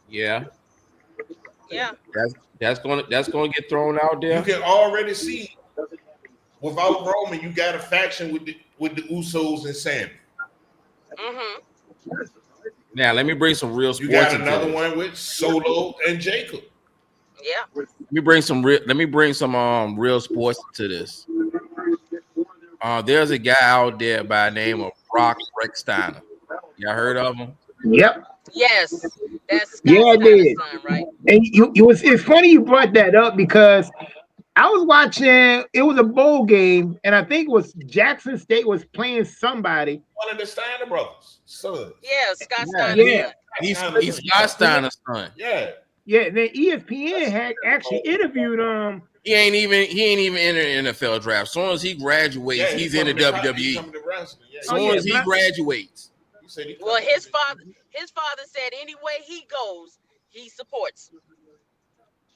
Yeah, Yeah. that's gonna get thrown out You there. can already see without Roman, you got a faction with the Usos and Sammy. Mm-hmm. Now let me bring some real You sports got into another this. one with Solo and Jacob. Yeah. Let me bring some real sports to this. There's a guy out there by the name of Brock Brecksteiner. Y'all heard of him? Yep. Yes. That's Yeah, Scott I Steiner's did. son, right? And it's funny you brought that up because I was watching. It was a bowl game, and I think it was Jackson State was playing somebody. One of the Steiner brothers, sons. Yeah, Scott Yeah, Steiner's Yeah, son. he's Scott Steiner's son. Yeah. yeah. And then ESPN had actually interviewed He ain't even in the NFL draft. As soon as he graduates, Yeah, he's in the He WWE. coming to wrestling. Yeah. As Oh soon yeah, as he graduates. He said he Well, coming his father said anywhere he goes, he supports.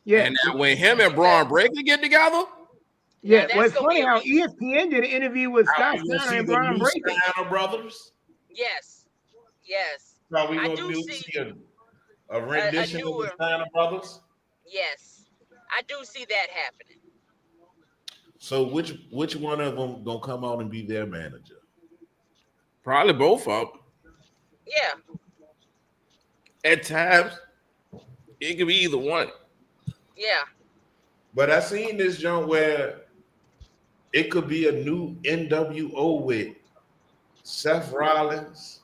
yeah, And now when him and He Braun said, Breaker get together, yeah. now Well, that's it's gonna be funny a how reach. ESPN did an interview with Are Scott we gonna Steiner see and the Brian new Breaker. Steiner brothers? Yes. Yes. Are we I gonna do see see a a rendition of the newer. Steiner brothers? Yes. I do see that happening. So which one of them gonna come out and be their manager? probably both of them. Yeah. At times, it could be either one. Yeah. But I seen this joint where it could be a new NWO with Seth Rollins.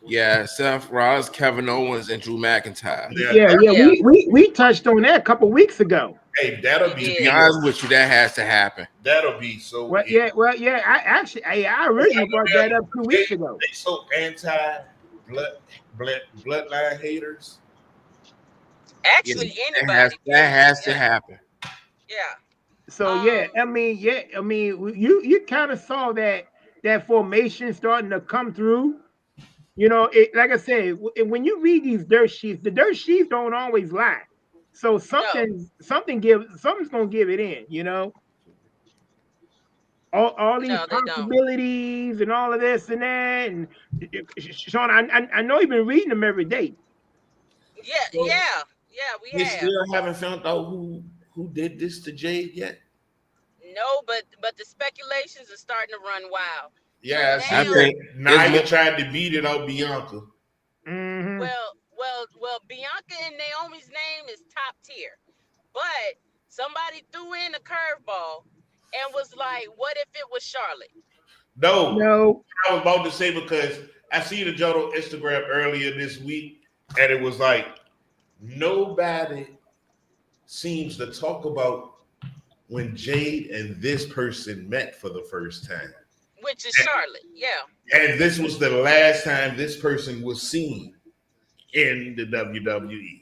Yeah, Seth Rollins, Kevin Owens, and Drew McIntyre. Yeah, yeah. Yeah. We touched on that a couple weeks ago. Hey, that'll We be To did. be honest with you, that has to happen. that'll be so. Well, yeah, I actually, I originally brought that up 2 weeks ago. They so anti bloodline haters. Actually, That anybody. has to Yeah. happen. Yeah. So I mean, you kind of saw that formation starting to come through. You know, like I said, when you read these dirt sheets, the dirt sheets don't always lie. So No. something's gonna give it in. You know, all these No, they don't. possibilities and all of this and that. And Sean, I know you've been reading them every day. Yeah. So Yeah. Yeah. We they have. still haven't found out who did this to Jade yet. No, but the speculations are starting to run wild. Yeah, I I see Now, think that it's Nia tried to beat it out Bianca. Hmm. well, Bianca and Naomi's name is top tier, but somebody threw in a curveball and was like, "What if it was Charlotte?" No, No, I was about to say because I see the Joe on Instagram earlier this week, and it was like nobody seems to talk about when Jade and this person met for the first time. Which is Charlotte. Yeah. And this was the last time this person was seen in the WWE.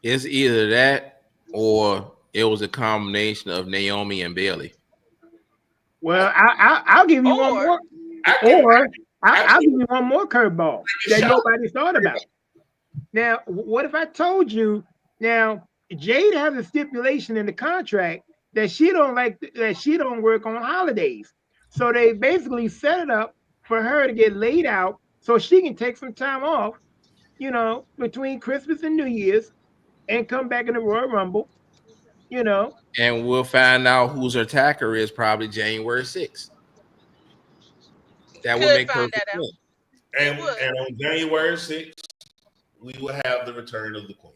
It's either that or it was a combination of Naomi and Bailey. well, I'll give you one Or more, I can, or I I'll can give you one more curveball take a that shot. nobody thought about. Now, what if I told you? Now, Jade has a stipulation in the contract that she don't work on holidays. So they basically set it up for her to get laid out so she can take some time off, between Christmas and New Year's and come back in the Royal Rumble, you know. And we'll find out whose her attacker is probably January 6th. That would could make find perfect that out. sense. It And would. on January 6th, we will have the return of the Queen.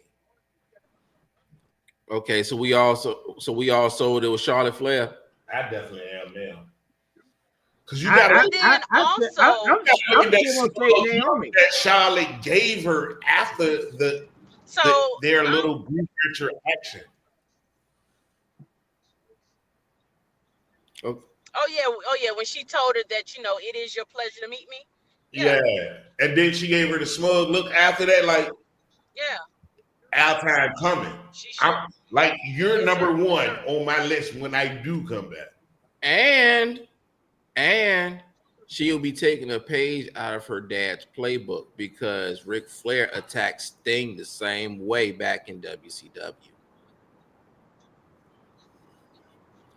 Okay, so we all sold it was Charlotte Flair. I definitely am now. Because you I, got I, to Then I, also, I'm still gonna say Naomi. that Charlotte gave her after so their little group interaction. Okay. oh yeah, when she told her that it is your pleasure to meet me. Yeah. And then she gave her the smug look after that, like, Yeah. our time coming. She should. I'm like, you're Yes, number sir. one on my list when I do come back. And she'll be taking a page out of her dad's playbook because Ric Flair attacked Sting the same way back in WCW.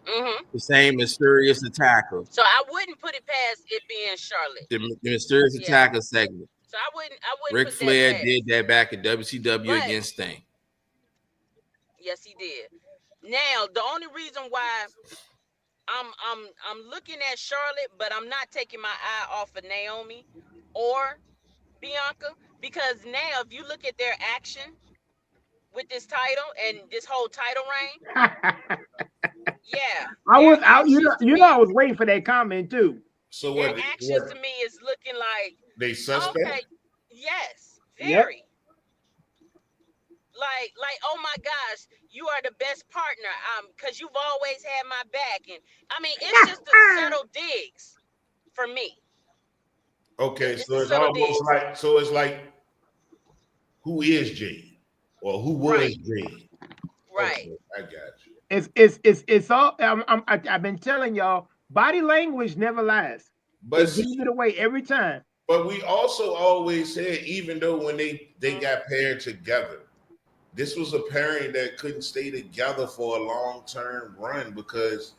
Mm-hmm. The same mysterious attacker, So I wouldn't put it past it being Charlotte. the mysterious Yeah. attacker segment. So I wouldn't Ric put Flair that past. did that back in WCW But- against Sting. Yes, he did. Now, the only reason why I'm looking at Charlotte, but I'm not taking my eye off of Naomi or Bianca, because now if you look at their action with this title and this whole title reign, yeah, I was their out. You know, actions to me- I was waiting for that comment too. So their what? actions What to me is looking like, they suspect? okay, yes, Yep. very. Like, oh my gosh, you are the best partner. Because you've always had my back. And I mean, it's just a subtle digs for me. Okay, It's so a it's subtle almost dig. like it's like who is Jade or who was Right. Jade? Right. Okay, I got you. It's all. I've been telling y'all, body language never lies. But It gives it away every time. but we also always said, even though when they got paired together, this was a pairing that couldn't stay together for a long-term run because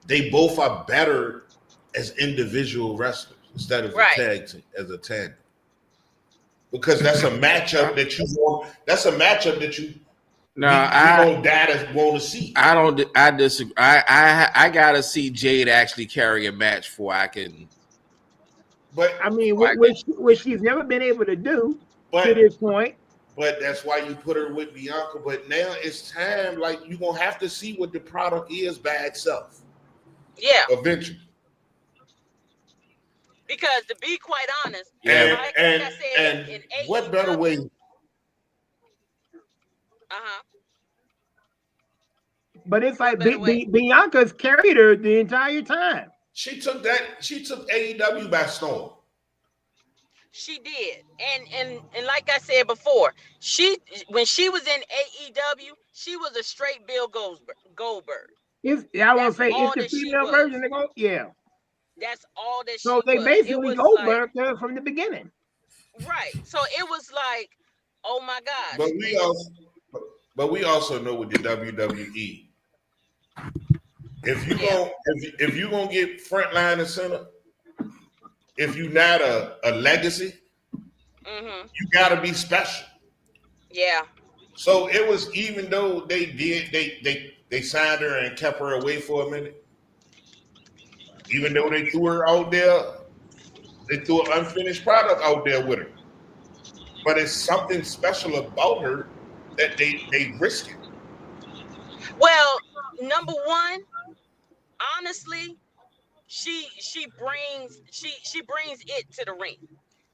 they both are better as individual wrestlers instead of Right. as a tandem. Because that's a matchup that you want. That's a matchup that you No, data want to see. I disagree. I gotta see Jade actually carry a match before I can. But I mean, which she's never been able to do to this point. But that's why you put her with Bianca. But now it's time. Like, you're gonna have to see what the product is by itself. Yeah. Eventually. Because to be quite honest, Yeah. like And I said, in what better way? But it's like better way? Bianca's carried her the entire time. She took AEW by storm. She did. And like I said before, when she was in AEW, she was a straight Bill Goldberg. I want to say all it's the that she female was. version of Goldberg. Yeah. That's all that So she they was. basically It was Goldberg her from the beginning. right. So it was like, oh my gosh. But we also know with the WWE, if you gonna get frontline and center, if you're not a legacy, you gotta be special. Yeah. So it was, even though they signed her and kept her away for a minute, even though they threw her out there, they threw an unfinished product out there with her. But it's something special about her that they risk it. Well, number one, honestly, she brings it to the ring.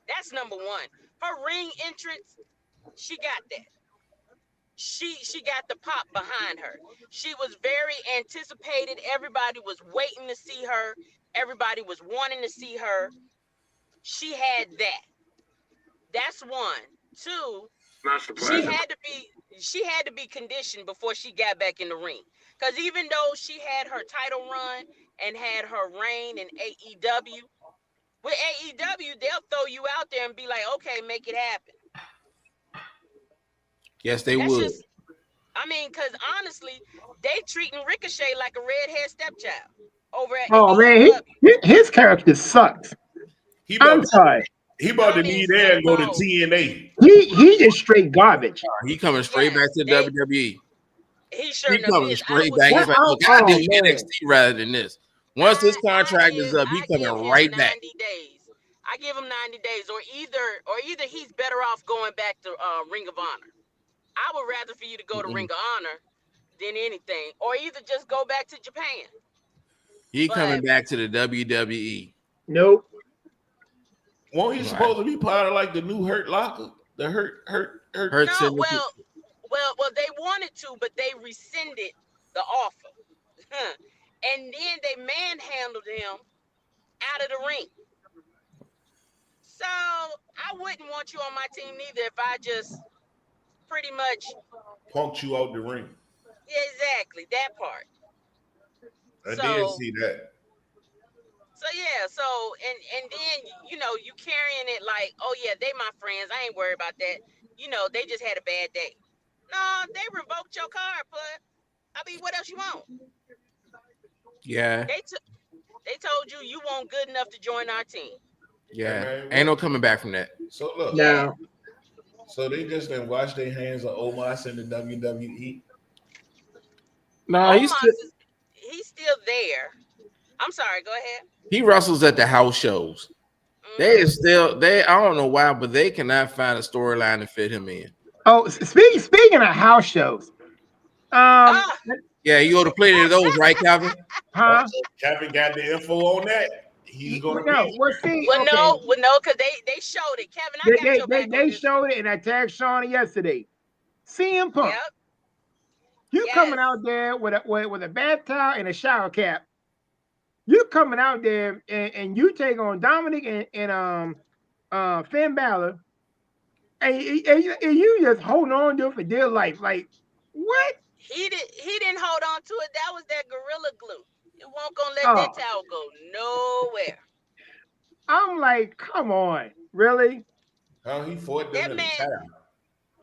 That's number one. Her ring entrance, she got that. She got the pop behind her. She was very anticipated. Everybody was waiting to see her. Everybody was wanting to see her. She had that. That's one. Two, Not surprising. she had to be conditioned before she got back in the ring. Because even though she had her title run and had her reign in AEW, with AEW, they'll throw you out there and be like, okay, make it happen. Yes, they That's would. just, I mean, because honestly, they treating Ricochet like a redhead stepchild over at Oh man, his character sucks. I'm sorry. He about to leave there and go to TNA. He is straight garbage. He coming straight back to WWE. He sure He coming straight back. He's like, look, I did NXT rather than this. Once this contract is up, he coming right back. 90 days. I give him 90 days, or either he's better off going back to Ring of Honor. I would rather for you to go to Ring of Honor than anything, or either just go back to Japan. He coming back to the WWE. Nope. Won't he supposed to be part of like the new Hurt Locker? The Hurt. No, well, they wanted to, but they rescinded the offer, and then they manhandled him out of the ring. So I wouldn't want you on my team neither if I just pretty much punked you out the ring. Yeah, exactly, that part. I did see that. So yeah, and then you carrying it like, oh yeah, they my friends. I ain't worried about that. They just had a bad day. No, they revoked your card, but I mean, what else you want? Yeah. They told you weren't good enough to join our team. Yeah, man, ain't no coming back from that. So look, Now, so they just didn't wash their hands of Omos in the WWE. No, He's still there. I'm sorry. Go ahead. he wrestles at the house shows. They I don't know why, but they cannot find a storyline to fit him in. oh, speaking of house shows, Ah, Yeah, you go to plenty of those, right, Calvin? huh? Kevin got the info on that. He's gonna No, be. well, see, well, okay. no, because they showed it. Kevin, I got your back on They this. showed it, and I tagged Shauna yesterday. CM Punk, Yep. you Yes. coming out there with a bath towel and a shower cap. You coming out there and you take on Dominic and Finn Balor, and you just holding on to it for dear life. Like what? He didn't hold on to it. That was that gorilla glue. It won't gonna let Oh. that towel go nowhere. I'm like, come on, really? How he fought them That in the man- town.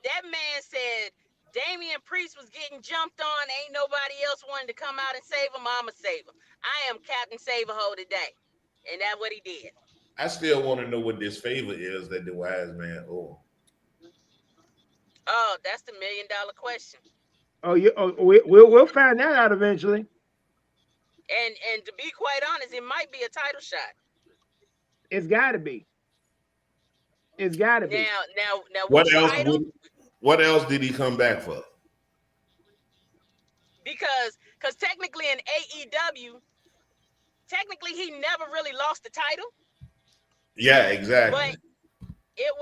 That man said Damian Priest was getting jumped on. Ain't nobody else wanted to come out and save him. I'ma save him. I am Captain Save-A-Ho today. And that's what he did. I still want to know what this favor is that the wise man owed. Oh, that's the $1 million question. We'll find that out eventually. And to be quite honest, it might be a title shot. It's got to be. It's got to be. Now, What which else? title? What else did he come back for? Because technically in AEW, technically he never really lost the title, Yeah, exactly. but it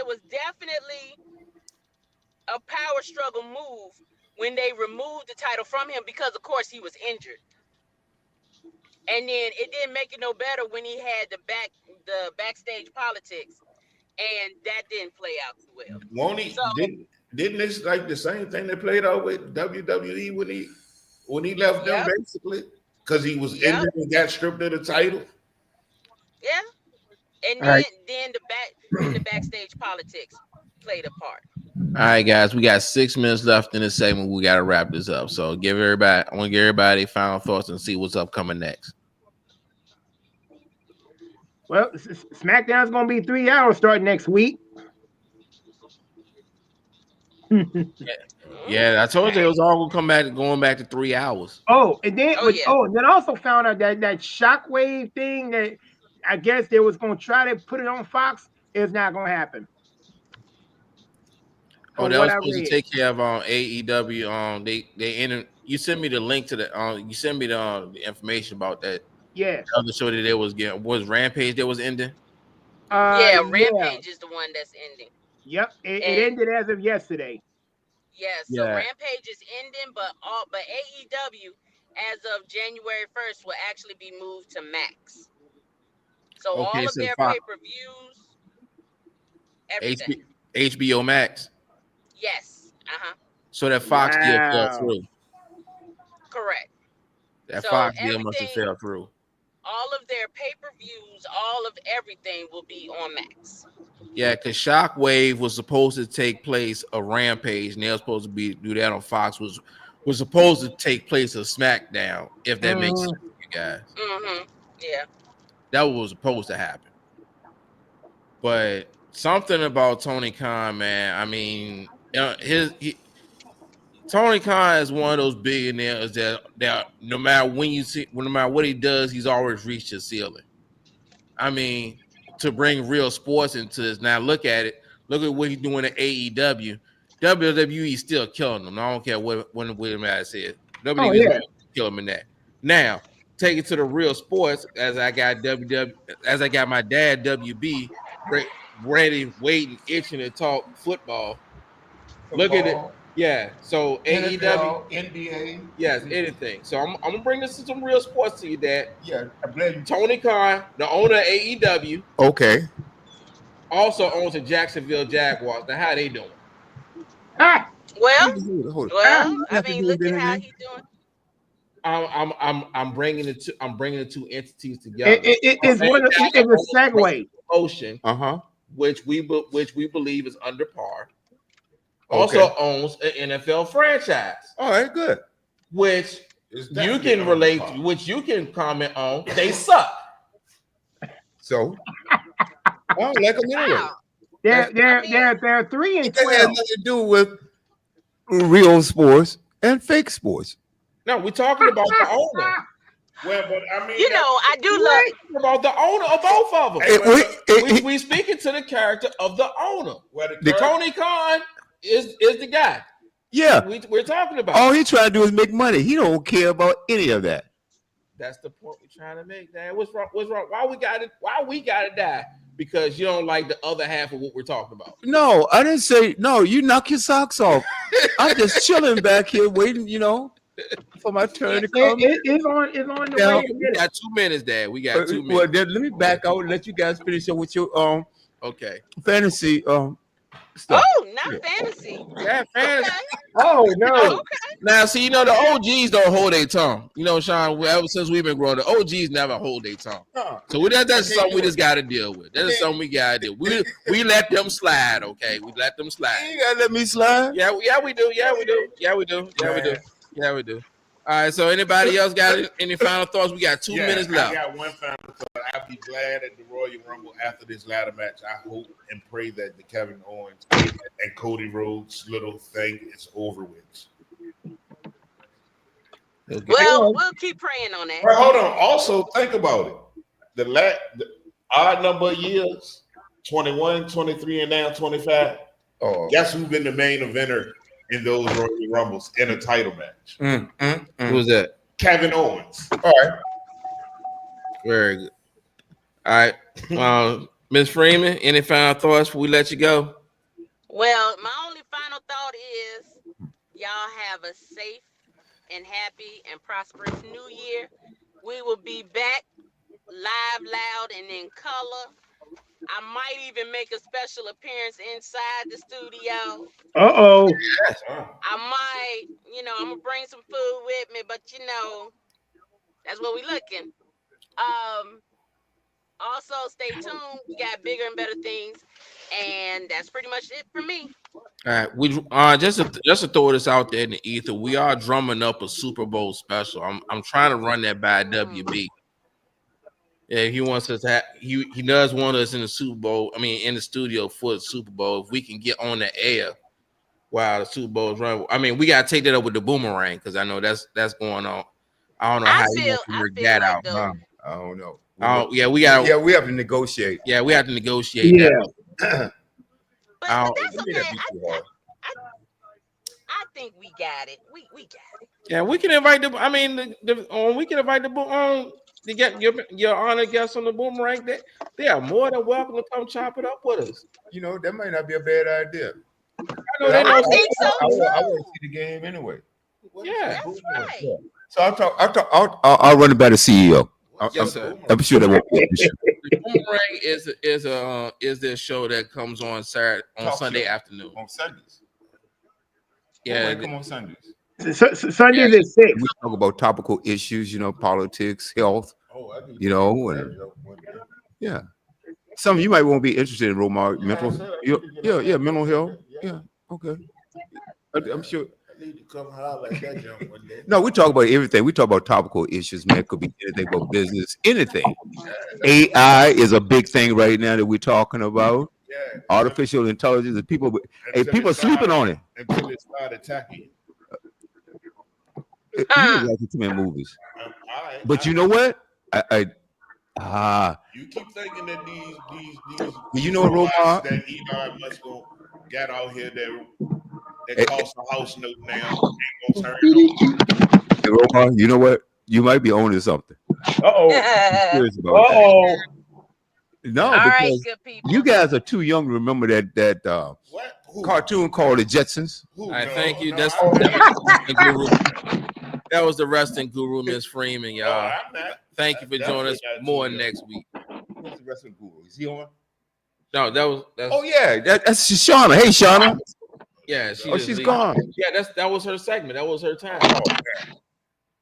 was definitely a power struggle move when they removed the title from him because of course he was injured. And then it didn't make it no better when he had the backstage politics, and that didn't play out too well. Won't he? So- Didn't this like the same thing they played out with WWE when he left them Yep. basically because he was Yep. injured and got stripped of the title? Yeah. And All right. then the backstage politics played a part. All right, guys, we got 6 minutes left in this segment. We got to wrap this up. So I want to give everybody final thoughts and see what's upcoming next. Well, SmackDown's going to be 3 hours starting next week. Yeah, I told you it was all going to come back, going back to 3 hours. Oh, and then Oh, yeah. and then also found out that Shockwave thing that I guess they was going to try to put it on Fox is not going to happen. Oh, From that what was I supposed to read. take care of AEW. They entered. You sent me the link to the. You sent me the information about that Yeah. other show that they was getting. Was Rampage that was ending? Yeah, Rampage is the one that's ending. Yep. It And- ended as of yesterday. Yes, so Yeah. Rampage is ending, but AEW as of January 1st will actually be moved to Max. So Okay, all of so their Fox- pay-per-views, everything. HBO Max. Yes. So that Fox deal Wow. fell through. Correct. That So Fox deal must have everything- fell through. All of their pay-per-views, all of everything will be on Max. Yeah, because Shockwave was supposed to take place a Rampage, and they were supposed to do that on Fox. Was supposed to take place a SmackDown, if that makes sense to you guys. Yeah. That was supposed to happen. But something about Tony Khan, man. I mean, Tony Khan is one of those billionaires that no matter no matter what he does, he's always reached his ceiling. I mean, to bring real sports into this. Now look at it. Look at what he's doing at AEW. WWE is still killing them. I don't care what William Adams said. WWE is yeah. killing them in that. Now take it to the real sports. As I got my dad WB ready, waiting, itching to talk football. Look at it. Yeah. So AEW, NBA. yes, anything. So I'm gonna bring this to some real sports to you, Dad. Yeah, I blame you. Tony Khan, the owner of AEW, Okay. also owns the Jacksonville Jaguars. Now, how they doing? Ah, Well, Hold on. I mean, look at how he's doing. I'm bringing the two entities together. it's a segue. Ocean, Uh-huh. which we believe is under par, Okay. also owns an NFL franchise, All right, good. which It's you definitely can on relate par. to, which you can comment on. They suck. So I don't like them anyway. Wow. They're 3 and It has 12. nothing to do with real sports and fake sports. No, we're talking about the owner. Well, but I mean, You know, I do love. About the owner of both of them. We speaking to the character of the owner. well, Tony Khan is the guy. Yeah. We're talking about. All he trying to do is make money. He don't care about any of that. That's the point we're trying to make, Dad. What's wrong? Why we got it? Why we got to die? Because you don't like the other half of what we're talking about. No, I didn't say no. You knock your socks off. I'm just chilling back here, waiting, for my turn to come. It's on the Yeah. way. We got 2 minutes, Dad. We got 2 minutes. Well, then let me back out and let you guys finish up with your Okay. fantasy stuff. Oh, not fantasy. Yeah, fantasy. Oh no! Okay. Now, see, the OGs don't hold their tongue. Sean, ever since we've been growing, the OGs never hold their tongue. So that's something we just got to deal with. That is something we got to do. We let them slide, okay? We let them slide. You gotta let me slide. Yeah, we do. Yeah, we do. All right, so anybody else got any final thoughts? We got 2 minutes left. I got one final thought. I'll be glad at the Royal Rumble after this ladder match. I hope and pray that the Kevin Owens and Cody Rhodes little thing is over with. Well, we'll keep praying on that. But hold on. Also, think about it. The odd number of years, 21, 23, and now 25. Oh, Guess who's been the main eventer in those Royal Rumbles in a title match? Who was that? Kevin Owens. all right. Very good. All right, Ms. Freeman, any final thoughts before we let you go? Well, my only final thought is y'all have a safe and happy and prosperous new year. We will be back live, loud, and in color. I might even make a special appearance inside the studio. Uh-oh. I might, I'm gonna bring some food with me, but that's what we looking. Also stay tuned. We got bigger and better things, and that's pretty much it for me. All right, we just to throw this out there in the ether, we are drumming up a Super Bowl special. I'm trying to run that by WB. Yeah, he wants us to he does want us in the Super Bowl. I mean, in the studio for the Super Bowl. If we can get on the air while the Super Bowl is running, I mean, we gotta take that up with the boomerang because I know that's going on. I don't know how you can work that out. I don't know. Yeah, we got. Yeah, we have to negotiate. Yeah, we have to negotiate. Yeah. That. But that's okay. I think we got it. We got it. Yeah, we can invite the. I mean, we can invite the to get your honored guests on the boomerang. They are more than welcome to come chop it up with us. That might not be a bad idea. I think so I too. want to see the game anyway. Yeah, That's right. So I'll run it by the CEO. Yes, sir. I'm sure that won't be an issue. The boomerang is this show that comes on Sunday afternoon. On Sundays. Yeah, come on Sundays. Sundays at 6. We talk about topical issues, politics, health, and yeah. Some of you might won't be interested in Romar mental. Yeah, mental health. Yeah, okay. I'm sure. I need to come holler at that jump one day. No, we talk about everything. We talk about topical issues, man. It could be anything about business, anything. AI is a big thing right now that we're talking about. Yeah. Artificial intelligence, and people are sleeping on it. Until it start attacking. You don't like too many movies. All right. But you know what? You keep thinking that these You know what, Romar? that Elon Musk got out here that cost a house note now ain't gonna turn it Hey, Romar, you know what? You might be owning something. Uh-oh. I'm serious about that. Uh-oh. No, All right, because good people. you guys are too young to remember that What? Who? cartoon called The Jetsons. Who? All right, No, thank you. no, That's I'm not. that was the wrestling guru, Miss Freeman, No, y'all. I'm not. Thank you for joining us more next week. What's the wrestling guru? Is he on? No, that's Oh yeah, that's Shauna. Hey Shauna. yeah. She's gone. Yeah, that was her segment. That was her time.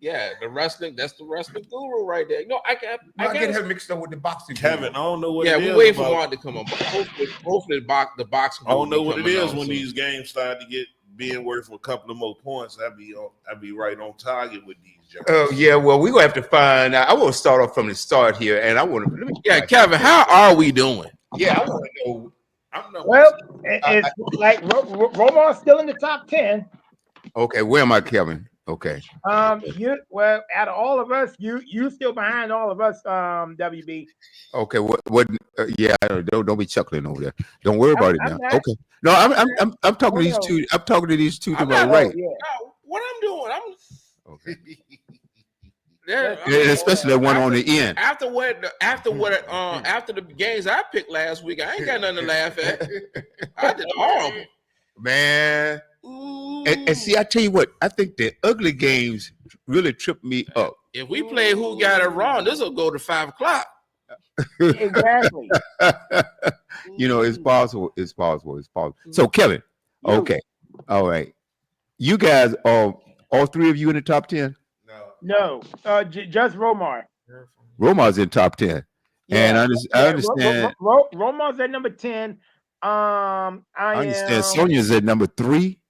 Yeah, that's the wrestling guru right there. No, I get her mixed up with the boxing. Kevin, I don't know what Yeah, it we is. waiting for about- Mark to come on. Hopefully the boxing. I don't know what it coming is on when soon. these games start to get being worth a couple of more points, I'd be right on target with these jokers. Oh yeah, well we're gonna have to find out. I want to start off from the start here, and I want to. Yeah, Kevin, how are we doing? Yeah, I want to know. I'm not. Well, it's like Romar's still in the top 10. Okay, where am I, Kevin? Okay. Well, out of all of us, you still behind all of us, WB. Okay. What? Yeah. Don't be chuckling over there. Don't worry about it now. not. Okay. No, I'm talking to these two. I'm talking to these two to my right. Yeah. What I'm doing? Okay. There, Yeah, especially that one on the end. after the games I picked last week, I ain't got nothing to laugh at. I did horrible, Man. And see, I tell you what, I think the ugly games really tripped me up. If we play who got it wrong, this will go to 5 o'clock. Exactly. You know, it's possible. It's possible. It's possible. So, Kevin, okay. All right. You guys, all three of you in the top 10? No, just Romar. Romar's in top 10. And I understand. Romar's at number 10. I understand Sonia's at number 3.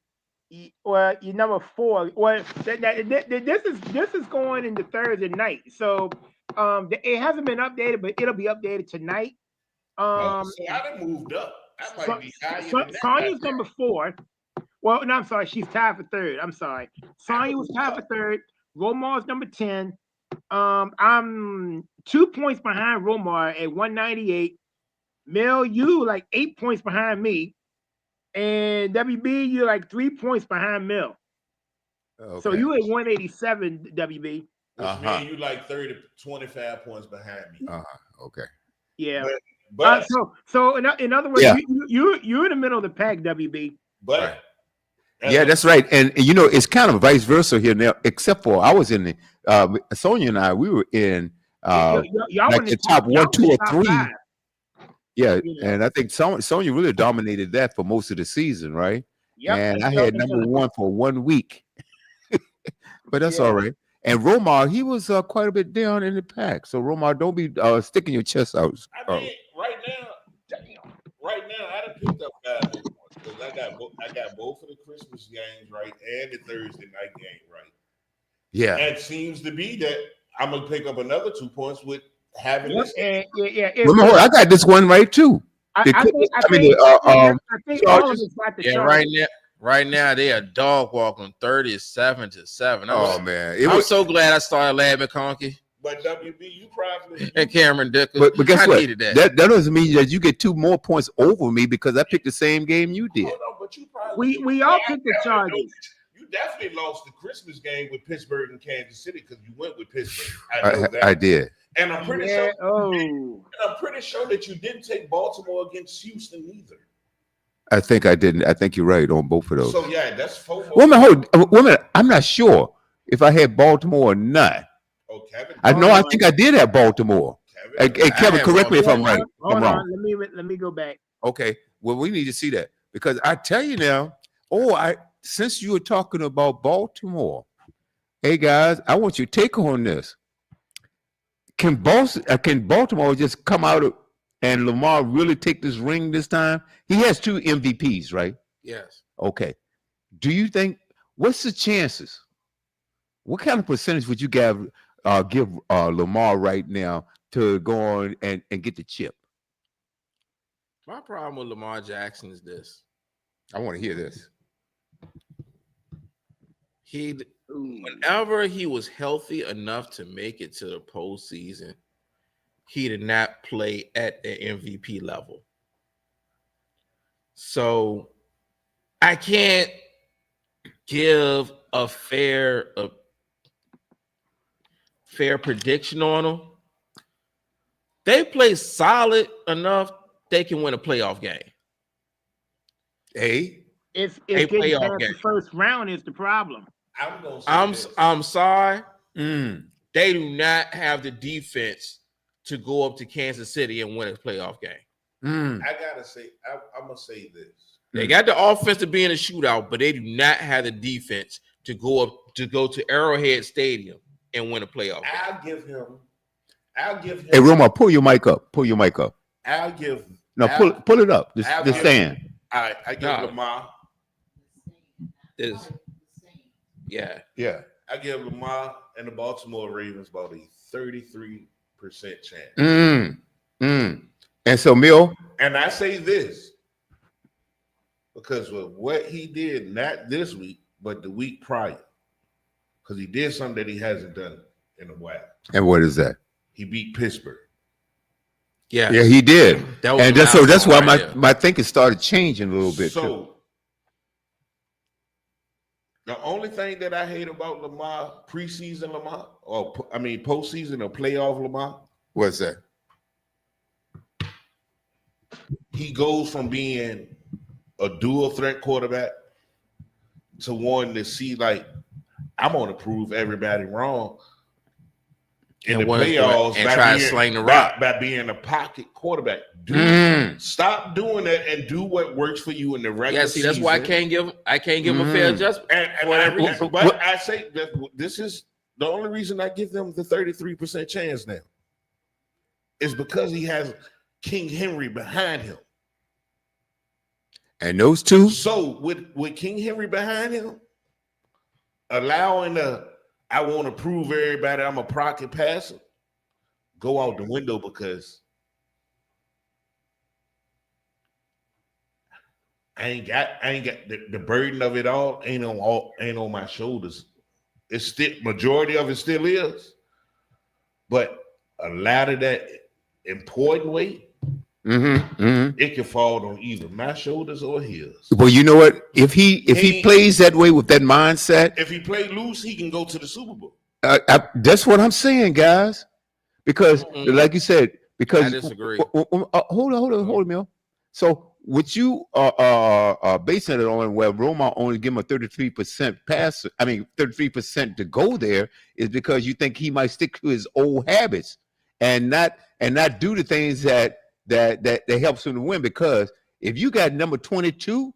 Well, you're number 4. Well, this is going into Thursday night, so it hasn't been updated, but it'll be updated tonight. So I done moved up. That might be higher. Sonia's number 4. Well, no, I'm sorry, she's tied for 3rd. I'm sorry. Sonia was tied for 3rd. Romar's number 10. I'm 2 points behind Romar at 198. Mel, you like 8 points behind me. And WB, you're like 3 points behind Mel. Okay. So you at 187, WB. Which means you like 30 to 25 points behind me. Okay. Yeah. But so in other words, you're in the middle of the pack, WB. But yeah, that's right. And you know, it's kind of vice versa here now, except for I was in the Sonia and I, we were in y'all like the top 1, 2, or 3. 5. Yeah, and I think Sonia really dominated that for most of the season, right? Yep. And I had number 1 for 1 week. But that's all right. And Romar, he was quite a bit down in the pack. So Romar, don't be sticking your chest out. I mean, right now, I done picked up guys because I got both of the Christmas games right and the Thursday night game right. Yeah. And it seems to be that I'm gonna pick up another 2 points with having this. Remember, I got this one right too. I think all of us got the Chargers. Right now they are dog walking 37-7. Man, I'm so glad I started laughing, Conky. But WB, you probably and Cameron Dicker. But guess what? Needed that doesn't mean that you get 2 more points over me because I picked the same game you did. Oh, no, but you probably we all picked the Chargers. You definitely lost the Christmas game with Pittsburgh and Kansas City because you went with Pittsburgh. I did. And I'm pretty sure. I'm pretty sure that you didn't take Baltimore against Houston either. I think I didn't. I think you're right on both of those. So yeah, that's 4. Wait a minute. I'm not sure if I had Baltimore or not. Oh, Kevin. I think I did have Baltimore. Hey, Kevin, correct me if I'm right. I'm wrong. Let me go back. Okay. Well, we need to see that because I tell you now. Since you were talking about Baltimore, hey guys, I want your take on this. Can Baltimore just come out and Lamar really take this ring this time? He has 2 MVPs, right? Yes. Okay. Do you think? What's the chances? What kind of percentage would you give Lamar right now to go on and get the chip? My problem with Lamar Jackson is this. I want to hear this. Whenever he was healthy enough to make it to the postseason, he did not play at the MVP level. So I can't give a fair prediction on them. They play solid enough, they can win a playoff game. If getting past the first round is the problem. I'm sorry. They do not have the defense to go up to Kansas City and win a playoff game. I gotta say, I'm gonna say this. They got the offense to be in a shootout, but they do not have the defense to go to Arrowhead Stadium and win a playoff game. I'll give him. Hey, Roma, pull your mic up. I'll give. No, pull it up. The stand. I give Lamar. This, yeah. Yeah. I give Lamar and the Baltimore Ravens about a 33% chance. And so, Mill, And I say this because of what he did, not this week, but the week prior, because he did something that he hasn't done in a while. and what is that? He beat Pittsburgh. Yeah. Yeah, he did. That was And a that's milestone why right there. my thinking started changing a little bit. So too. the only thing that I hate about Lamar, preseason Lamar, postseason or playoff Lamar, What's that? he goes from being a dual threat quarterback to one to see like I'm gonna prove everybody wrong in the playoffs and try to sling the rock by being a pocket quarterback. Dude, stop doing that and do what works for you in the regular season. Yeah, see, that's why I can't give a fair adjustment. But I say that this is the only reason I give them the 33% chance now is because he has King Henry behind him. And those two? So with King Henry behind him, allowing I want to prove everybody I'm a pocket passer, go out the window because I ain't got the burden of it all ain't on my shoulders. It's still majority of it still is, but a lot of that important weight, it can fall on either my shoulders or his. Well, you know what? If he plays that way with that mindset, if he play loose, he can go to the Super Bowl. That's what I'm saying, guys. Because, like you said, because I disagree. Hold on, Mill. So, what you are basing it on, where Roma only give him a 33% pass, 33% to go there, is because you think he might stick to his old habits and not do the things that helps him to win. Because if you got number 22,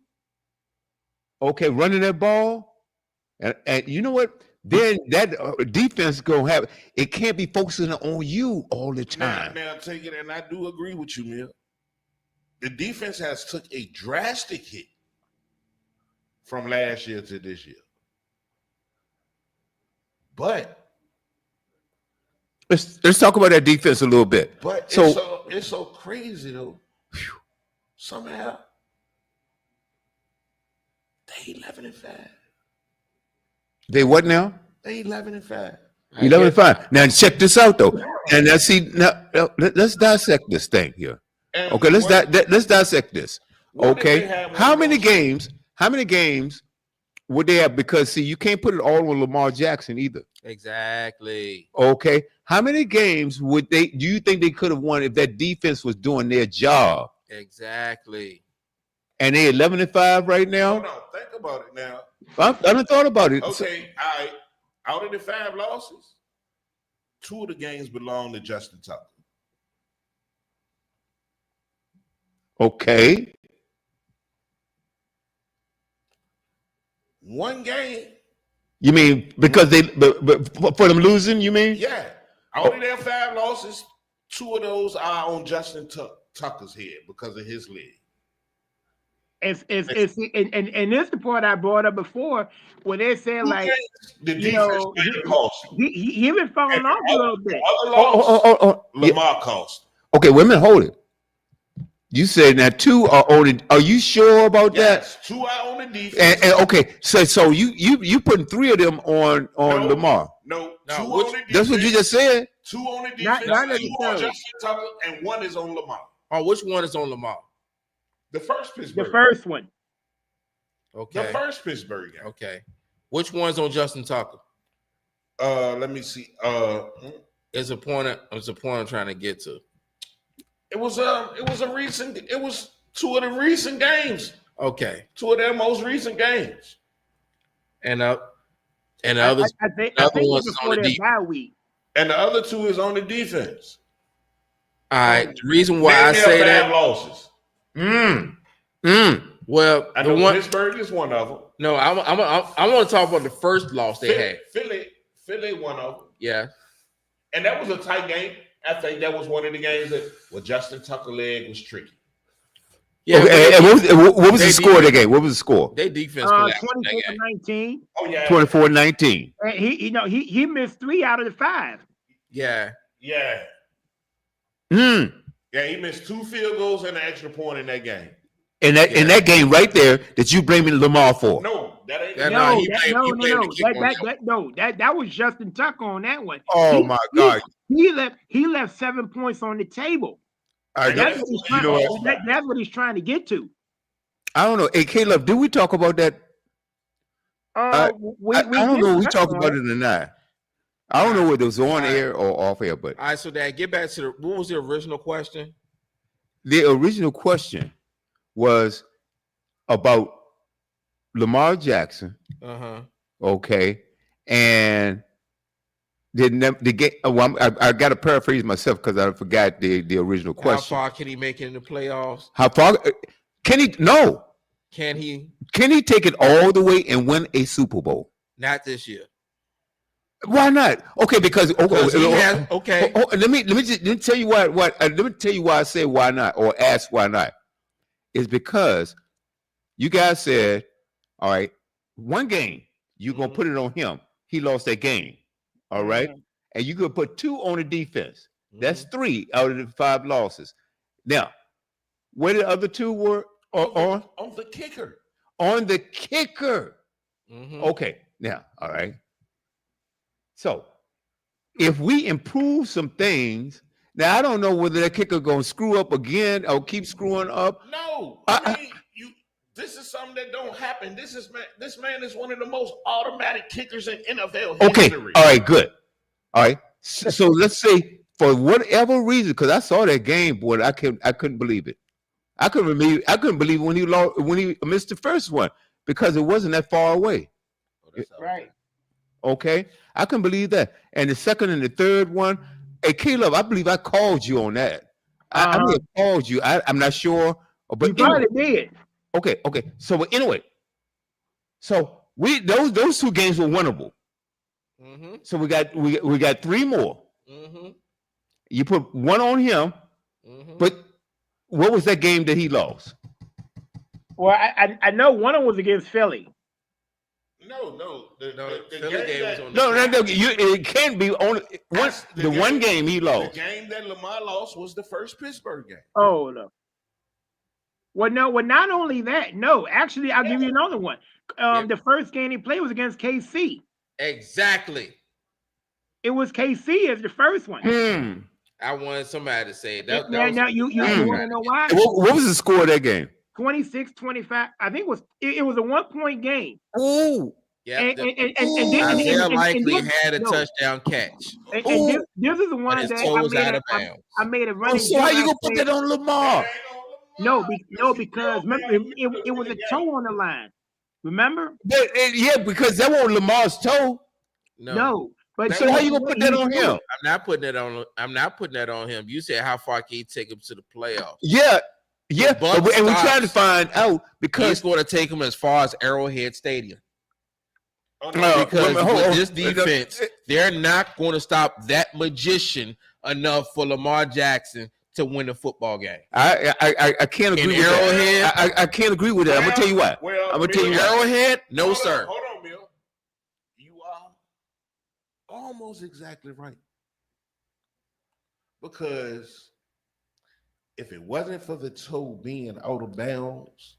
okay, running that ball, and you know what, then that defense gonna have it. Can't be focusing on you all the time. Now take it, and I do agree with you, Mill. The defense has took a drastic hit from last year to this year, but let's talk about that defense a little bit. But so it's so crazy though. Somehow they 11-5. They what now? They 11-5. 11-5. Now check this out though, and let's dissect this thing here. And okay, let's dissect this. Okay, how many games would they have? Because see, you can't put it all on Lamar Jackson either. Exactly. Okay, how many games do you think they could have won if that defense was doing their job? Exactly. And they 11-5 right now. Hold on, think about it now. I haven't thought about it. Okay, all right. Out of the 5 losses, 2 of the games belong to Justin Tucker. Okay. 1 game. You mean because but for them losing? You mean? Yeah. Out of their 5 losses, 2 of those are on Justin Tucker's head because of his leg. And this is the part I brought up before, when they said like the defense he been falling off a little bit. Lamar cost. Okay, wait a minute, hold it. You said now 2 are on it. Are you sure about that? 2 are on the defense. And okay, so you putting 3 of them on Lamar? No, 2 on the defense. That's what you just said. 2 on the defense. 2 on Justin Tucker, and 1 is on Lamar. Oh, which one is on Lamar? The first Pittsburgh. The first one. Okay. The first Pittsburgh game. Okay. Which one's on Justin Tucker? Let me see. It's a point I'm trying to get to. It was 2 of the recent games. Okay. 2 of their most recent games. And the others. I think one's on the defense. And the other 2 is on the defense. All right. The reason why I say that losses. Well, I know Pittsburgh is one of them. No, I want to talk about the first loss they had. Philly, one of them. Yeah. And that was a tight game. I think that was one of the games that Justin Tucker leg was tricky. Yeah, Okay, and what was they the score of defense- the game? What was the score? They defense collapsed in that 24-19. Oh yeah. 24-19. And he missed 3 out of the 5. Yeah. Yeah. Mm. Yeah, he missed 2 field goals and an extra point in that game. In that game right there that you blaming Lamar for. No, that ain't. Yeah, No, he blamed the kick on him. that was Justin Tucker on that one. Oh my God. He left 7 points on the table. All right, That's what he's you know what? that's what he's trying to get to. I don't know. Hey, Caleb, did we talk about that? I don't know if we talked about it or not. I don't know whether it was on air or off air, but All right, so Dad, get back to what was the original question? the original question was about Lamar Jackson, Uh-huh. okay, and the game. Well, I got to paraphrase myself because I forgot the original question. How far can he make it in the playoffs? How far can he? No, Can he? can he take it all the way and win a Super Bowl? Not this year. Why not? Okay, because Okay. let me just tell you let me tell you why I say why not or ask why not. It's because you guys said, all right, one game you're gonna put it on him. He lost that game, all right, and you could put 2 on the defense. That's 3 out of the 5 losses. Now, where the other 2 were on the kicker. on the kicker. Mhm. Okay, now, all right. So, if we improve some things, now I don't know whether that kicker gonna screw up again or keep screwing up. No, I- I mean, this is something that don't happen. This man is one of the most automatic kickers in NFL Okay, history. all right, good. All right. So let's say for whatever reason, because I saw that game, boy, I couldn't believe it. I couldn't believe when he missed the first one because it wasn't that far away. Right. Okay, I couldn't believe that. And the second and the third one, hey Caleb, I believe I called you on that. I may have called you. I'm not sure, but You probably did. Okay. So but anyway, so we those 2 games were winnable. Mm-hmm. So we got 3 more. Mm-hmm. You put 1 on him, Mm-hmm. but what was that game that he lost? Well, I know one of them was against Philly. No, the Philly game was on No, it can't be only the one game he The lost. game that Lamar lost was the first Pittsburgh game. Oh no. Well, no. Well, not only that. No, actually, I'll give you another one. The first game he played was against KC. Exactly. It was KC as the first one. I wanted somebody to say it. That Now was- you want to know why? What was the score of that game? 26-25. I think it was a 1-point game. Ooh, Yeah. And Isaiah likely this- had a no. touchdown catch. And this is the one His that toe was out of bounds. I made a running. so how joke. you gonna I put said- that on Lamar? No, because remember, it was a toe on the line. Remember? But yeah, because that wasn't Lamar's toe. No. But So how you gonna put that on him? I'm not putting that on him. You said how far can he take him to the playoffs? Yeah, buck and we're trying to stops. find out He's because going to take him as far as Arrowhead Stadium. Uh, Because hold with on. this defense, they're not going to stop that magician enough for Lamar Jackson to win a football game. I can't agree In with Arrowhead? that. I can't agree with that. I'm gonna tell you why. Well, I'm gonna tell you Bill, why. Arrowhead? No, hold sir. Hold on, Bill. You are almost exactly right. Because if it wasn't for the toe being out of bounds,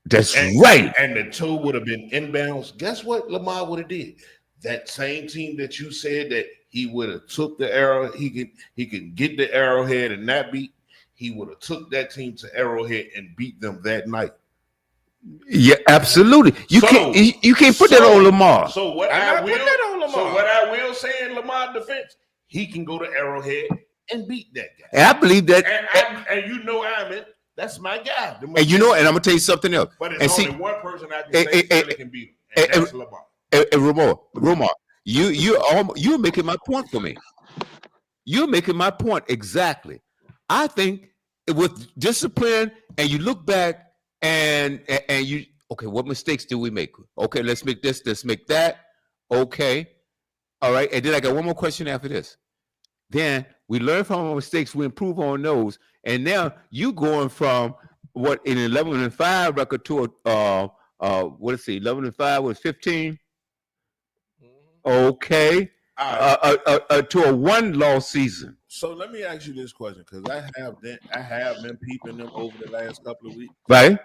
That's and, right. and the toe would have been inbounds, guess what Lamar would have did? That same team that you said that he would have took the arrow, he could get the Arrowhead and not beat. He would have took that team to Arrowhead and beat them that night. Yeah, absolutely. You can't put that on Lamar. So what I'm I not will putting that on Lamar. So what I will say in Lamar's defense, he can go to Arrowhead and beat that guy. And I believe that. And you know that's my guy. And you know, and I'm gonna tell you something else. But it's and only see, one person I can say really can beat him, and that's Lamar. Ramar, you're making my point for me. You're making my point exactly. I think with discipline, and you look back and you what mistakes do we make? Okay, let's make this, let's make that. Okay, all right, and then I got one more question after this. Then we learn from our mistakes, we improve on those, and now you going from what an 11-5 record to what is it? 11-5 was 15. Okay, All right. to a 1-loss season. So let me ask you this question, because I have been peeping them over the last couple of weeks. Right?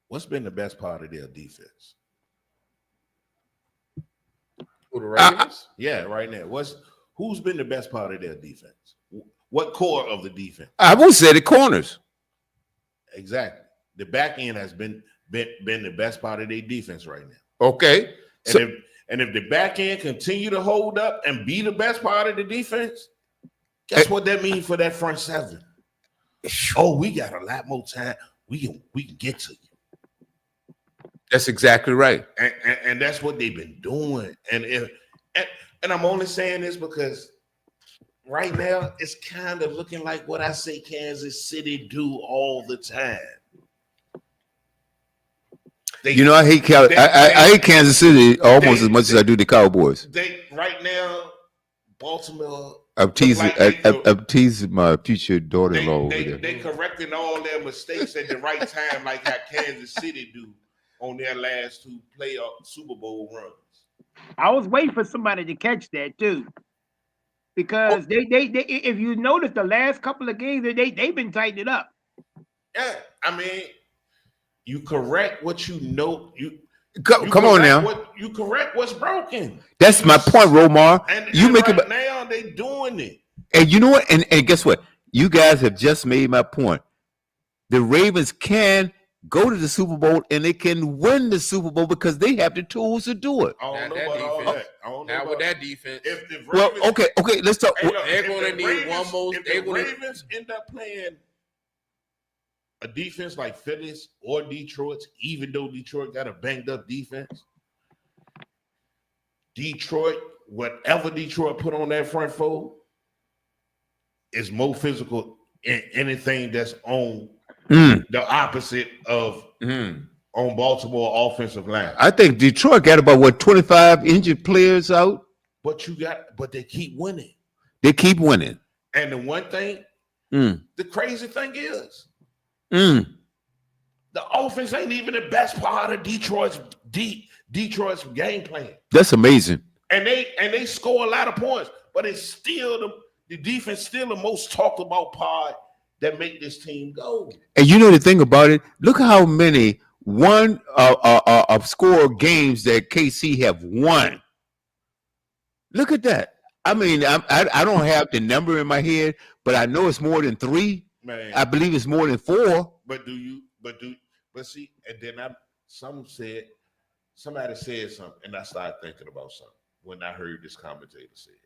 What's been the best part of their defense? Who, the Ravens? Yeah, right now. Who's been the best part of their defense? What core of the defense? I would say the corners. Exactly. The back end has been the best part of their defense right now. Okay. And if the back end continue to hold up and be the best part of the defense, guess what that means for that front seven? Oh, we got a lot more time. We can get to you. That's exactly right. And that's what they've been doing. And I'm only saying this because right now it's kind of looking like what I say Kansas City do all the time. I hate Kansas City almost as much as I do the Cowboys. Right now, Baltimore. I'm teasing my future daughter-in-law. They correcting all their mistakes at the right time, like how Kansas City do on their last 2 playoff Super Bowl runs. I was waiting for somebody to catch that too, because they if you notice the last couple of games they've been tightening up. Yeah, I mean, you correct what you know. Come on now. You correct what's broken. That's my point, Romar. And now they doing it. And you know what? And guess what? You guys have just made my point. The Ravens can go to the Super Bowl and they can win the Super Bowl because they have the tools to do it. I don't know about all that. I don't know Now about with that defense, if the Ravens, Well, okay. Let's talk. Hey, look, they're if gonna the need Ravens- one more. If They're the gonna. Ravens end up playing a defense like Phillies or Detroit's, even though Detroit got a banged up defense, whatever Detroit put on that front four is more physical in anything that's on the opposite of on Baltimore offensive line. I think Detroit got about 25 injured players out. But they keep winning. They keep winning. And the one thing, the crazy thing is, the offense ain't even the best part of Detroit's game plan. That's amazing. And they score a lot of points, but it's still the defense still the most talked about part that make this team go. And you know the thing about it, look how many score games that KC have won. Look at that. I mean, I don't have the number in my head, but I know it's more than 3. Man, I believe it's more than 4. But see, and then somebody said something, and I started thinking about something when I heard this commentator say it.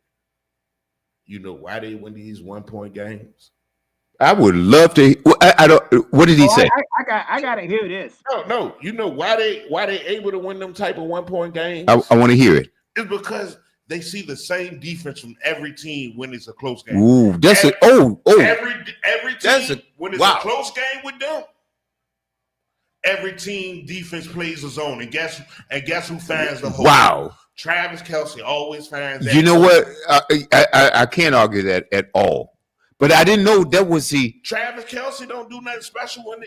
You know why they win these 1-point games? I would love to. I don't. What did he say? I gotta hear this. No. You know why they able to win them type of 1-point games? I want to hear it. It's because they see the same defense from every team when it's a close game. Ooh, that's it. Every team when it's wow. a close game with them. Every team defense plays a zone, and guess who finds the hole? Wow. Travis Kelce always finds that. You know what? I can't argue that at all. But I didn't know that was the Travis Kelce don't do nothing special when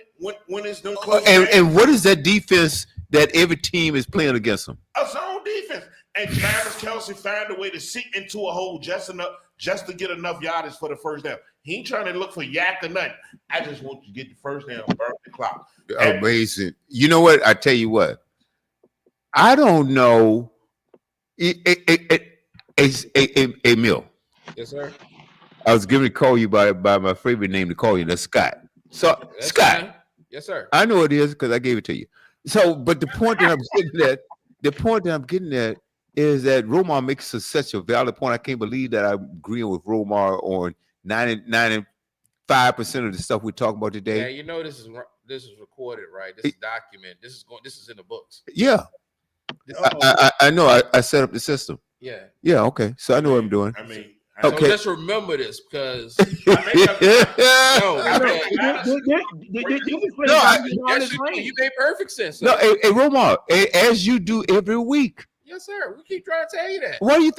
it's them close. And what is that defense that every team is playing against them? A zone defense. And Travis Kelce found a way to sit into a hole just to get enough yardage for the first down. He ain't trying to look for yak or nothing. I just want you to get the first down, burn the clock. Amazing. You know what? I tell you what. I don't know. A Mill. Yes, sir. I was given to call you by my favorite name to call you. That's Scott. So That's Scott. fine. Yes, sir. I know it is because I gave it to you. So, but the point that I'm getting at is that Romar makes such a valid point. I can't believe that I'm agreeing with Romar on 95% of the stuff we're talking about today. Yeah, you know this is recorded, right? This is documented. This is in the books. Yeah, I know. I set up the system. Yeah. Yeah. Okay. So I know what I'm doing. I mean, Okay. So just remember this because No, you made perfect sense. No, hey, Romar, as you do every week. Yes, sir. We keep trying to tell you that. Why do you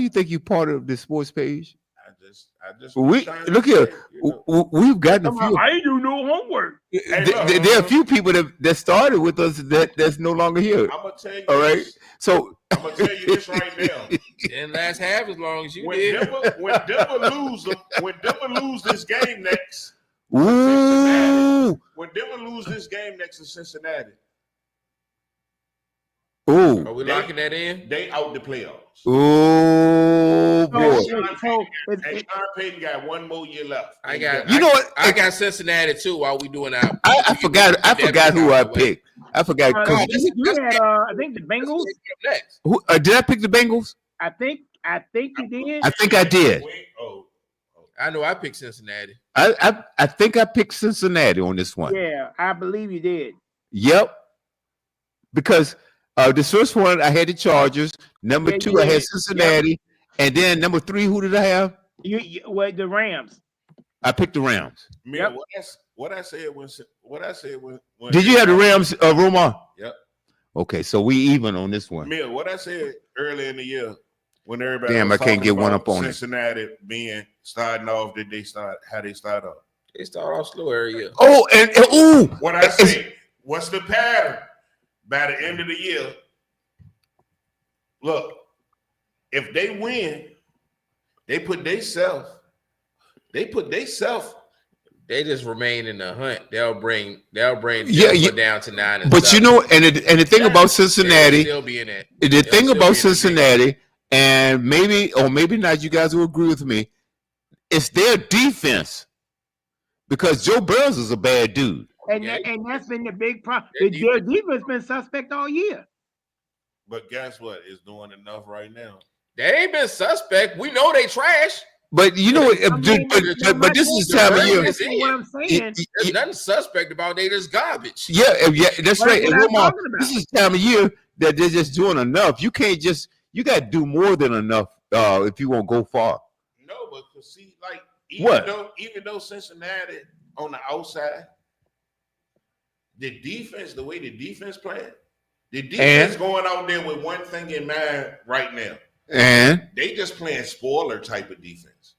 think you part of the sports page? I just We trying to look here. say, you know. We've gotten a few. I ain't do no homework. There are a few people that started with us that's no longer here. I'm gonna tell you. All right. This, So I'm gonna tell you this right now. Didn't last half as long as you When did. Denver lose this game next, ooh, when Denver lose this game next to Cincinnati, ooh, Are we locking that in? they out the playoffs. ooh, boy. And Sean Payton got one more year left. I got. You know what? I got Cincinnati too. While we doing our, I forgot who I picked. I forgot. Oh, You had, I think the Bengals. Next. Did I pick the Bengals? I think you did. I think I did. I know I picked Cincinnati. I think I picked Cincinnati on this one. Yeah, I believe you did. Yep. Because this first one I had the Chargers. Number 2 I had Cincinnati, and then number 3 who did I have? You the Rams. I picked the Rams. Man, what I said when Did you have the Rams, Romar? Yep. Okay, so we even on this one. Mill, what I said earlier in the year when everybody Damn, was I can't talking get one about up on it. Cincinnati being starting off, how they start off? They start off slow every year. Oh, and ooh, What I say, what's the pattern? By the end of the year, look, if they win, they put theyself. They just remain in the hunt. They'll bring Denver down to 9 and but 7. you know, and the thing about Cincinnati, They'll be in that. the thing about Cincinnati, and maybe or maybe not, you guys will agree with me, it's their defense. Because Joe Burrows is a bad dude. And that's been the big problem. Their defense been suspect all year. But guess what? It's doing enough right now. They ain't been suspect. We know they trash. But you know, but this is the time of year. That's what I'm saying. There's nothing suspect about. They just garbage. Yeah, that's right. And Romar, talking about. this is the time of year that they're just doing enough. You can't just, you got to do more than enough if you want to go far. No, but see, like even though Cincinnati on the outside, the way the defense playing, the defense going out there with one thing in mind right now. And they just playing spoiler type of defense.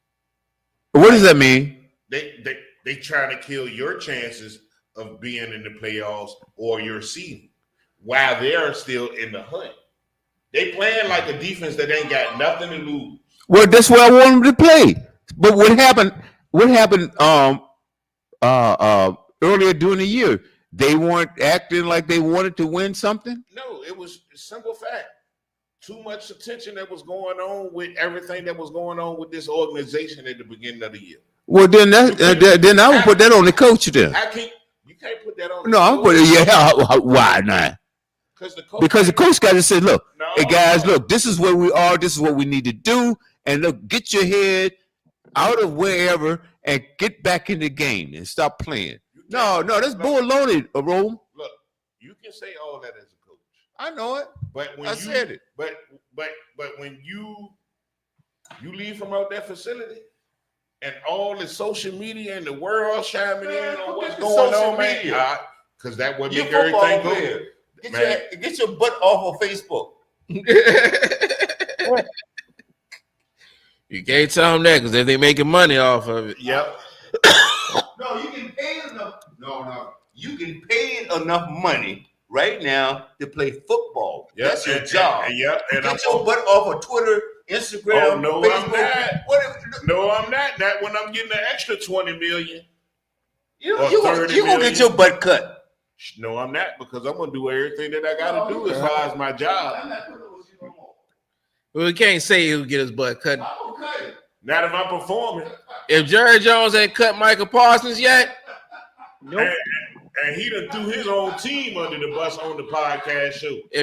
What does that mean? They trying to kill your chances of being in the playoffs or your seeding while they're still in the hunt. They playing like a defense that ain't got nothing to lose. Well, that's where I want them to play. But what happened earlier during the year? They weren't acting like they wanted to win something? No, it was a simple fact. Too much attention that was going on with everything that was going on with this organization at the beginning of the year. Well, then I would put that on the coach then. You can't put that on. No, I'm putting why not? Because the coach got to say, look, hey guys, look, this is where we are. This is what we need to do, and look, get your head out of wherever and get back in the game and stop playing. No, that's baloney, Rome. Look, you can say all that as a coach. I know it. But when I said it. But when you leave from out that facility and all the social media and the world chiming in on what's going on, man, because that would make everything go. Get your butt off of Facebook. You can't tell them that because if they making money off of it. Yep. No, you can pay enough. No. You can pay enough money right now to play football. Yep. That's your job. And get your butt off of Twitter, Instagram, Facebook. No, I'm not. Not when I'm getting an extra 20 million. You're gonna get your butt cut. No, I'm not, because I'm gonna do everything that I gotta do as far as my job. Well, we can't say he'll get his butt cut. Not if I'm performing. If Jerry Jones ain't cut Michael Parsons yet, nope. And he done threw his own team under the bus on the podcast show. They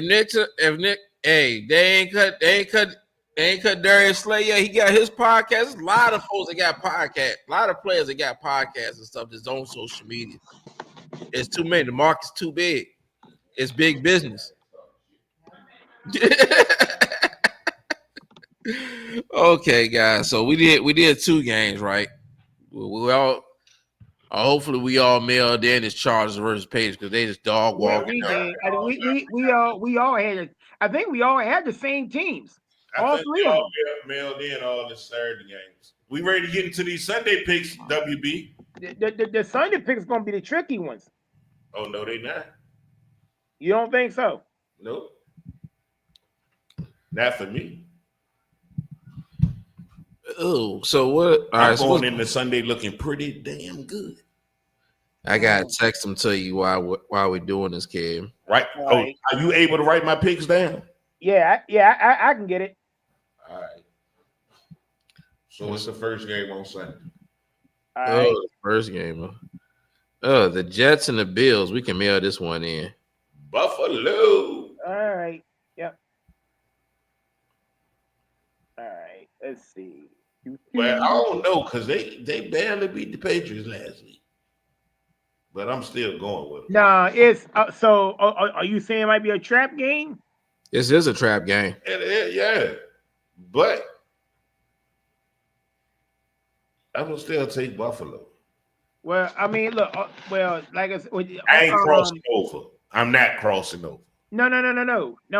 ain't cut Darius Slay yet. He got his podcast. There's a lot of folks that got podcasts. A lot of players that got podcasts and stuff that's on social media. It's too many. The market's too big. It's big business. Okay, guys. So we did 2 games, right? We all hopefully we all mailed in as Chargers versus Patriots because they just dog walking. We all had. I think we all had the same teams. All 3 of them mailed in all the Saturday games. We ready to get into these Sunday picks, WB? The Sunday picks gonna be the tricky ones. Oh no, they not. You don't think so? Nope. Not for me. Oh, so what? All I'm right, so going into Sunday looking pretty damn good. I gotta text them to you while we're doing this, Kim. Right? Right. Oh, are you able to write my picks down? Yeah, I can get it. All right. So what's the first game on Sunday? All right. Oh, the first game. Oh, the Jets and the Bills. We can mail this one in. Buffalo. All right. Yep. All right. Let's see. Well, I don't know because they barely beat the Patriots last week. But I'm still going with them. Nah, it's so. Are you saying it might be a trap game? This is a trap game. Yeah. But I will still take Buffalo. Well, I mean, look. Well, like I said, I ain't crossing over. I'm not crossing over. No,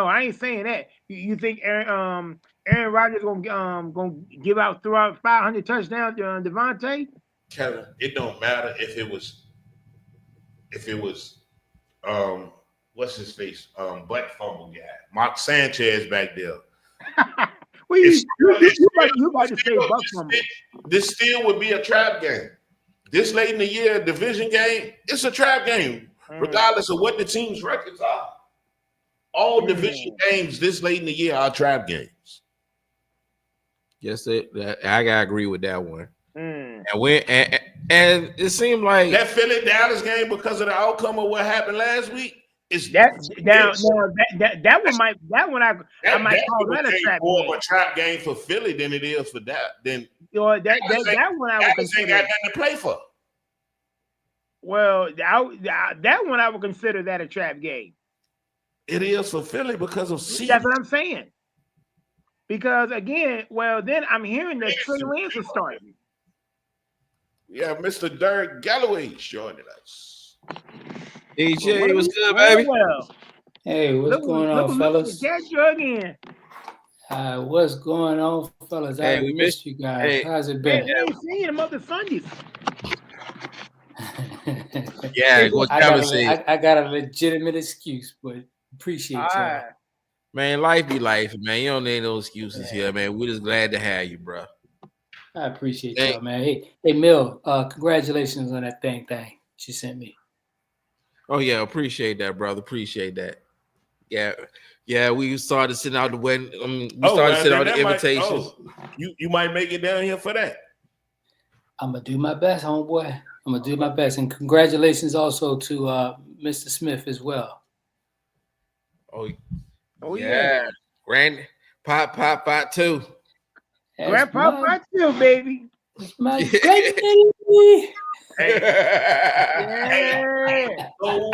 I ain't saying that. You think Aaron Rodgers gonna give out throughout 500 touchdowns to Devontae? Kevin, it don't matter if it was what's his face? Butt fumble guy. Mark Sanchez back there. Well, you about to say butt fumble. This still would be a trap game. This late in the year, division game, it's a trap game, regardless of what the team's records are. All division games this late in the year are trap games. Yes, I gotta agree with that one. Mm. And it seemed like That Philly Dallas game, because of the outcome of what happened last week, is that one I might call that a trap more game. of a trap game for Philly than it is for that. Then That one I would Dallas ain't consider. got nothing to play for. Well, that one I would consider that a trap game. It is for Philly because of season. That's what I'm saying. Because again, well, then I'm hearing that Trey Lance is starting. Yeah, Mr. Derek Galloway joining us. DJ was good, baby. Well, Hey, what's going on, fellas? Catch you again. What's going on, fellas? Hey, I we missed you guys. hey. How's it Man, been? I ain't seen him other Sundays. Yeah, what Kevin said. I got a legitimate excuse, but appreciate All y'all. right. Man, life be life, man. You don't need no excuses here, man. We're just glad to have you, bro. I appreciate Hey. y'all, man. Hey, Mill, congratulations on that thing she sent me. Oh yeah, appreciate that, brother. Appreciate that. Yeah. We started sending out the wedding. We started sending out the invitations. You might make it down here for that. I'm gonna do my best, homeboy. I'm gonna do my best, and congratulations also to Mr. Smith as well. Oh yeah. Grand Pop too. That's Grandpa my- Pot too, baby. that's my baby. Hey, Yeah. so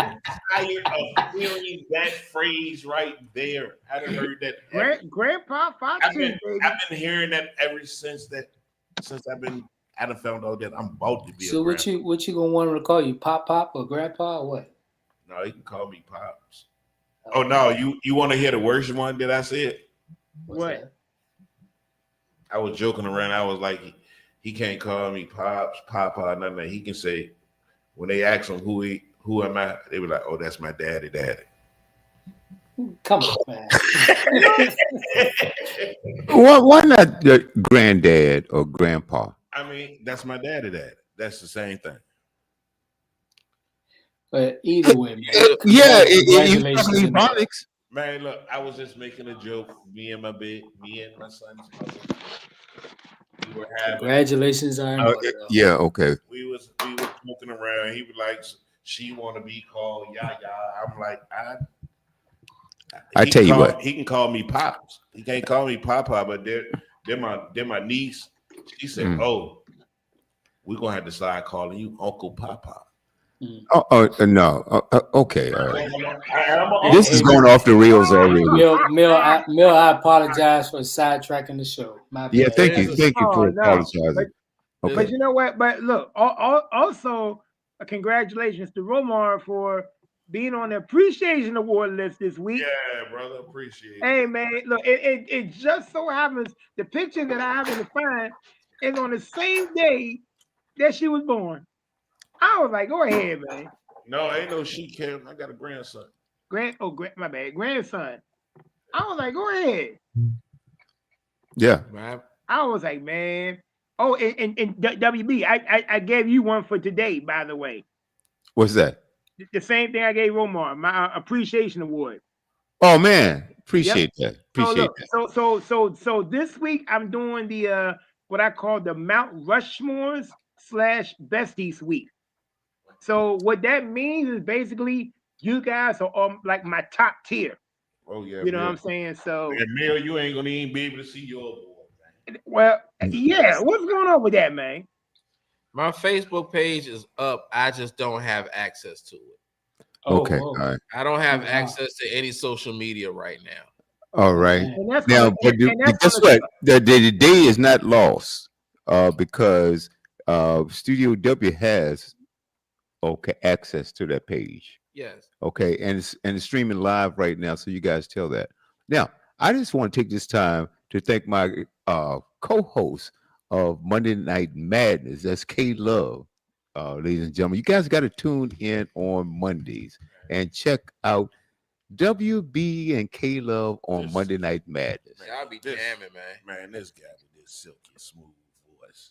tired of hearing that phrase right there. I done heard that. Grandpa Pot I've too, been baby. hearing that ever since I done found out that I'm about to be. So what you gonna want him to call you? Pop or Grandpa or what? No, you can call me Pops. Oh no, you want to hear the worst one that I said? What's What? that? I was joking around. I was like, he can't call me Pops, Papa, nothing. He can say when they ask him who am I, they were like, oh, that's my daddy. Come on, man. Why not the granddad or grandpa? I mean, that's my daddy. That's the same thing. But either way, man. Yeah, Congratulations. it Ebonics. Man, look, I was just making a joke. Me and my son's mother. We were having. Congratulations on Yeah, okay. We was smoking around. He was like, she want to be called Yaya. I'm like, I tell you what. He can call me Pops. He can't call me Papa, but they're my niece. She said, "Oh, we're gonna have to start calling you Uncle Papa." No. Okay, all right. I'm This is going off the rails already. Mill, I apologize for sidetracking the show. My Yeah, bad. thank you for no. apologizing. But you know what? But look, also congratulations to Romar for being on the appreciation award list this week. Yeah, brother, appreciate it. Hey man, look, it just so happens the picture that I happen to find is on the same day that she was born. I was like, go ahead, man. No, ain't no she, Cam. I got a grandson. My bad, grandson. I was like, go ahead. Yeah. Man, I was like, man. Oh, and WB, I gave you one for today, by the way. What's that? The same thing I gave Omar, my appreciation award. Oh man, appreciate that. Appreciate that. So this week I'm doing the what I call the Mount Rushmores / Besties week. So what that means is basically you guys are like my top tier. Oh yeah. You know what I'm saying? So And Mel, you ain't gonna even be able to see your boy, man. well, yeah. What's going on with that, man? my Facebook page is up. I just don't have access to it. Okay. Oh, All right. I don't have Wow. access to any social media right now. All right. And that's Now, gonna- but and that's guess gonna- what? The day is not lost because Studio W has access to that page. Yes. Okay, and it's streaming live right now, so you guys tell that. Now, I just want to take this time to thank my co-host of Monday Night Madness. That's K Love, ladies and gentlemen. You guys got to tune in on Mondays and check out WB and K Love on Yes. Monday Night Madness. Man, I'll be This- jamming, man. Man, this guy with this silky smooth voice.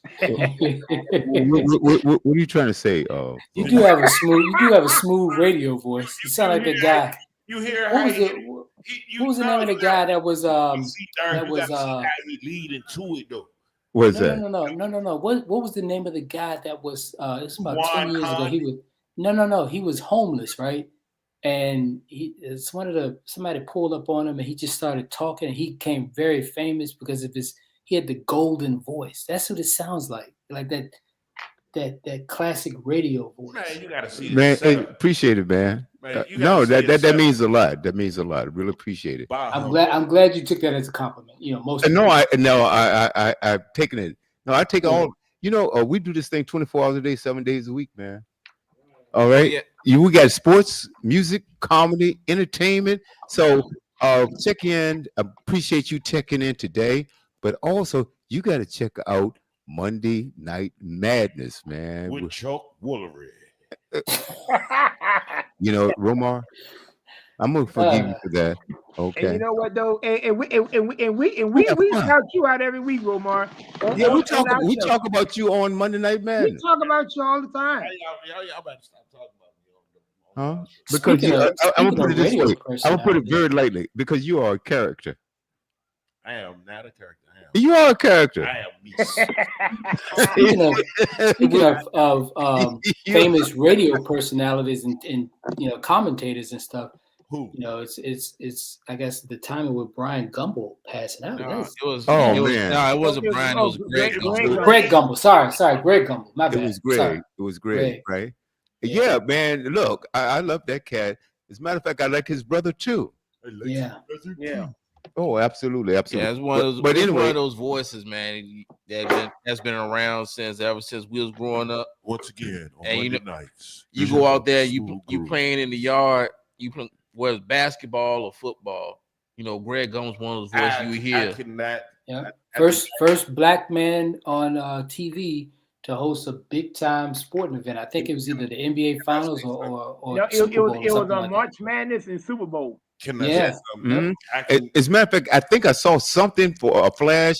What are you trying to say? You do have a smooth radio voice. You sound like the guy. You hear What how was it? What was the name of the guy that was that was how he lead into it though. What's no, that? no. What was the name of the guy that was it's about Juan 10 years ago. He was he was homeless, right? And somebody pulled up on him and he just started talking and he became very famous because of he had the golden voice. That's what it sounds like that classic radio voice. Man, you gotta see Man, this hey, setup. appreciate it, man. Man, you No, gotta see that setup. means a lot. That means a lot. Really appreciate it. Bah, I'm glad you took that as a compliment. You know, most No, people- I've taken it. No, I take all. You know, we do this thing 24 hours a day, 7 days a week, man. All right. Yeah. We got sports, music, comedy, entertainment. So check in. Appreciate you checking in today. But also, you got to check out Monday Night Madness, man. with Chuck Woolery. You know, Romar, I'm gonna forgive you for that. And Okay. you know what though? And we have fun. shout you out every week, Romar. Yeah, we On talk. our We show. talk about you on Monday Night We Madness, talk about you all the time. Y'all better stop talking about me. huh? Because Speaking of- I'm gonna speaking put it of this radio way. I'm gonna put it personalities. very lightly because you are a character. I am not a character. You are a character. I am me. Speaking of You- famous radio personalities and commentators and stuff, Who? it's I guess the timing with Brian Gumble passing out. No, That's- it was. Oh, it was, man. No, it wasn't Brian. It was Greg. Greg Gumble. Sorry, Greg Gumble. My It bad. was great. Sorry. It was great, right? Yeah. Yeah, man. Look, I love that cat. As a matter of fact, I like his brother too. Yeah. Yeah. Oh, absolutely, absolutely. Yeah, it's one of those. But it's one anyway, of those voices, man, that's been around ever since we was growing up. Once again, on And you Monday nights. You go out there, you playing in the yard, whether it's basketball or football. You know, Greg Gumble's one of those voices you I hear. cannot. Yeah. First black man on TV to host a big time sporting event. I think it was either the NBA Finals or No, it Super Bowl or was on something like that. March Madness and Super Bowl. Can I Yeah. say something? Mhm. I can, as a matter of fact, I think I saw something for a flash.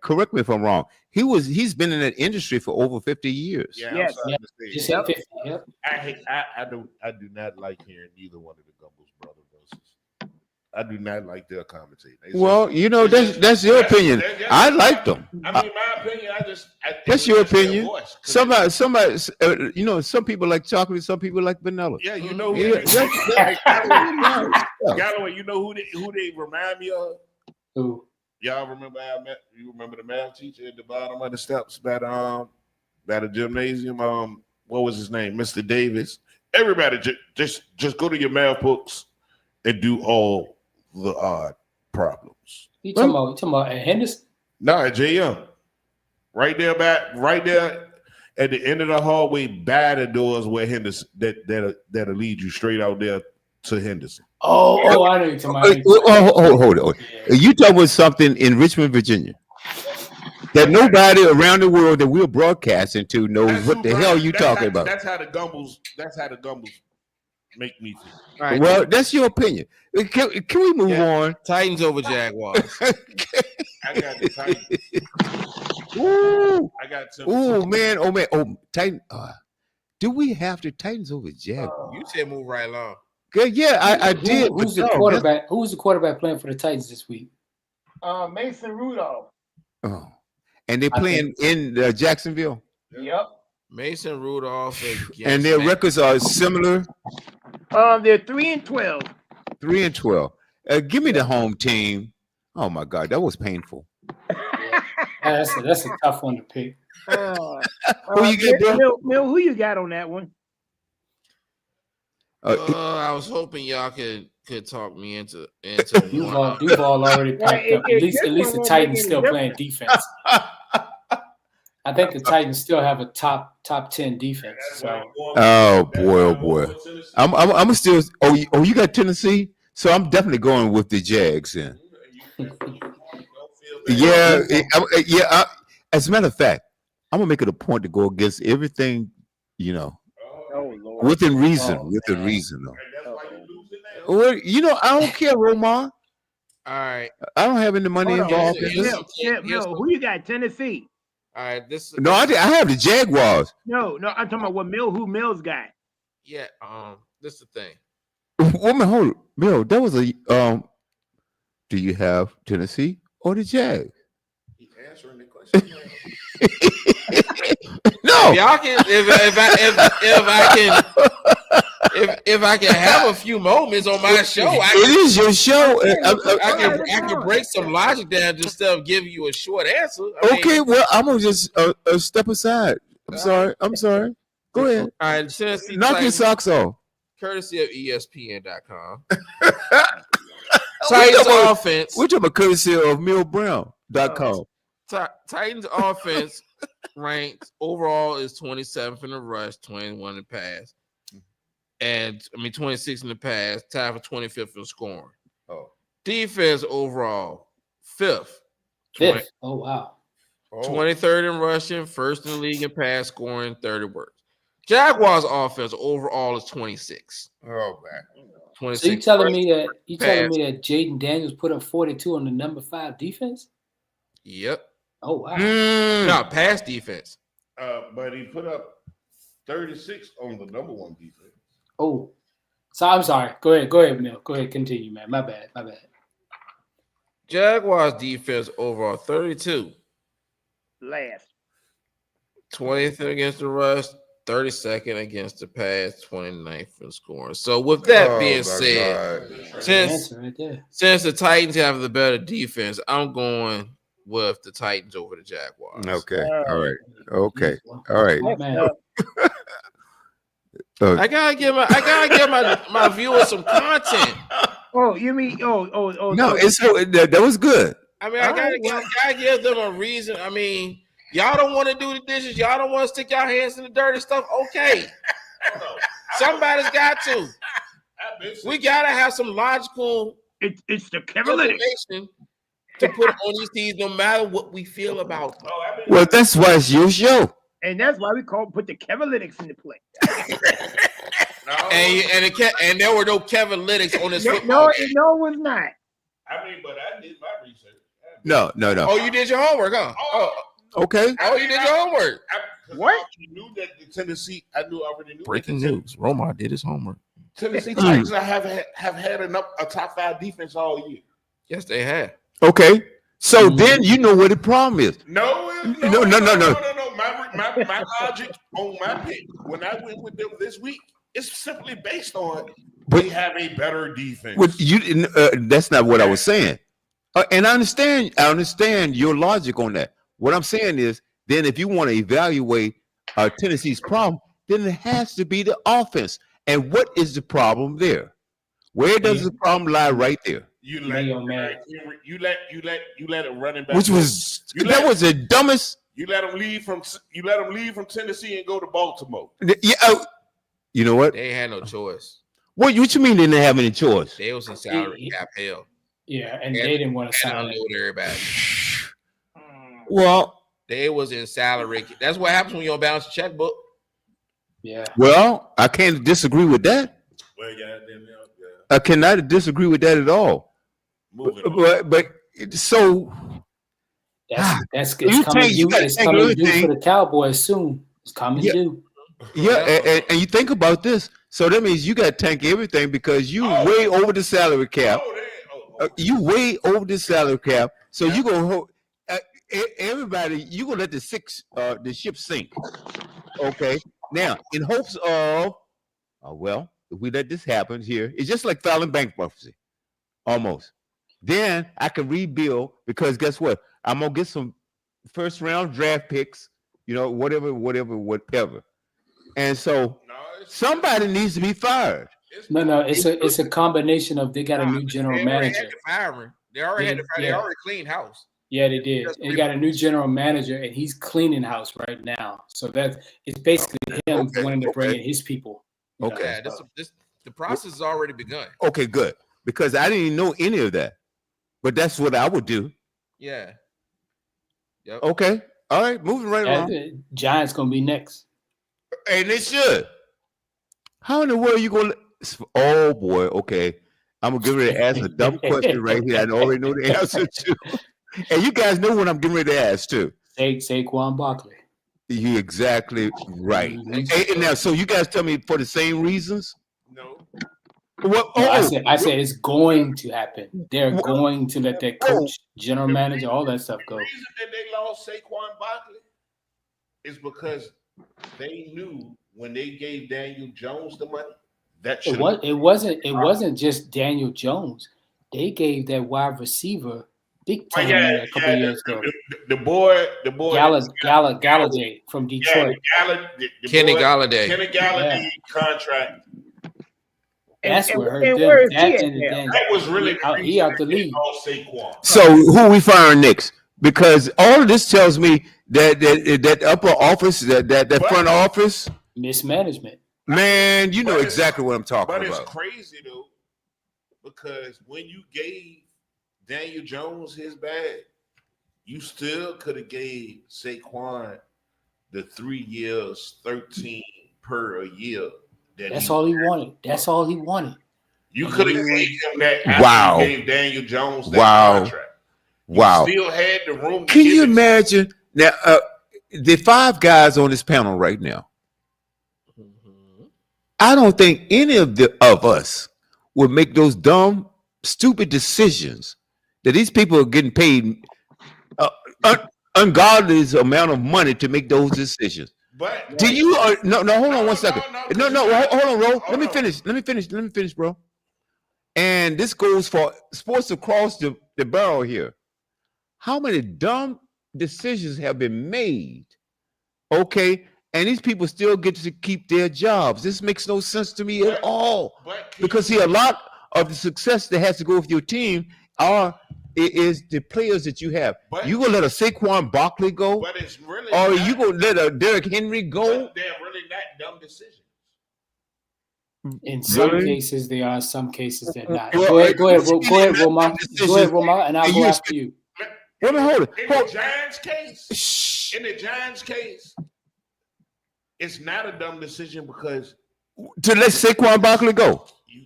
Correct me if I'm wrong. He's been in that industry for over 50 years. yeah, Yes. I'm sorry to say Just it. hit 50. Yep. I do not like hearing either one of the Gumble's brother voices. I do not like their commentating. It's Well, just- you know, that's your opinion. I liked them. I mean, my opinion. That's your opinion. Voice, 'cause- Somebody, you know, some people like chocolate, some people like vanilla. Yeah, you know. Who Yeah, Galloway, you know who they remind me of? Who? Y'all remember you remember the math teacher at the bottom of the steps by the gymnasium? What was his name? Mr. Davis. Everybody just go to your math books and do all the odd problems. You talking about Henderson? No, JM. Right there at the end of the hallway, by the doors where Henderson that'll lead you straight out there to Henderson. Oh, I know you're talking about. Hold on. You talking about something in Richmond, Virginia? that nobody around the world that we're broadcasting to knows That's what who the hell Brian- you that's talking how- about. That's how the Gumbles make me feel. All right, Well, that's your opinion. Can we move on? Titans over Jaguars. I got the Titans. Ooh, I got Tennessee. oh man, Titan. Do we have the Titans over Jaguars? You said move right along. Good, yeah, I did. Who's but the no, quarterback? Who's the quarterback playing for the Titans this week? Mason Rudolph. Oh, and they're I playing in Jacksonville, Yep. Mason Rudolph against and their Matt- records are similar, They're 3-12. 3-12. Give me the home team. Oh my God, that was painful. That's a tough one to pick. Who you got, bro? Mill, who you got on that one? I was hoping y'all could talk me into Duval already packed Right, up. At least the Titans still playing defense. I think the Titans still have a top 10 defense. So Oh boy. I'm still. Oh, you got Tennessee, so I'm definitely going with the Jags then. Yeah. As a matter of fact, I'm gonna make it a point to go against everything, Oh Lord. within reason. Oh, within man. reason, though. Well, I don't care, Romar. All right, I don't have any money Hold on. involved in this. Mill, who you got? Tennessee. all right. This No, I have the Jaguars. No, I'm talking about who Mill's got. yeah. This is the thing. Woman, hold it. Bill, that was a do you have Tennessee or the Jags? He's answering the question. No. If y'all can, if I can have a few moments on my show, It is your show. I can break some logic down instead of giving you a short answer. I mean, Okay, well, I'm gonna just step aside. I'm sorry. Go ahead. all right. Tennessee Knock your Titans, socks off. courtesy of ESPN.com. Titans offense. We're talking about courtesy of millbrown.com. Titans offense ranked overall is 27th in the rush, 21 in the pass, and 26 in the pass, tied for 25th in scoring. Oh. Defense overall 5th, Fifth. Oh wow. 23rd in rushing, first in the league in pass scoring, 30 worst. Jaguars offense overall is 26. Oh man. 26. So you telling me that pass. Jaden Daniels put up 42 on the number 5 defense? Yep. Oh wow. No, pass defense. But he put up 36 on the number 1 defense. Oh. So I'm sorry. Go ahead, Mill. Go ahead, continue, man. My bad. Jaguars defense overall 32. Last. 20th against the rush, 32nd against the pass, 29th for scoring. So with that being said, Answer right there. since the Titans have the better defense, I'm going with the Titans over the Jaguars. Okay. All right. Okay. All right. Oh, man. I gotta give my viewers some content. Oh, you mean No, that was good. I mean, I gotta give them a reason. I mean, y'all don't want to do the dishes. Y'all don't want to stick your hands in the dirty stuff. Okay, somebody's got to. We gotta have some logical it's the Cavaliers. information to put on these teams, no matter what we feel about them. Well, that's why it's your show. And that's why we put the Cavaliers into play. And there were no Kevin Lyttics on this No, football no, game. no, it was not. I mean, but I did my research. No. Oh, you did your homework, huh? Okay. Oh, you did your homework. What? I knew that the Tennessee. I already knew. Breaking that the news: Romar did his homework. Tennessee Titans have had a top 5 defense all year. Yes, they have. Okay. So then you know what the problem is. No. My logic on my pick when I went with them this week is simply based on they have a better defense. That's not what I was saying. And I understand your logic on that. What I'm saying is, then if you want to evaluate Tennessee's problem, then it has to be the offense. And what is the problem there? Where does the problem lie? Right there. You let a running back. Which was the dumbest. You let him leave from Tennessee and go to Baltimore. Yeah. You know what? They had no choice. What you mean they didn't have any choice? They was in salary cap hell. Yeah, and they didn't want to sign unload everybody. Well, They was in salary. That's what happens when you don't balance the checkbook. Yeah. Well, I can't disagree with that. Well, yeah. I cannot disagree with that at all. Moving on. But so That's You it's coming think you due. gotta It's take coming due everything- for the Cowboys soon. It's coming Yeah. due. and you think about this. So that means you got to tank everything because you way over the salary cap. You way over the salary cap. So you gonna hold everybody. You gonna let the ship sink. Okay. Now, in hopes of, well, if we let this happen here, it's just like filing bankruptcy, almost. Then I can rebuild because guess what? I'm gonna get some first round draft picks. You know, whatever. And so somebody needs to be fired. No, it's a combination of they got a new general manager. They already had to fire. They already cleaned house. Yeah, they did. They got a new general manager, and he's cleaning house right now. So it's basically him wanting to bring in his people. Okay. Yeah, the process has already begun. Okay, good. Because I didn't even know any of that. But that's what I would do. Yeah. Yep. Okay. All right. Moving right along. Giants gonna be next. And they should. How in the world are you going to? Oh, boy. Okay. I'm going to get ready to ask a dumb question right here. I already know the answer to. And you guys know what I'm getting ready to ask, too. Saquon Barkley. You're exactly right. And now, so you guys tell me for the same reasons? No. What? No, I said it's going to happen. They're going to let their coach, general manager, all that stuff go. The reason that they lost Saquon Barkley is because they knew when they gave Daniel Jones the money, that should It wasn't just Daniel Jones. They gave that wide receiver big time money a couple of years ago. The boy Galladay from Detroit. Kenny Galladay contract. That's where hurt them. That was really he out the league. So who are we firing next? Because all of this tells me that upper office, that front office, mismanagement. Man, you know exactly what I'm talking about. But it's crazy though, because when you gave Daniel Jones his bag, you still could have gave Saquon the 3 years, 13 per a year. That's all he wanted. That's all he wanted. You could have gave him that after Wow. you gave Daniel Jones that contract. Wow. You still had the room. Can you imagine now? The 5 guys on this panel right now. I don't think any of us would make those dumb, stupid decisions that these people are getting paid ungodly amount of money to make those decisions. But do you? No. Hold on one second. No. Hold on, Ro. Let me finish, bro. And this goes for sports across the barrel here. How many dumb decisions have been made? Okay. And these people still get to keep their jobs. This makes no sense to me at all. Because a lot of the success that has to go with your team is the players that you have. You gonna let a Saquon Barkley go? But it's really or you gonna let a Derrick Henry go? But they're really not dumb decisions. In some cases they are, some cases they're not. Go ahead, Roman. Go ahead, Roman, and I'll go after you. Hold on. In the Giants case, it's not a dumb decision because to let Saquon Barkley go. You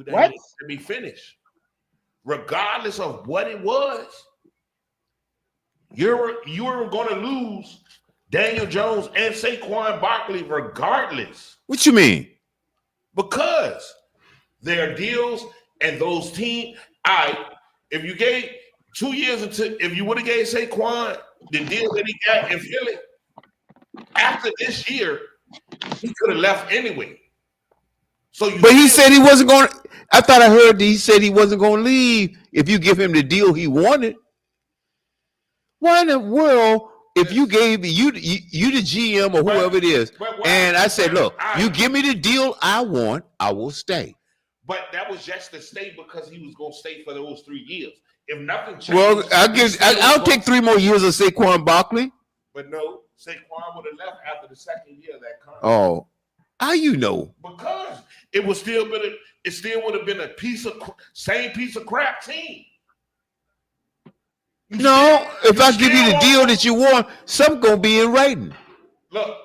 what? To be finished, regardless of what it was, you were going to lose Daniel Jones and Saquon Barkley regardless. What you mean? Because their deals and those teams. If you gave 2 years if you would have gave Saquon the deal that he got in Philly. After this year, he could have left anyway. But he said he wasn't going to. I thought I heard that he said he wasn't going to leave if you give him the deal he wanted. Why in the world, if you gave you the GM or whoever it is, and I said, look, you give me the deal I want, I will stay. But that was just to stay because he was going to stay for those 3 years. If nothing changed, well, I'll take 3 more years of Saquon Barkley. But no, Saquon would have left after the second year of that contract. Oh, how you know? Because it would still would have been same piece of crap team. No, if I give you the still deal want- that you want, something gonna be in writing. Look,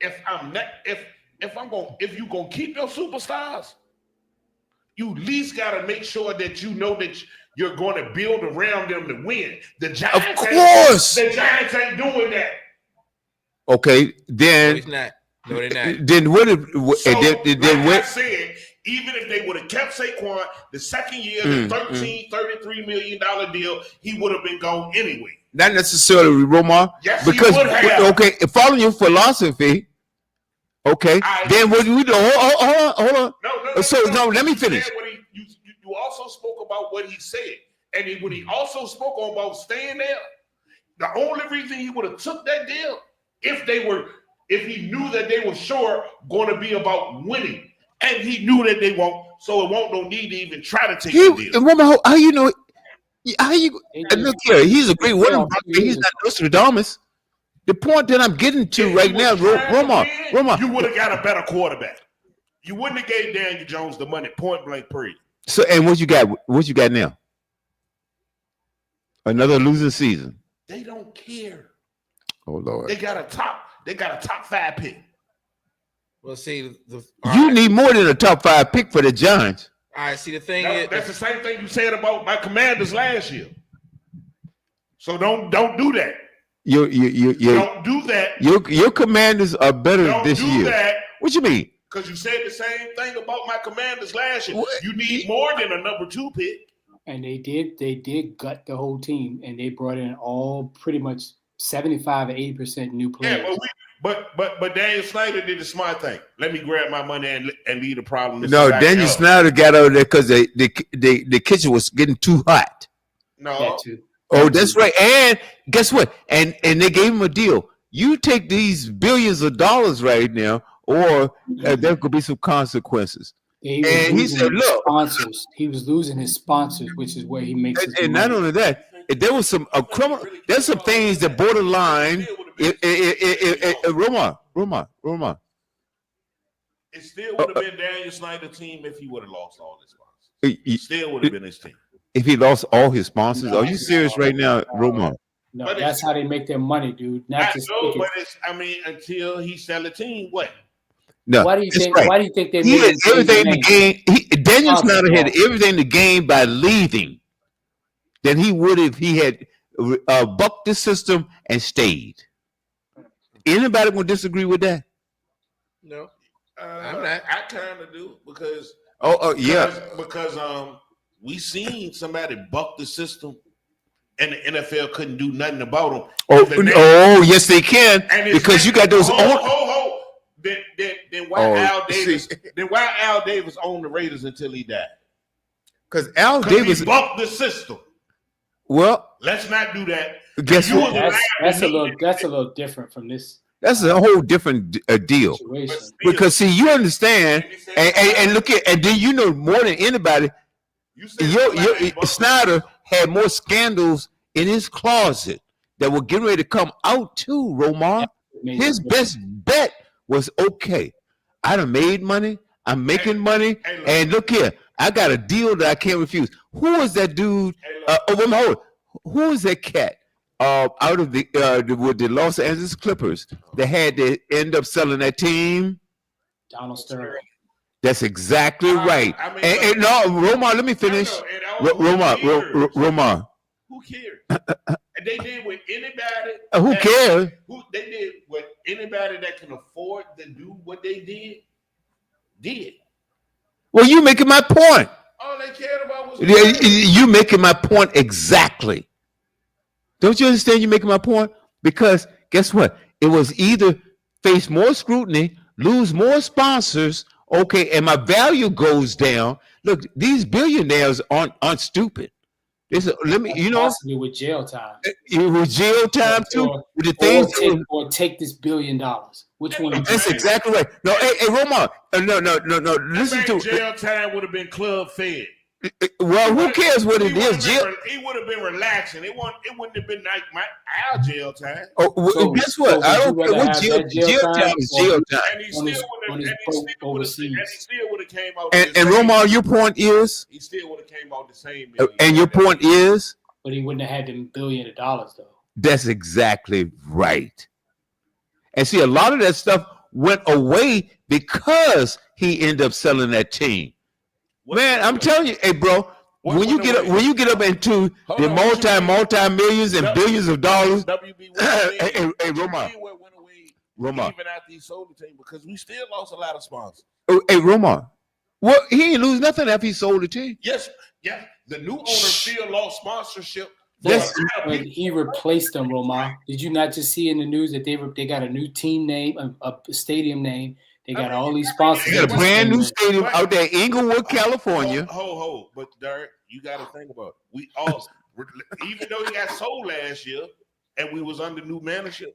if you gonna keep your superstars, you at least gotta make sure that you know that you're going to build around them to win. The Giants, Of course. the Giants ain't doing that. Okay, No, then he's not. No, they're not. then what? If, So, then like I what? said, even if they would have kept Saquon the second year, the $33 million deal, he would have been gone anyway. Not necessarily, Romar. Yes, because he would have. okay, following your philosophy. Okay, then what do we do? Hold on. No. So, no, let me You said finish. You also spoke about what he said, and when he also spoke about staying there, the only reason he would have took that deal if he knew that they were sure going to be about winning, and he knew that they won't, so it won't no need to even try to take the deal. Romar, how you know? How you? Look here, he's a great winner. Yeah, He's not Nostradamus. The point that I'm getting to If right he now, was trying to win, Romar. you would have got a better quarterback. You wouldn't have gave Daniel Jones the money, point blank, period. So, and what you got? What you got now? Another losing season. They don't care. Oh Lord. They got a top 5 pick. Well, see, You need more than a top 5 pick for the Giants. all right. See, the thing is, That's the same thing you said about my Commanders last year. So don't do that. You Don't do that. your Commanders are better Don't this do year. that What you mean? because you said the same thing about my Commanders last year. What? You need more than a number 2 pick. And they did gut the whole team, and they brought in all pretty much 75 or 80% new players. Yeah, but Daniel Snyder did the smart thing. Let me grab my money and leave the problem. No, Daniel Snyder got out there because the kitchen was getting too hot. No, That too. Oh, that's right. And guess what? And they gave him a deal. You take these billions of dollars right now, or there could be some consequences. He was And he losing said, his "Look." sponsors. He was losing his sponsors, which is where he makes his And not money. only that, there was some criminal. There's some things that borderline. Roma. it still would have been Daniel Snyder's team if he would have lost all his sponsors. It still would have been his team. If he lost all his sponsors, are you serious right now, Roma? No, But that's how they make their money, dude. I Not just know, thinking- but until he sell the team, what? No. why do you that's think? right. Why do you think they He made had him change everything the to gain. Daniel Awesome. Snyder had everything to gain by leaving than he would if he had bucked the system and stayed. Anybody gonna disagree with that? no, I'm not. I kind of do because Yeah. because we seen somebody buck the system, and the NFL couldn't do nothing about them. Yes, they can because you got those. Then why Al Davis owned the Raiders until he died? Because Al Because Davis. he bucked the system. Well, Let's not do that. guess You what? was That's a little different from this That's a whole different deal. situation. Because see, you understand, and look at, and then you know more than anybody. You said somebody bucked Snyder had more scandals in his closet that were getting ready to come out too, Romar. His best bet was okay. I done made money. I'm making money. Hey, look. And look here, I got a deal that I can't refuse. Who is that dude? Who is that cat out of with the Los Angeles Clippers that had to end up selling that team? Donald Sterling. That's exactly right. I mean, And no, Romar, let me finish. Romar, Who cares? And they did with anybody. who cares? They did what anybody that can afford to do what they did. Well, you making my point. All they cared about was You making my point exactly. Don't you understand? You making my point because guess what? It was either face more scrutiny, lose more sponsors, okay, and my value goes down. Look, these billionaires aren't stupid. Possibly with jail time. It was jail time too. With the things Or take this $1 billion. Which one? that's exactly right. No, hey, Romar, no. Listen to jail time would have been club fed. Well, who cares what it is? Jail. He would have been relaxing. It wouldn't have been like our jail time. Guess what? I don't care what jail time is. Jail time. And he still would have came out. And Romar, your point is. He still would have came out the same. And your point is. But he wouldn't have had them $1 billion though. That's exactly right. And see, a lot of that stuff went away because he ended up selling that team. Man, I'm telling you, hey, bro, when you get up into the multi millions and billions of dollars, hey, Roma, even after he sold the team, because we still lost a lot of sponsors. Hey, Roma, well, he ain't lose nothing after he sold the team. Yes, yeah. The new owner still lost sponsorship. Yes, but he replaced them, Roma. Did you not just see in the news that they got a new team name, a stadium name? They got all these sponsors. They got a brand new stadium out there, Inglewood, California. But Derek, you got to think about it. We all, even though he got sold last year, and we was under new management.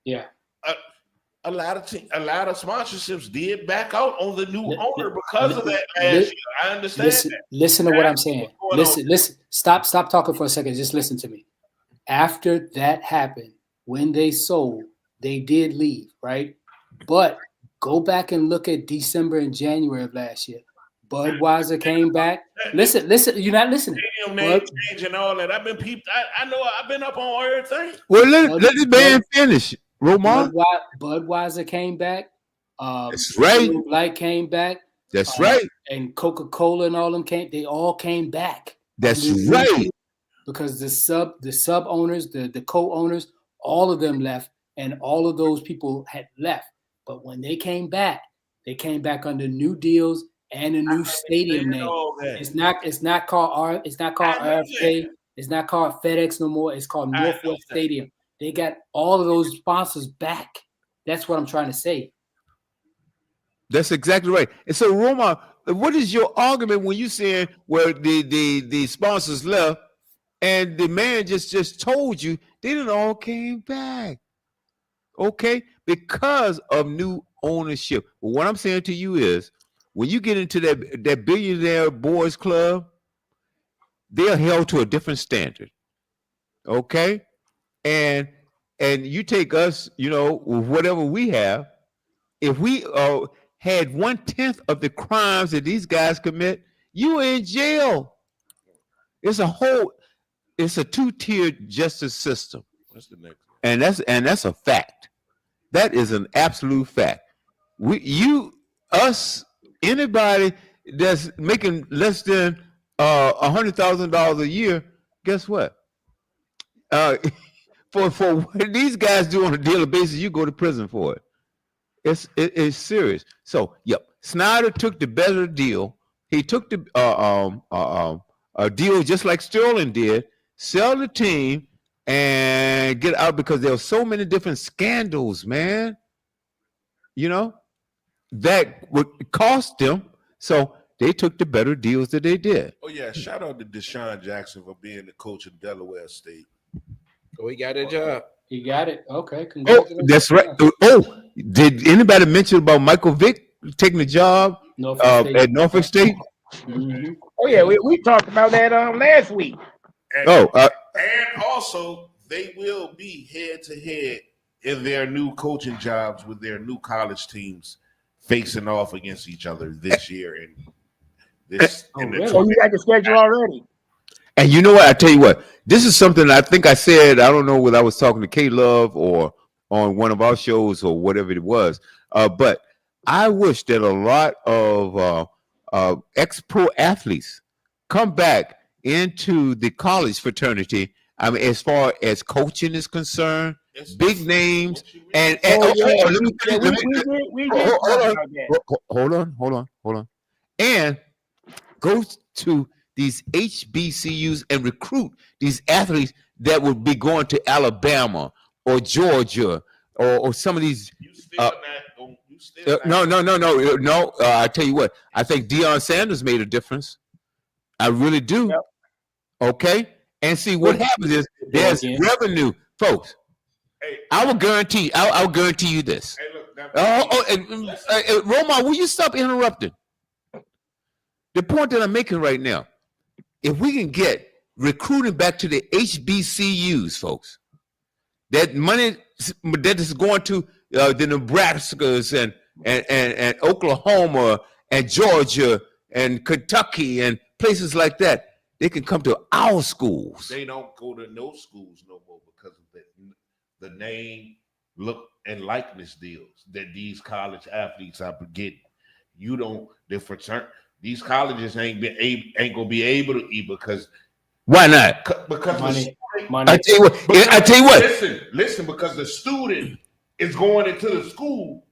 Yeah, a lot of sponsorships did back out on the new owner because of that last year. I understand. Listen to what I'm saying. Listen. Stop talking for a second. Just listen to me. After that happened, when they sold, they did leave, right? But go back and look at December and January of last year. Budweiser came back. Listen. You're not listening. Stadium name change and all that. I've been peeped. I know. I've been up on everything. Well, let this man finish. Roman. Budweiser came back. That's right. Light came back. That's right. And Coca-Cola and all them they all came back. That's right. Because the sub owners, the co-owners, all of them left, and all of those people had left. But when they came back under new deals and a new stadium name. It's not called RFK. It's not called FedEx no more. It's called Northwest Stadium. They got all of those sponsors back. That's what I'm trying to say. That's exactly right. And so, Roma, what is your argument when you saying where the sponsors left and the man just told you they didn't all came back? Okay, because of new ownership. But what I'm saying to you is, when you get into that billionaire boys club, they are held to a different standard. Okay, and you take us, with whatever we have, if we had 1/10 of the crimes that these guys commit, you are in jail. It's a two-tiered justice system. What's the next one? And that's a fact. That is an absolute fact. Anybody that's making less than $100,000 a year, guess what? For what these guys do on a daily basis, you go to prison for it. It's serious. So, yep, Snyder took the better deal. He took the a deal just like Sterling did, sell the team and get out, because there were so many different scandals, man. That would cost them. So they took the better deals that they did. Oh yeah, shout out to Deshaun Jackson for being the coach of Delaware State. Oh, he got a job. He got it. Okay. Oh, that's right. Oh, did anybody mention about Michael Vick taking the job at Norfolk State? Mm-hmm. Oh yeah, we talked about that last week. And also they will be head to head in their new coaching jobs with their new college teams facing off against each other this year. And this, So you got the schedule already. And you know what? I tell you what, this is something I think I said. I don't know whether I was talking to K-Love or on one of our shows or whatever it was. But I wish that a lot of ex-pro athletes come back into the college fraternity. I mean, as far as coaching is concerned, big names and hold on, and go to these HBCUs and recruit these athletes that would be going to Alabama or Georgia or some of these. No. I tell you what, I think Deion Sanders made a difference. I really do. Yep. Okay, and see what happens is there's revenue, folks. Hey, I will guarantee you this. Hey, look, Roma, will you stop interrupting? The point that I'm making right now, if we can get recruiting back to the HBCUs, folks, that money that is going to the Nebraskas and Oklahoma and Georgia and Kentucky and places like that, they can come to our schools. They don't go to no schools no more because of the name, look, and likeness deals that these college athletes are getting. You don't. These colleges ain't gonna be able to eat because. Why not? Because money. I tell you what. Listen. Because the student is going into the school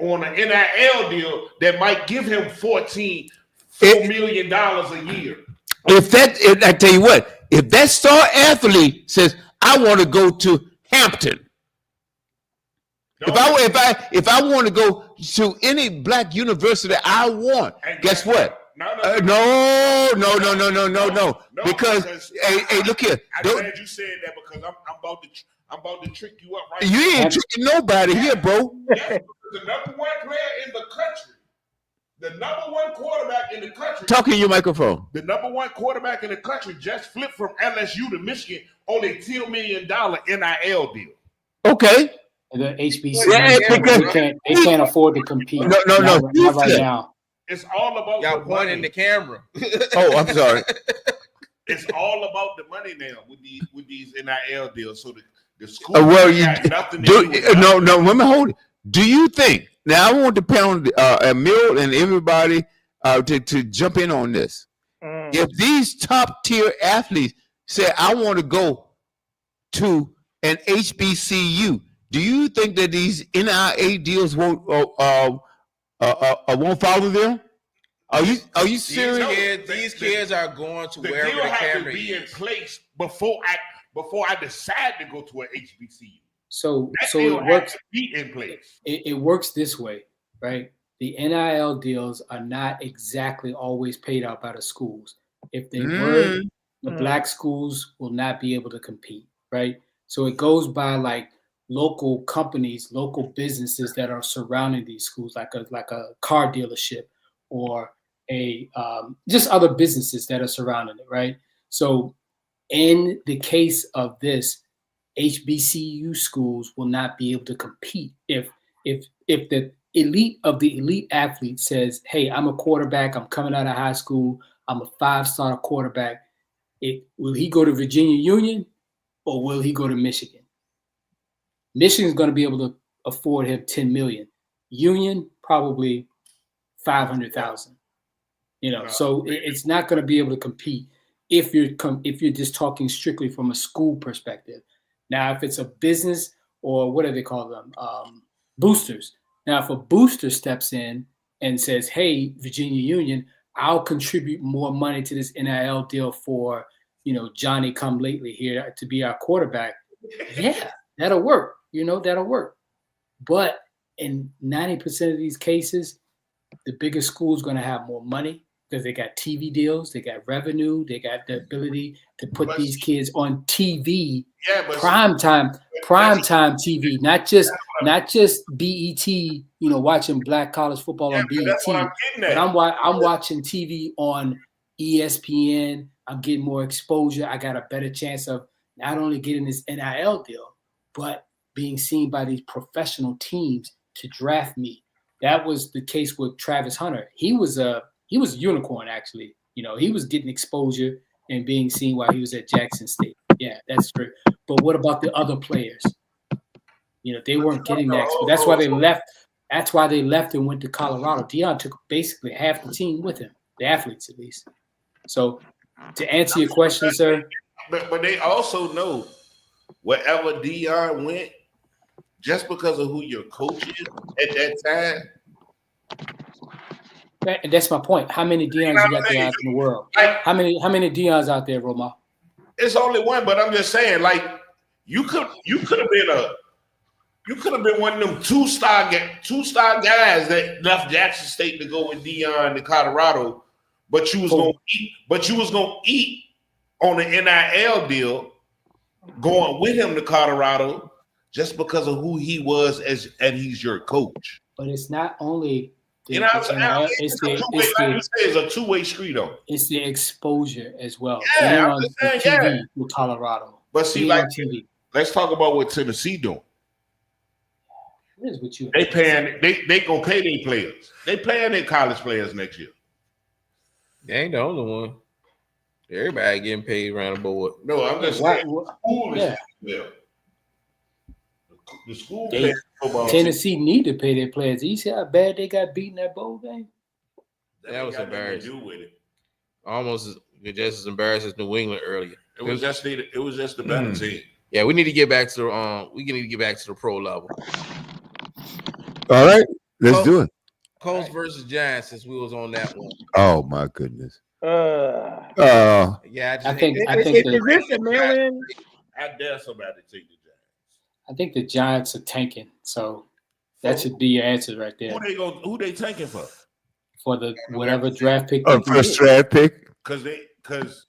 on an NIL deal that might give him $4 million a year. If I tell you what, if that star athlete says, "I want to go to Hampton," if I want to go to any black university I want, guess what? No. Because hey, look here. I'm glad you said that because I'm about to trick you up right now. You ain't tricking nobody here, bro. Yes, the number one player in the country, the number one quarterback in the country. Talking your microphone. The number one quarterback in the country just flipped from LSU to Michigan on a $10 million NIL deal. Okay. The HBC, they can't afford to compete. No. Not right now. It's all about y'all pointing the camera. Oh, I'm sorry. It's all about the money now with these NIL deals. So the school nothing to do with that. No, let me hold it. Do you think now? I want to pound Emil and everybody to jump in on this. If these top tier athletes say, "I want to go to an HBCU," do you think that these NIL deals won't follow them? Are you serious? These kids are going to the wherever deal the has camera to be is. in place before I decide to go to an HBCU. So deal it works. has to be in place. It works this way, right? The NIL deals are not exactly always paid out by the schools. If they were, the black schools will not be able to compete, right? So it goes by like local companies, local businesses that are surrounding these schools, like a car dealership or just other businesses that are surrounding it, right? So in the case of this, HBCU schools will not be able to compete if the elite of the elite athlete says, "Hey, I'm a quarterback. I'm coming out of high school. I'm a 5-star quarterback." Will he go to Virginia Union or will he go to Michigan? Michigan's going to be able to afford him $10 million. Union probably $500,000. So it's not going to be able to compete if you're just talking strictly from a school perspective. Now, if it's a business or what do they call them? Boosters. Now, if a booster steps in and says, "Hey, Virginia Union, I'll contribute more money to this NIL deal for, Johnny come lately here to be our quarterback." Yeah, that'll work. That'll work. But in 90% of these cases, the bigger school is going to have more money because they got TV deals, they got revenue, they got the ability to put these kids on TV, primetime TV, not just BET. Watching black college football on BET. But I'm watching TV on ESPN. I'm getting more exposure. I got a better chance of not only getting this NIL deal, but being seen by these professional teams to draft me. That was the case with Travis Hunter. He was a unicorn, actually. He was getting exposure and being seen while he was at Jackson State. Yeah, that's true. But what about the other players? They weren't getting that. That's why they left. That's why they left and went to Colorado. Deion took basically half the team with him, the athletes at least. So to answer your question, sir. But they also know wherever Deion went, just because of who your coach is at that time. And that's my point. How many Deions you got there out in the world? How many Deions out there, Roma? It's only one, but I'm just saying, like, you could have been one of them two-star guys that left Jackson State to go with Deion to Colorado, but you was gonna eat on the NIL deal going with him to Colorado just because of who he was and he's your coach. But it's not only it's a two-way street though. It's the exposure as well. Yeah, on TV with Colorado. But see, TV. Let's talk about what Tennessee doing. What is with you? They gonna pay their players. They paying their college players next year. They ain't the only one. Everybody getting paid around the board. No, I'm just Why- saying why- school is yeah. well. The school They- plays football. team. Tennessee need to pay their players. You see how bad they got beaten that bowl game? That ain't was got nothing to embarrassing. do with it. Almost just as embarrassed as New England earlier. It was just the better team. Yeah, we need to get back to the pro level. All right, let's do it. Colts versus Giants, since we was on that one. Oh my goodness. Yeah, I think Is this a mail-in? I dare somebody to take the Giants. I think the Giants are tanking. So that should be your answer right there Who they tanking for? for the whatever draft pick. they can First get. draft pick. Because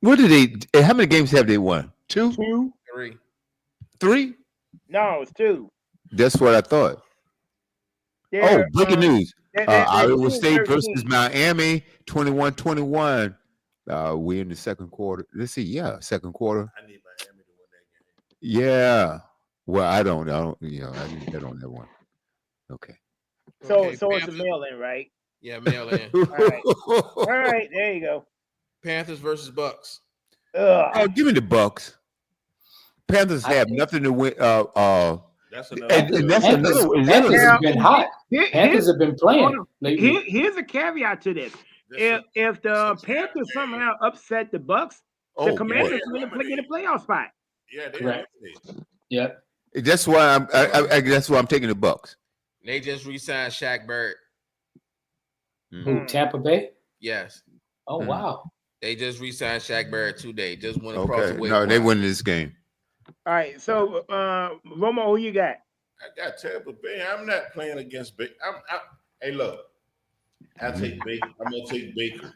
What did they? How many games have they won? 2, 3. 3? No, it's 2. That's what I thought. They're, Breaking news. they're Iowa 2-13. State versus Miami, 21-21. We in the second quarter. Let's see. Yeah, second quarter. I need Miami to win that game. Yeah. Well, I don't. You know, I didn't bet on that one. Okay. So Okay, it's a Panthers- mail-in, right? Yeah, mail in. All right, there you go. Panthers versus Bucks. Oh, give me the Bucks. Panthers have nothing to win. That's another. And that's Panthers, another one. Panthers Now- have been hot. Panthers Here's, have been playing lately. here's a caveat to this. If the Panthers somehow upset the Bucks, the Commanders are going to get a playoff spot. Yeah, they Correct. eliminated. Yep. That's why that's why I'm taking the Bucks. They just re-signed Shaq Barrett. Who, Tampa Bay? Yes. Oh, wow. They just re-signed Shaq Barrett today. Just went across Okay. the way. No, they win this game. All right, so Romo, who you got? I got Tampa Bay. I'm not playing against Baker. Hey, look. I take Baker. I'm gonna take Baker.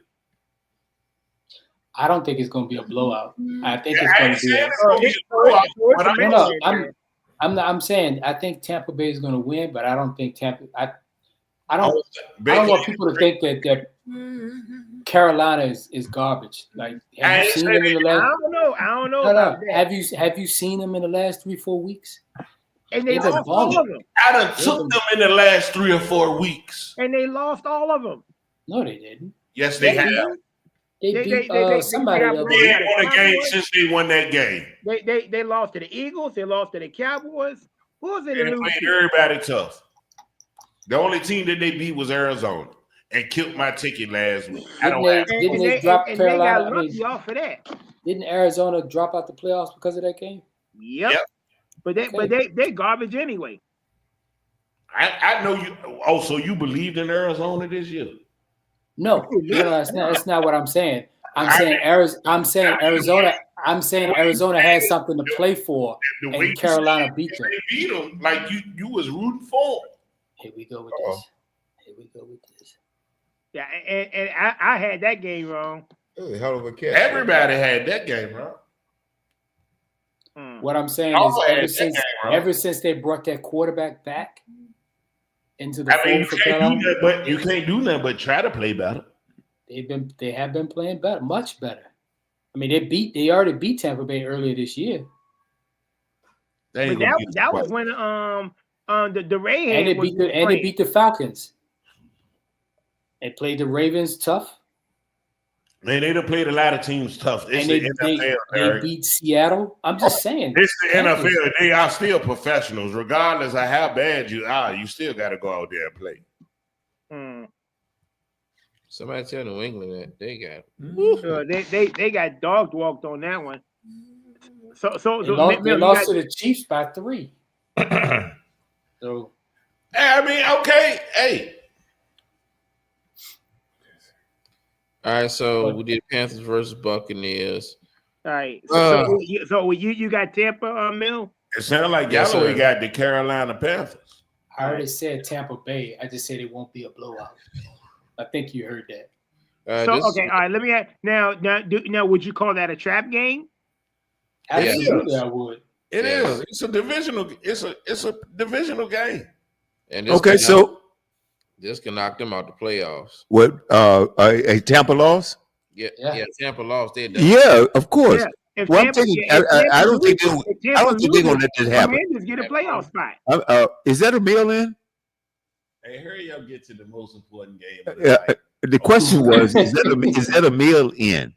I don't think it's going to be a blowout. I think I it's going ain't to be. saying it's gonna be a blowout, but I'm No, I'm saying I think Tampa Bay is going to win, but I don't think Tampa. I don't want people to think that Carolina is garbage. Like, have you seen them in the I last? don't know No. about that. Have you seen them in the last 3-4 weeks? And they They've been lost all balling. of them. I done took them in the last 3 or 4 weeks. And they lost all of them. No, they didn't. Yes, they have. They They- beat they somebody. got the other They day. ain't won a game since they won that game. They lost to the Eagles. They lost to the Cowboys. Who was it? They played everybody tough. The only team that they beat was Arizona and killed my ticket last week. I don't have. Didn't they drop and Carolina? They got lucky off of that. Didn't Arizona drop out the playoffs because of that game? Yep. But they garbage anyway. I know you. Oh, so you believed in Arizona this year? No, that's not what I'm saying. I'm saying Arizona. I'm saying Arizona has something to play for, The way and you Carolina said beat them. They beat them like you was rooting for them. Here we go with this. Yeah, and I had that game wrong. Hell of a catch. Everybody had that game, right? What I'm saying Also had is, that game, right? ever since they brought that quarterback back into the I mean, fold for Carolina, but you can't do nothing but try to play better. they have been playing better, much better. I mean, they already beat Tampa Bay earlier this year, They But ain't gonna beat that the was when the Ray and they beat the Falcons. They played the Ravens tough, Man, they done played a lot of teams tough. It's and the they NFL, Eric. beat Seattle. I'm just saying, It's the NFL. They are still professionals, regardless of how bad you are. You still got to go out there and play. Somebody tell New England that they got. They got dog walked on that one. They lost to the Chiefs by 3. So I mean, okay, hey. All right, so we did Panthers versus Buccaneers. All right. So you got Tampa, Mill? It sounds like Yes, Galloway sir. got the Carolina Panthers. I already said Tampa Bay. I just said it won't be a blowout. I think you heard that. All right. Let me ask now. Would you call that a trap game? Absolutely, I would. It Yes. is. It's a divisional. It's a divisional game. And this Okay, can so knock, this can knock them out the playoffs. what? A Tampa loss? Yeah, Yeah. Tampa lost. They're done. Yeah, of course. Yeah. If Well, I'm Tampa- thinking, if Tampa I don't think loses- if Tampa I don't think they're gonna loses, let this happen. Commanders get a playoff spot. Is that a mail in? Hey, hurry up, get to the most important game. Of the Yeah, night. The question was, is that a mail in?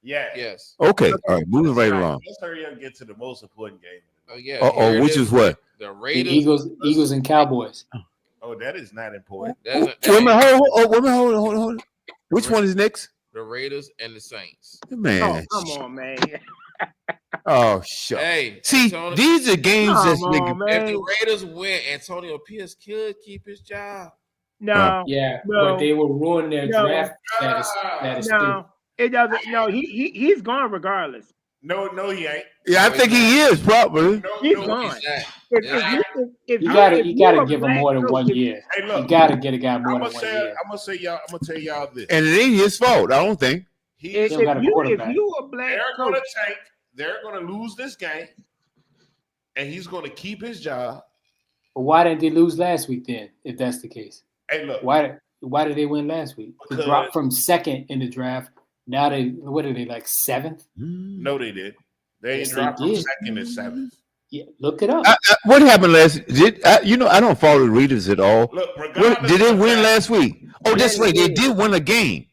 Yeah. Yes. Okay, all right, moving right Right. along. Let's hurry up and get to the most important game. Oh yeah. Oh, here it which is what? The The Raiders. Eagles and Cowboys. Oh, that is not important. That's Wait a minute, hold on. Which Right. one is next? the Raiders and the Saints. Man, Oh, come on, man. oh shit. Hey, See, Antonio, these are games that's Come on, if man. the Raiders win, Antonio Pierce could keep his job. No, Yeah, No. but they will ruin their No. draft status too. no, it doesn't. No, he's gone regardless. No, he ain't. Yeah, I think he is probably. No, He's no, gone. He's not. If Yeah. You gotta you're a give him black more than coach, 1 if- year. Hey, You look. gotta get a guy more I'm than gonna 1 say, year. I'm gonna tell y'all this. And it ain't his fault, I don't think. He If, is, Still got a if quarterback. you a black they're gonna coach, tank. They're gonna lose this game, and he's gonna keep his job. But why didn't they lose last week then? If that's the case, Hey, look. why did they win last week? They Because- dropped from second in the draft. Now what are they, like seventh? No, they did. They Yes, they dropped from did. second to seventh. Yeah, look it up. What happened last? I don't follow the Raiders at all. Look, What, regardless did they of the win fact- last week? Oh, that's Yeah, right. they They did. did win a game.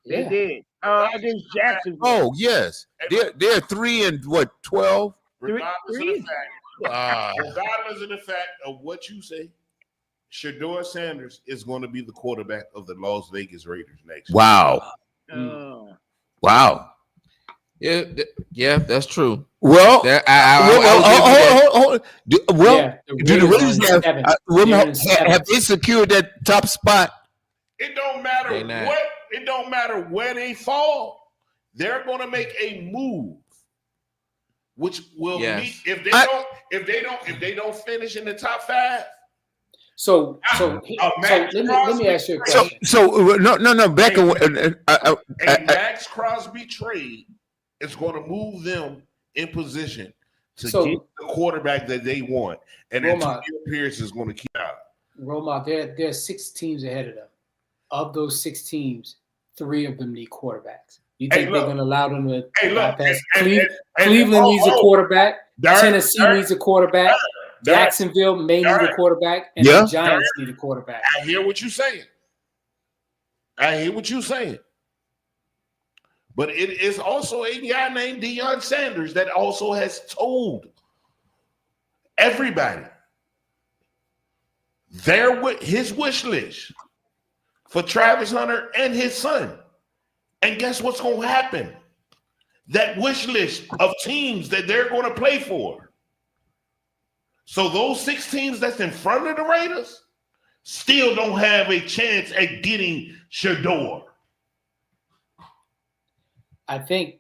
they Yeah. did against Jacksonville. Oh, yes. They're 3 and what, 12? Regardless Three. of the fact, Wow. regardless of the fact of what you say, Shedeur Sanders is going to be the quarterback of the Las Vegas Raiders next year. Wow. Wow. Yeah, that's true. Well, That, I was Well, Yeah, do the Raiders are in seventh. They're in have seventh. they secured that top spot? It don't matter They not. what. It don't matter where they fall. They're going to make a move, which will Yes. meet if they don't finish in the top five. So Max let me ask you a So, question. no. Back away. A Max Crosby trade is going to move them in position to So- get the quarterback that they want, and Roma- Antonio Pierce is going to keep out. Roma, there are 6 teams ahead of them. Of those 6 teams, 3 of them need quarterbacks. You Hey, think look. they're going to allow them to Hey, look, bypass? and- Cleveland needs a quarterback. Dirk, Tennessee Dirk, needs a quarterback. Dirk, Jacksonville may need a Dirk. quarterback, and Yeah. the Giants need a quarterback. I hear what you're saying. But it is also a guy named Deion Sanders that also has told everybody his wish list for Travis Hunter and his son. And guess what's going to happen? That wish list of teams that they're going to play for. So those 6 teams that's in front of the Raiders still don't have a chance at getting Shedeur. I think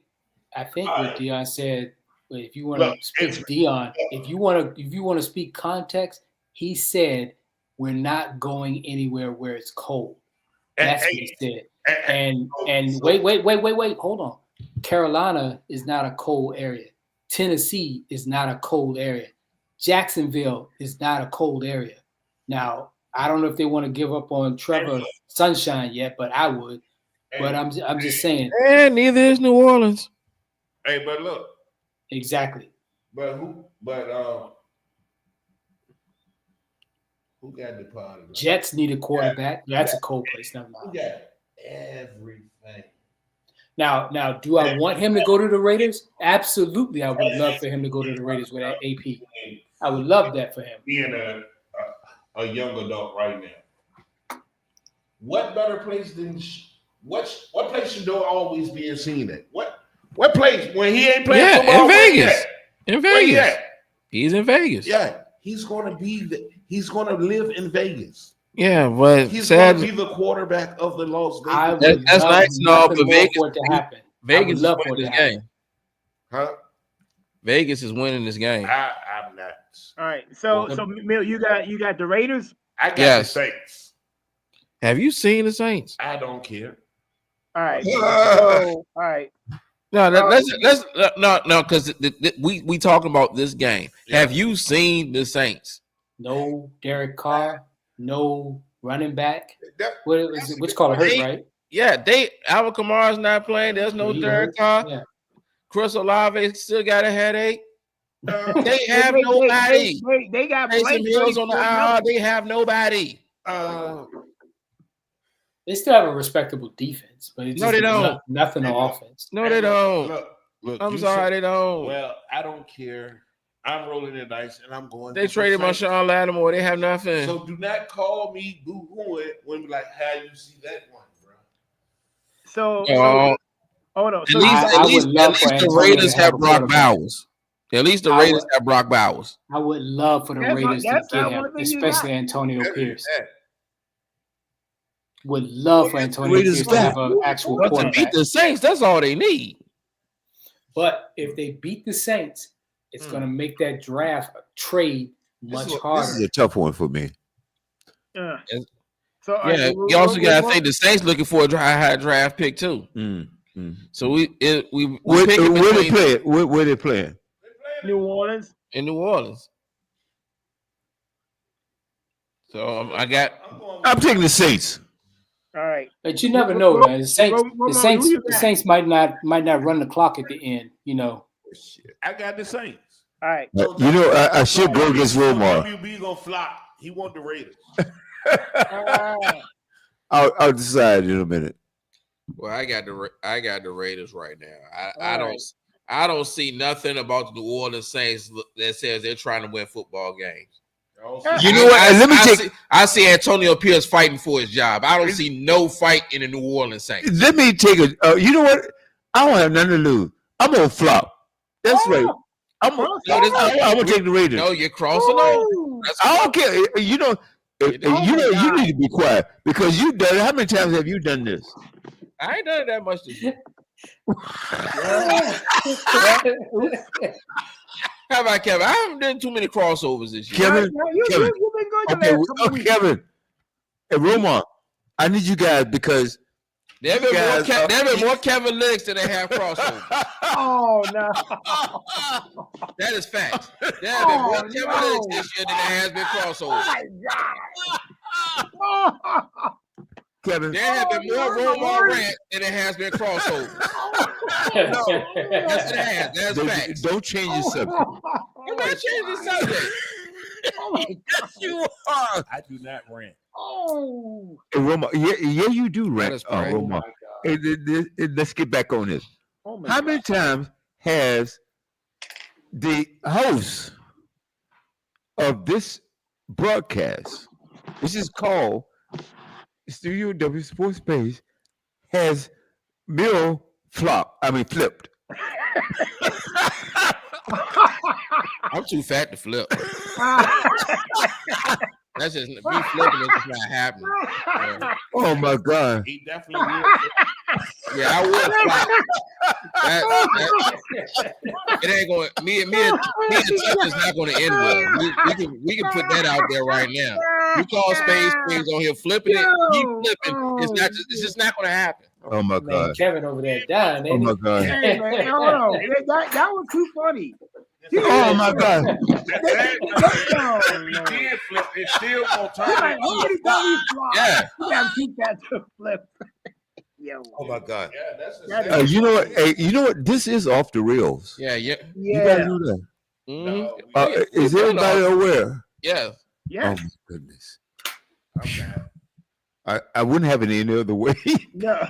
what Dion said. If you want Look, to speak it's- Dion, if you want to speak context, he said we're not going anywhere where it's cold. That's what he said. And wait, hold on. Carolina is not a cold area. Tennessee is not a cold area. Jacksonville is not a cold area. Now, I don't know if they want to give up on Trevor Sunshine yet, but I would. But I'm just saying. And neither is New Orleans. Hey, but look, Exactly. who got the part of it? Jets need a quarterback. That's a cold place. Never Who mind. got everything? Now, do I want him to go to the Raiders? Absolutely, I would love for him to go to the Raiders with that AP. I would love that for him. Being a young adult right now. What better place than what place should Shedeur always being seen at? What place when he ain't playing Yeah, football? in where he Vegas. at? In Where he Vegas. at? He's in Vegas. Yeah, he's going to live in Vegas. Yeah, but He's going sad, to be the quarterback of the Las I Vegas. would That's love nice and all, nothing but more Vegas- for it to happen. Vegas is love for winning it this to game. Huh? Vegas is winning this game. I'm not. All right, so Mill, you got the Raiders. I got Yes. the Saints. Have you seen the Saints? I don't care. All right, so, all right. No, let's no, because we talking about this game. Yeah. Have you seen the Saints? No Derek Carr, no running back. That- What is it? Which call it hurt, right? Yeah, Alvin Kamara's not playing. There's no He Derek hurt. Carr. Yeah. Chris Olave still got a headache. uh, They have nobody. They got Taysom Blake Hill's on the Griffin. IR. They have nobody. uh, They still have a respectable defense, but it's No, just they don't. nothing on offense. No, they don't. Look, I'm you sorry, said- they don't. Well, I don't care. I'm rolling the dice and I'm going. They with the traded Saints. Marshawn Lattimore. They have nothing. So do not call me boo-hooing when like how you see that one, bro. So Oh, hold on. at So least, I at would least, love at for least the Antonio Raiders to have have a Brock quarterback. Bowers. At least the I Raiders would- have Brock Bowers. I would love for the That's not- Raiders to that's get not him, one thing you especially got. Antonio Better than Pierce. that. Would love for What Antonio Raiders Pierce to got? have an actual But to beat quarterback. the Saints, that's all they need. But if they beat the Saints, it's going to make that draft trade much This is harder. a tough one for me. uh, And- so all right, Yeah, so you also what- got to what- think the Saints looking for a high draft pick too. So we Where picking they between- playing? Where they playing? New Orleans. in New Orleans. So I'm taking the Saints. All right. But you never know, man. The Saints, Romo, the Saints, who you the got? Saints might not run the clock at the end. You know, I got the Saints. All right. You know, I should go against Romar. WB gonna flop. He want the Raiders. I'll decide in a minute. Well, I got the Raiders right now. All I don't see nothing about the New Orleans Saints that says they're trying to win football games. You know what? Let me take. I see Antonio Pierce fighting for his job. I don't see no fight in the New Orleans Saints. Let me take a. You know what? I don't have nothing to lose. I'm gonna flop. That's right. I'm gonna take the Raiders. No, you're crossing over. That's I don't care. You know. You need to be quiet because you done. How many times have you done this? I ain't done it that much this year. How about Kevin? I haven't done too many crossovers this year. Kevin, You've Kevin. been good the Okay, last couple weeks. Kevin. Hey, Romar, I need you guys because There have been Guys, more Kevin Lennox than they have crossovers. Oh no. That is fact. There have been more Oh, Kevin no. Lennox this year than there has been crossovers. Oh, Kevin. There have been more Romar rant than there has been crossovers. Yes, it has. That's facts. Don't change your subject. I'm not changing the subject. Oh my God. You are. I do not rant. Oh. Hey, Romar, yeah, you do That rant, is correct. Romar. Hey, let's get back on this. Oh my How God. many times has the host of this broadcast, which is called Studio W Sports Page, has Bill flipped? I'm too fat to flip. That's just me flipping. It's just not happening. Yeah. Oh my God! He definitely will. Yeah, I would flop. It ain't going. Me and Chuck is not going to end well. We can put that out there right now. We call spades on here flipping it. Keep flipping. It's just not going to happen. Oh my Man, God! Kevin over there dying. Oh ain't my he? God! Hey, man, hold on. That was too funny. Oh my God! He did flip. It's still gonna turn. Like, how many times he flopped? Yeah. You gotta keep that to flip. Yo. Oh my God! Yeah, that's That is- You know what? Hey, you know what? This is off the rails. Yeah. You Yeah. guys know that? Mhm. Is everybody aware? Yeah. Yeah. Oh my goodness! I wouldn't have it any other way. No.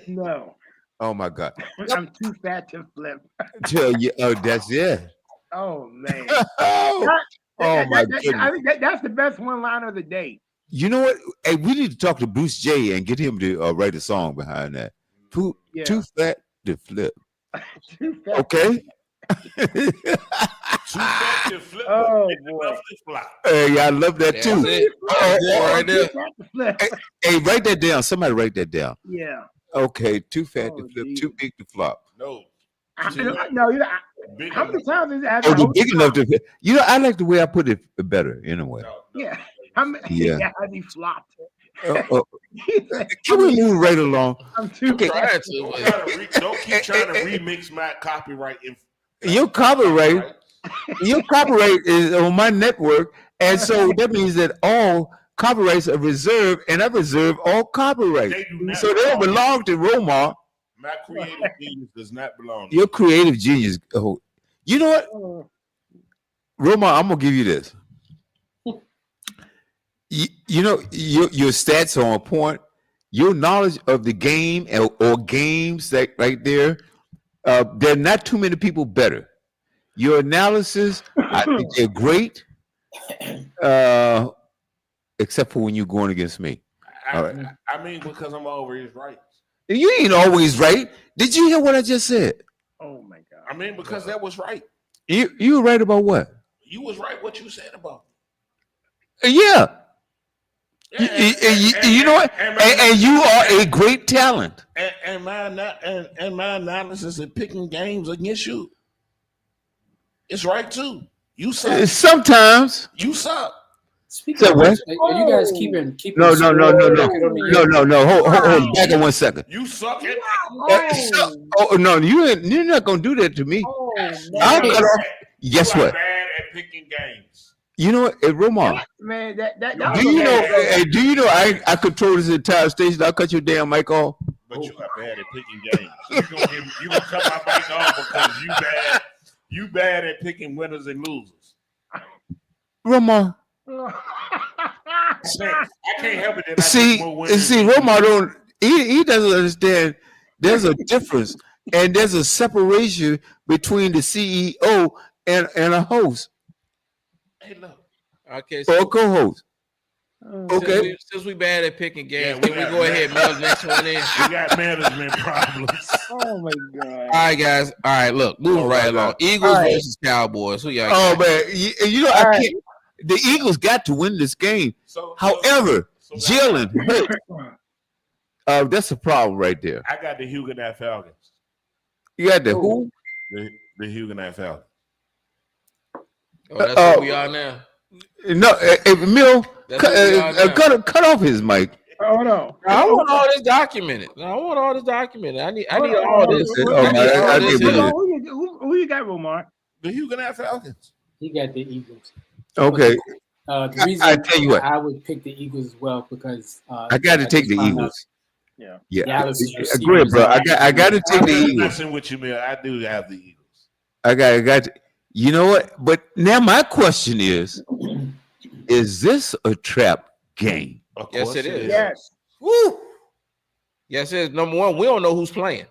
No. Oh my God! I'm too fat to flip. Tell you, that's it. Oh man. Oh my I goodness! think that's the best one line of the day. You know what? Hey, we need to talk to Bruce J and get him to write a song behind that. Too fat to flip. Too fat. Okay. Too fat to flip. Oh, but boy. enough to flop. Hey, I love that That's too. it. That's it right Too there. fat to flip. Hey, write that down. Somebody write that down. Yeah. Okay, too fat to Oh, flip, geez. too big to flop. No. No, Big how many enough. times is that? Oh, the big enough to fit. You know, I like the way I put it better anyway. No. Yeah. How many? Yeah. Yeah. How he flopped. Can we move right along? I'm too Okay. fat. Trying to, but- Don't keep trying to remix my copyright. Your copyright is on my network, and so that means that all copyrights are reserved, and I reserve all copyrights. They do not So they don't belong to Romar. My creative genius does not belong to Your creative genius. Oh, you know what, Oh, Romar? I'm gonna give you this. You know your stats are on point. your knowledge of the game or games that right there, there are not too many people better. Your analysis, I think they're great, except for when you're going against me. All right. I mean, because I'm always right. You ain't always right. Did you hear what I just said? Oh my God. I mean, because that was right. You were right about what? You was right what you said about Yeah. me. You know what? And you are a great talent. And my analysis of picking games against you, it's right too. You suck. Sometimes. You suck. Speaking So of what? which, are you guys keeping No. score? No. Hold back on 1 second. You suck at No, you're not gonna do that to me. I'll man. cut off. Guess you are what? bad at picking games. You know what, hey, Romar? Man, that Do you know? Hey, do you know I control this entire station? I'll cut your damn mic off. But you are bad at picking games. You gonna cut my mic off because you bad at picking winners and losers. Romar. I can't help it that I See, pick more winners. Romar don't. He doesn't understand. There's a difference, and there's a separation between the CEO and a host Hey, look. Okay, or so a co-host. Okay. since we bad at picking games, Yeah, can we go ahead and mail the next one in? We got management problems. Oh my God. All right, guys. All right, look, moving right along. Eagles All right. versus Cowboys. Who y'all Oh got? man, you know I can't. The Eagles got to win this game. However, Jalen hurt. That's a problem right there. I got the Huguenot Falcons. You got the who? The Huguenot Falcons. Oh, that's who we are now. No, Mill, That's what we are now. cut off his mic. Hold on. I want all this documented. I need all this. I need all this. Oh, I need man, all I this did in. believe Who you got, Romar? The Huguenot Falcons. He got the Eagles. Okay, The reason I tell you what. I would pick the Eagles as well because I got to take the just found out Eagles. Yeah. Dallas is Go ahead, bro. receivers I got to take the I'm Eagles. messing with you, man. I do have the Eagles. I got. You know what? But now my question is this a trap game? Of Yes, course it is. Yes. Woo! Yes, it is. Number one, we don't know who's playing.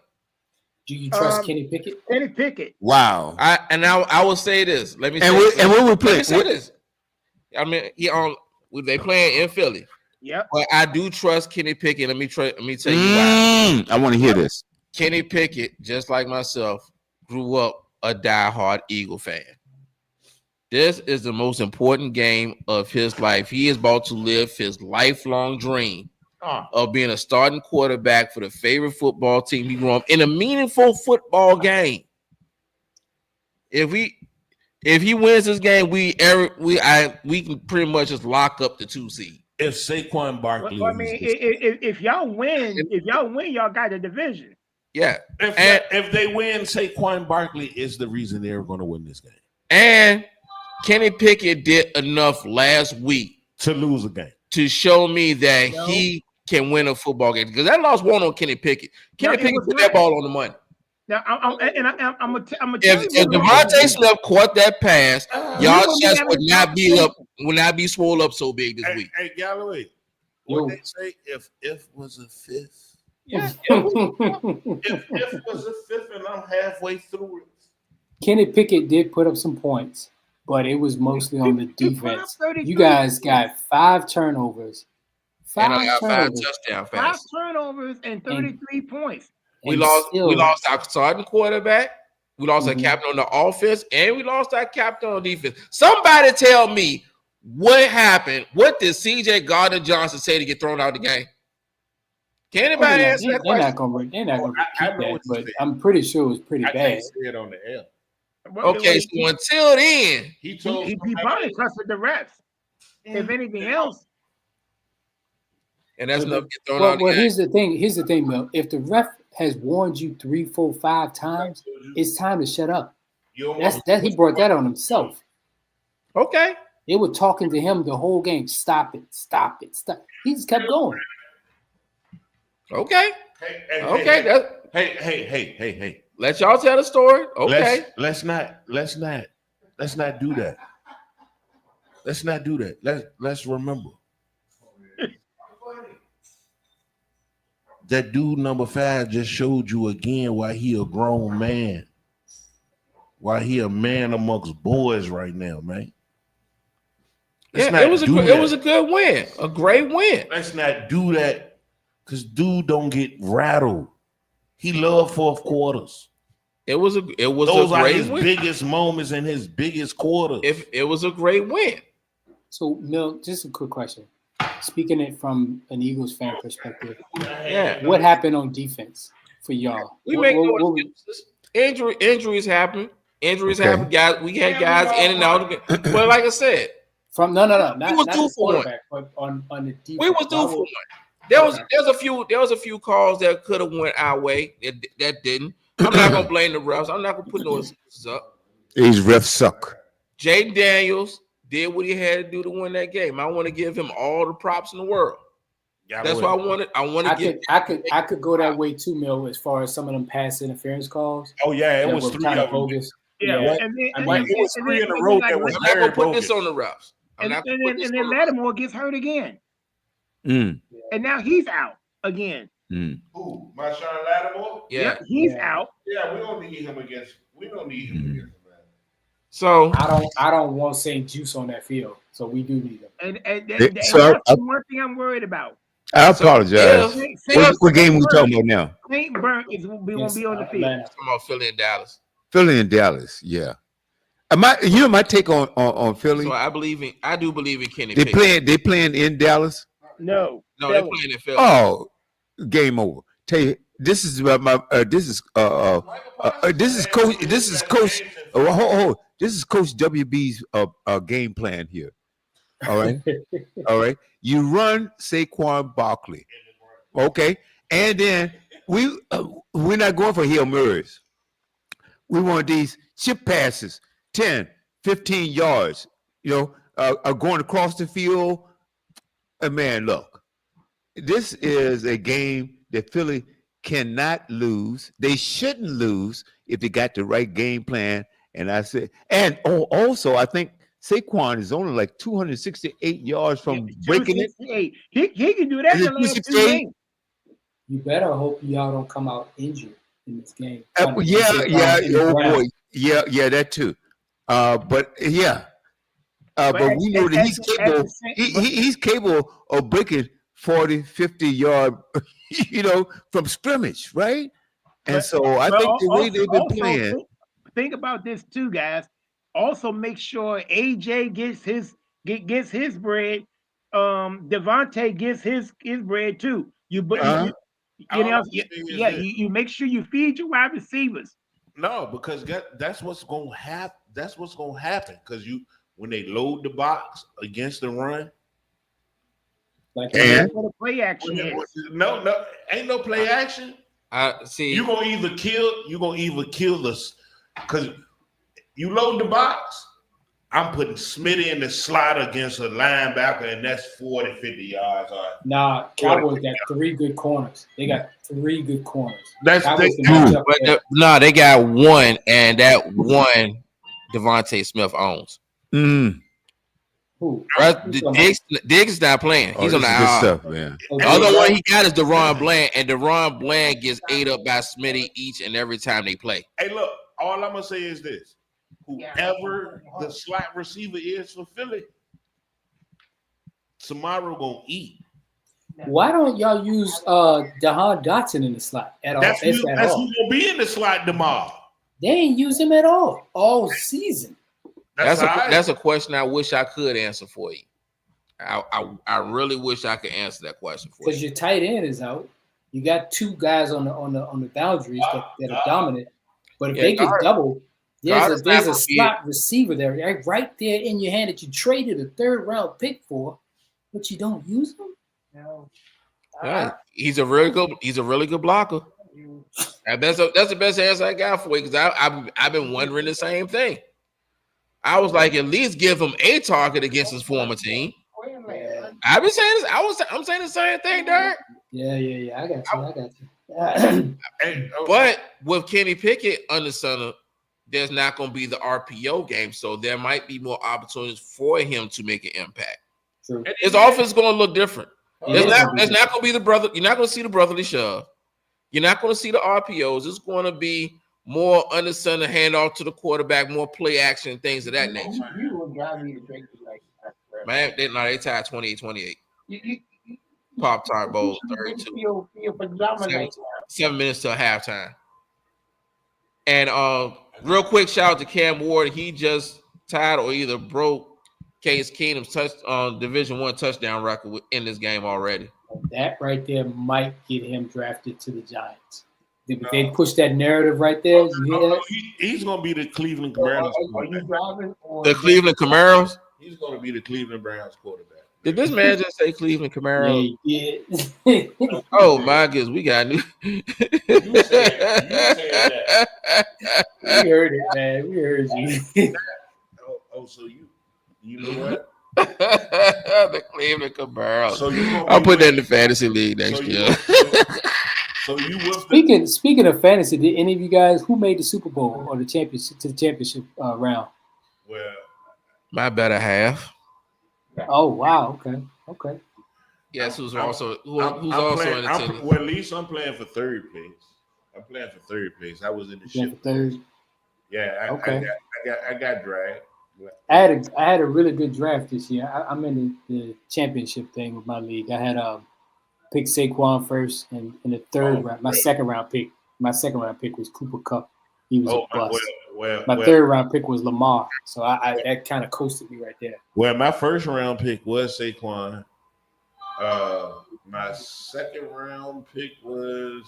Do you trust Kenny Pickett? Kenny Pickett. Wow. I will say this. Let me say And when we play, say this. I mean, they playing in Philly. Yep. But I do trust Kenny Pickett. Let me tell you why. I want to hear this. Kenny Pickett, just like myself, grew up a diehard Eagle fan. This is the most important game of his life. He is about to live his lifelong dream of being a starting quarterback for the favorite football team he grew up in a meaningful football game. If he wins this game, we can pretty much just lock up the 2 seed. If Saquon Barkley, Well, I mean, if y'all win, y'all got the division. Yeah. if they win, Saquon Barkley is the reason they're going to win this game. And Kenny Pickett did enough last week To lose a game. to show me that he can win a football game, because that loss won on Kenny Pickett. Kenny Pickett put that ball on the money. Now, I'm gonna tell If Devontae Smith caught that pass, y'all chest would not be swole up so big this week. Hey, Galloway, what they say? If was a fifth. Yeah. If was a fifth, and I'm halfway through it. Kenny Pickett did put up some points, but it was mostly on the defense. You guys got 5 turnovers. And I got 5 turnovers. touchdown 5 passes. turnovers and 33 points. We And lost still- our starting quarterback. We lost our captain on the offense, and we lost our captain on defense. Somebody tell me what happened. What did CJ Gardner-Johnson say to get thrown out of the game? Can anybody answer that They're question? not gonna repeat I know that, what you but said. I'm pretty sure it was pretty I bad. can't say it on the air. Okay, so until then, He told he probably trusted the refs. If anything else, and that's enough to get thrown out of the Well, game. here's the thing, Bill. If the ref has warned you 3, 4, 5 times, it's time to shut up. That he brought that on himself. Okay. They were talking to him the whole game. Stop it, stop it, stop. He just kept going. Okay. Hey, Hey. Let y'all tell the story. Okay. Let's not do that. Let's not do that. Let's remember. that dude number 5 just showed you again why he a grown man. Why he a man amongst boys right now, man. Let's not it was do it that. was a good win, a great win. Let's not do that, because dude don't get rattled. He love fourth quarters. It was a Those are great his win. biggest moments and his biggest quarters. If it was a great win. So, Mill, just a quick question. Speaking it from an Eagles fan perspective, Yeah, what happened on defense for y'all? we What- make what- no what- excuses. Injuries happen. Injuries Okay. happen. Guys, we had guys in and out. But like I said, From no, not was not due the for one. quarterback, but on the defense. we was due Why for would- one. There was a few calls that could have went our way that didn't. I'm not gonna blame the refs. I'm not gonna put no excuses up. These refs suck. Jaden Daniels did what he had to do to win that game. I want to give him all the props in the world. That's why I want to give. I could go that way too, Mill, as far as some of them pass interference calls. Oh yeah, it that was were 3 kind of of them. bogus. Yeah, Yeah. and then, I and mean, then- it was and 3 then- in a and row then, that was I'm not very gonna put bogus. this on the refs. I'm and not then, gonna put and this then on the refs. Lattimore gets hurt again, Mm, and now he's out again. mm. Who? Marshawn Lattimore? Yeah. Yep, he's Yeah. out. Yeah, we don't need him against. We don't need him Mhm. against man. So I don't want St. Juice on that field, so we do need him. And So that's I- the one thing I'm worried about. I So, apologize. yeah. What game we talking about now? Saint Burnt is won't be on the field. Atlanta. come on, Philly and Dallas. Philly and Dallas. Yeah. My take on Philly. So I do believe in Kenny They Pickett. playing in Dallas. No, No, they're Philly. playing in Philly. Oh, game over. Tell you, this is about my. This is coach. This is coach. This is Coach WB's game plan here. All right, all right. You run Saquon Barkley, okay, and then we're not going for Hail Marys. We want these chip passes, 10, 15 yards. Going across the field. And man, look, this is a game that Philly cannot lose. They shouldn't lose if they got the right game plan. And I said, also, I think Saquon is only like 268 yards from breaking it. 268. He can do that Is in it the last 2 268? games. You better hope y'all don't come out injured in this game. Oh boy, that too. But we know that he's capable. He's capable of breaking 40, 50 yard, from scrimmage, right? And so I think the way they've been playing. Think about this too, guys. Also, make sure AJ gets his bread. Devontae gets his bread too. You make sure you feed your wide receivers. No, because that's what's gonna happen. That's what's gonna happen because when they load the box against the run. Like And What a play action is. No, ain't no play action. I see. You're gonna either kill this because you load the box. I'm putting Smitty in the slot against a linebacker, and that's 40, 50 yards. Nah, Cowboys got 3 good corners. They got 3 good corners. That's Cowboys can match up there. They got one, and that one Devontae Smith owns. Who? Diggs is not playing. He's on the good IR. stuff, man. The other one he got is Deron Bland, and Deron Bland gets ate up by Smitty each and every time they play. Hey, look, all I'm gonna say is this: whoever the slot receiver is for Philly, tomorrow gonna eat. Why don't y'all use Jahan Dotson in the slot at all? That's if who's at gonna all? be in the slot tomorrow. They ain't use him at all season. That's a question I wish I could answer for you. I really wish I could answer that question for Because you. your tight end is out. You got 2 guys on the boundaries that are dominant. But if they could double, there's a slot receiver there, right there in your hand that you traded a 3rd round pick for, but you don't use him. No. Yeah, he's a really good blocker. And that's the best answer I got for you because I've been wondering the same thing. I was like, at least give him a target against his former team. I've been saying this. I'm saying the same thing, Derek. Yeah. I got you. But with Kenny Pickett under center, there's not going to be the RPO game, so there might be more opportunities for him to make an impact. True. His offense is going to look different. It is gonna be It's not going to be the brother. You're not going to see the brotherly shove. You're not going to see the RPOs. It's going to be more under center handoff to the quarterback, more play action, things of that nature. You will drive me to drink like Man, they tied 28-28. Pop Tart Bowl 32. Feel predominant. 7 minutes till halftime. And real quick shout out to Cam Ward. He just tied or either broke Case Keenum's Division I touchdown record in this game already. That right there might get him drafted to the Giants. They push that narrative right there. You hear that? He's going to be the Cleveland Browns. Are you driving? Or The Cleveland Camaros. He's going to be the Cleveland Browns quarterback. Did this man just say Cleveland Camaros? Yeah. Oh my goodness, we got new. You said that. We heard it, man. We heard you. So you know what? The Cleveland Camaros. So I'll put that in the fantasy league next year. So you will. Speaking of fantasy, did any of you guys who made the Super Bowl or the championship round? Well, My better half. Oh wow, okay. Yes, who's I'm also playing, in attendance. well, at least I'm playing for third place. I'm playing for third place. I was in the Yeah, ship. for third. Yeah, Okay. I got dragged. I had a really good draft this year. I'm in the championship thing with my league. I had picked Saquon first, and in the third round, my second round pick was Cooper Kupp. He was a bust. My third round pick was Lamar, so I that kind of coasted me right there. Well, my first round pick was Saquon. My second round pick was.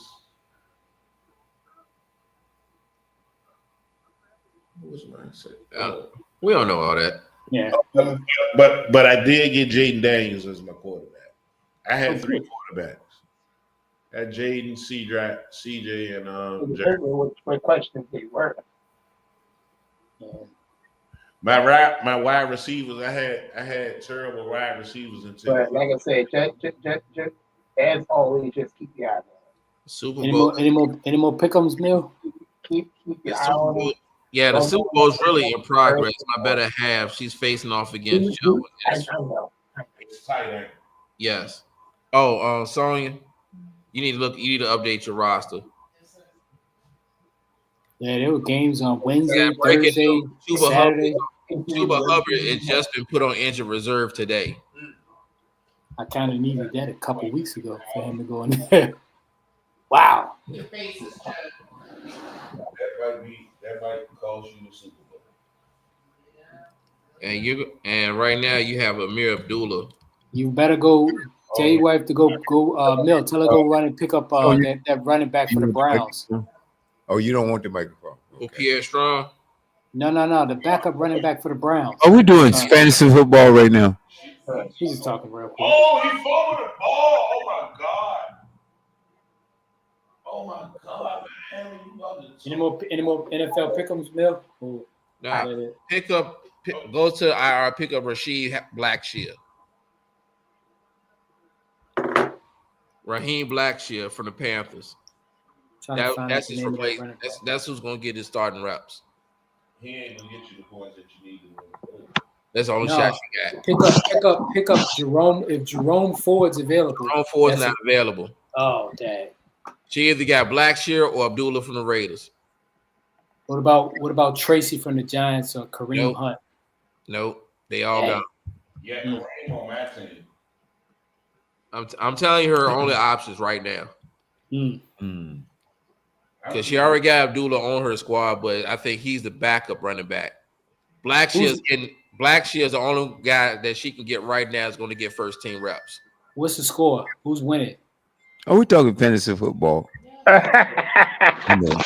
What was my second? We don't know all that. Yeah, But I did get Jaden Daniels as my quarterback. I had three quarterbacks. I had Jaden, CJ, and Jared. what questions they were? My wide receivers. I had terrible wide receivers until. But like I said, just as always, just keep your eye on it. Super any Bowl. more pick'ems, Mill? Keep The your eye Super on Bowl. it. Yeah, the Super Bowl is really in progress. My better half. She's facing off against Joe. I know. It's tight end. Yes. Oh, Sonya, you need to update your roster. Yeah, there were games on Wednesday, Yeah, break it Thursday, down. Saturday. Chuba Hubbard has just been put on injured reserve today. I kind of needed that a couple weeks ago for him to go in there. Wow. That might cost you the Super Bowl. And right now you have Amir Abdullah. You better go tell your wife to go Mill. Tell her to go run and pick up that running back for the Browns. Oh, you don't want the microphone. Okay. Pierre Strong. No. The backup running back for the Browns. Oh, we're doing fantasy football right now. She's just talking real quick. Oh, he fumbled the ball. Oh my God. Oh my God. Man, Any more NFL pick'ems, Mill? Oh, Now go to IR, pick up Rasheed Blackshear. Raheem Blackshear from the Panthers. That's his replacement. That's who's gonna get his starting reps. He ain't gonna get you the points that you need to win. That's the only shot you got. Pick up Jerome if Jerome Ford's available. Jerome Ford's not available. Oh, dang. She either got Blackshear or Abdullah from the Raiders. What about Tracy from the Giants or Kareem Nope. Hunt? Nope, they all got. Yeah, Kareem on my team. I'm telling you her only options right now. Because she already got Abdullah on her squad, but I think he's the backup running back. Blackshear is the only guy that she can get right now is going to get first team reps. What's the score? Who's winning? Oh, we're talking fantasy football. I know.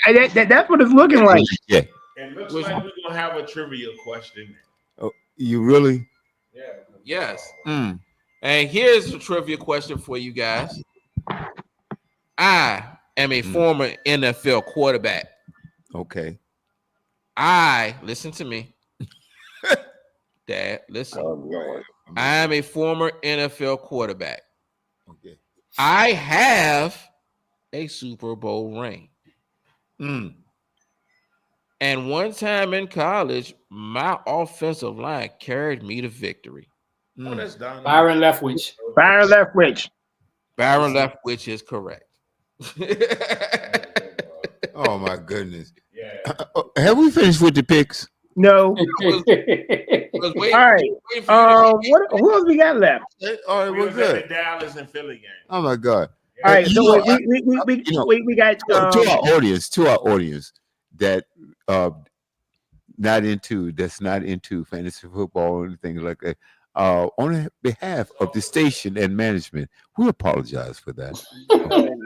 That's what it's looking like. Yeah. It looks like we're gonna have a trivia question. Oh, you really? Yeah. Yes. And here's a trivia question for you guys. I am a former NFL quarterback. Okay. Listen to me. Dad, listen. Oh, Lord. I am a former NFL quarterback. Okay. I have a Super Bowl ring. And one time in college, my offensive line carried me to victory. Oh, that's Don. Byron Leftwich. Byron Leftwich. Byron Leftwich is correct. Oh my goodness. Yeah. Have we finished with the picks? No. Was waiting- All right. waiting for you to- Who else we got left? All right, We we're was at good. the Dallas and Philly game. Oh my God. All right. You So know, we got to our audience that that's not into fantasy football or anything like that. On behalf of the station and management, we apologize for that. Them on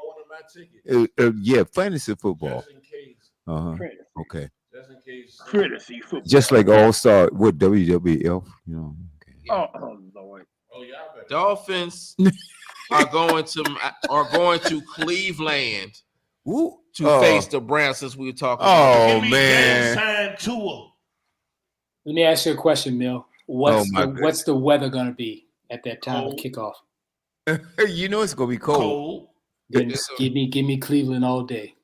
one of my tickets. Yeah, fantasy football. Just in case. Okay. Just in case. Courtesy football. Just like All Star with WWF, you know. Okay. Oh Lord. Oh, y'all better. Dolphins are going to Cleveland Ooh, to face the Browns, since we were talking. Oh, Give me man. game time Tua. Let me ask you a question, Mill. Oh, my What's the weather gonna be at that time of kickoff? You know it's gonna be cold. Cold. Then give me Cleveland all day.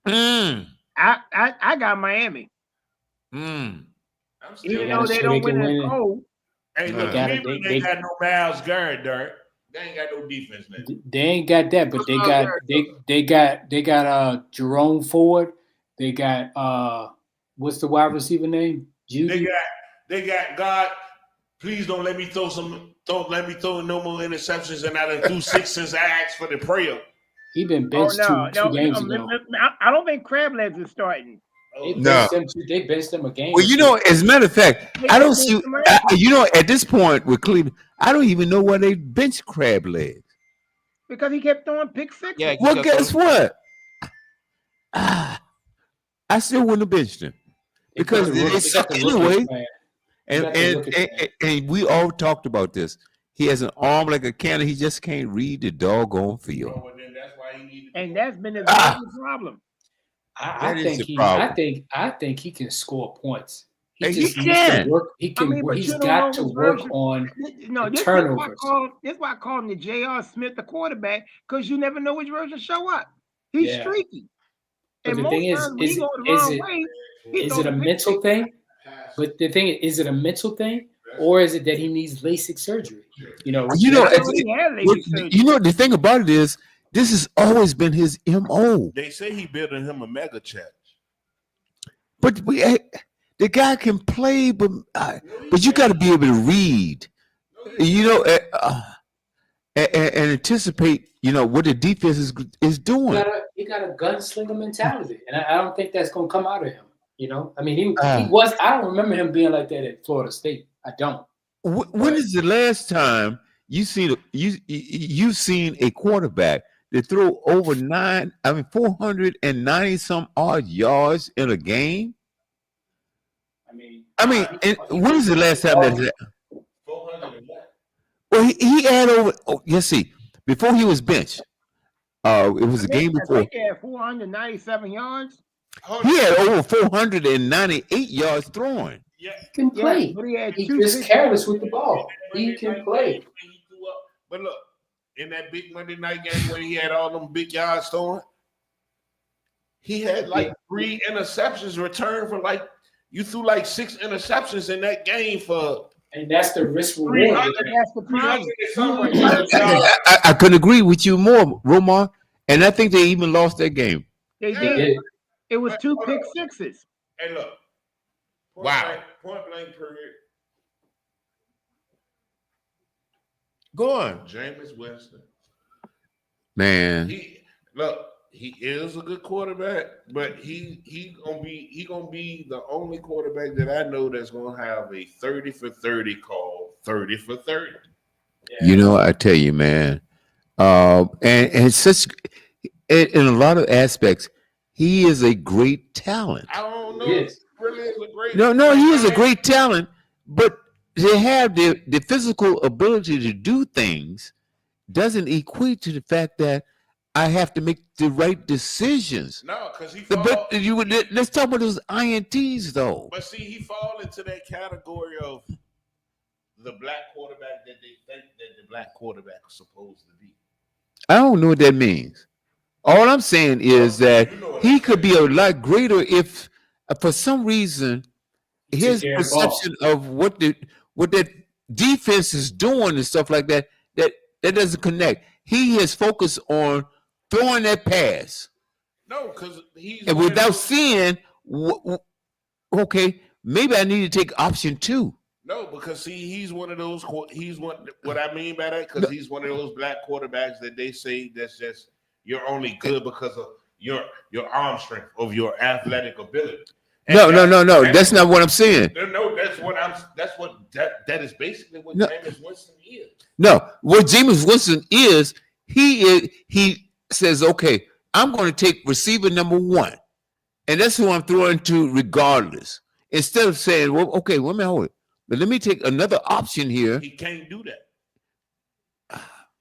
Mm, I got Miami. mm. I'm still. Even They though gotta they show don't they can win win that it. cold. Hey, look, They Cleveland they- ain't got no Miles Garrett, Dirk. They ain't got no defense now. They ain't got that, but they got Jerome Ford. They got what's the wide receiver name? Judy. They got God. Please don't let me throw no more interceptions, and I done threw 6 since I asked for the prayer. He been Oh benched two games no, ago. I don't think Crab Legs is starting. They No. benched them a game. Well, you know, as a matter of fact, I don't see. You know, at this point with Cleveland, I don't even know why they bench Crab Legs. Because he kept throwing pick six. Yeah, Well, because guess what? I still wouldn't have benched him because they suck anyway. And we all talked about this. He has an arm like a cannon. He just can't read the doggone field. Well, then that's why he needed. And that's been his biggest problem. I That is think the he. problem. I think he can score points. He just needs can. to work. He can. I mean, but he's you don't got know to his work version. on. No, The this turnovers. is why I call him the J.R. Smith, the quarterback, because you never know which version show up. He's Yeah. streaky. But And the most thing is, times when he is goes the it- wrong is it- way, he Is throws it a pick mental six. thing? But the thing is it a mental thing, or is it that he needs LASIK surgery? You know. You know, I know he had LASIK surgery. you know the thing about it is, this has always been his MO. They say he building him a mega church. But the guy can play, but you got to be able to read, you know, and anticipate, you know, what the defense is doing. He got a gunslinger mentality, and I don't think that's gonna come out of him. You know, I mean, he Ah. was. I don't remember him being like that at Florida State. I don't. When is the last time you seen you've seen a quarterback that throw over 490 some odd yards in a game? I mean, and when is the last time that? 400 and what? Well, he had over. Oh, let's see. Before he was benched, it was a game I before. think he had 497 yards. He had over 498 yards throwing. Yeah. He can play. Yeah, but he had He's two just picks. careless with the ball. He can play. But look, in that big Monday night game when he had all them big yards throwing, he had like 3 interceptions returned for you threw like 6 interceptions in that game for And that's the risk reward. 300. That's the problem. 300 and something yards. I couldn't agree with you more, Romar. And I think they even lost that game. They Yeah. did. It was 2 pick sixes. Hey, look. Wow. Point blank period. Go on, Jameis Winston. man. He is a good quarterback, but he gonna be the only quarterback that I know that's gonna have a 30 for 30 call, 30 for 30. You know, I tell you, man. And it's such in a lot of aspects, he is a great talent. I don't know. Yes. If he really is a great. No, he is a great talent, but to have the physical ability to do things doesn't equate to the fact that I have to make the right decisions. No, because he But fall. let's talk about those INTs though. But see, he fall into that category of the black quarterback that they think that the black quarterback is supposed to be. I don't know what that means. All I'm saying is that You know what he I'm could be a lot greater if, for some reason, his care of the ball. perception of what that defense is doing and stuff like that, that doesn't connect. He has focused on throwing that pass. No, because he's And without seeing, okay, maybe I need to take option 2. No, because see, he's one of those. He's one. What I mean by that, because he's one of those black quarterbacks that they say that's just you're only good because of your arm strength, of your athletic ability. And No. That's not what I'm saying. No, that is basically what Jameis Winston is. No, what Jameis Winston is, he says, okay, I'm going to take receiver number 1, and that's who I'm throwing to regardless. Instead of saying, well, okay, let me hold it, but let me take another option here. He can't do that.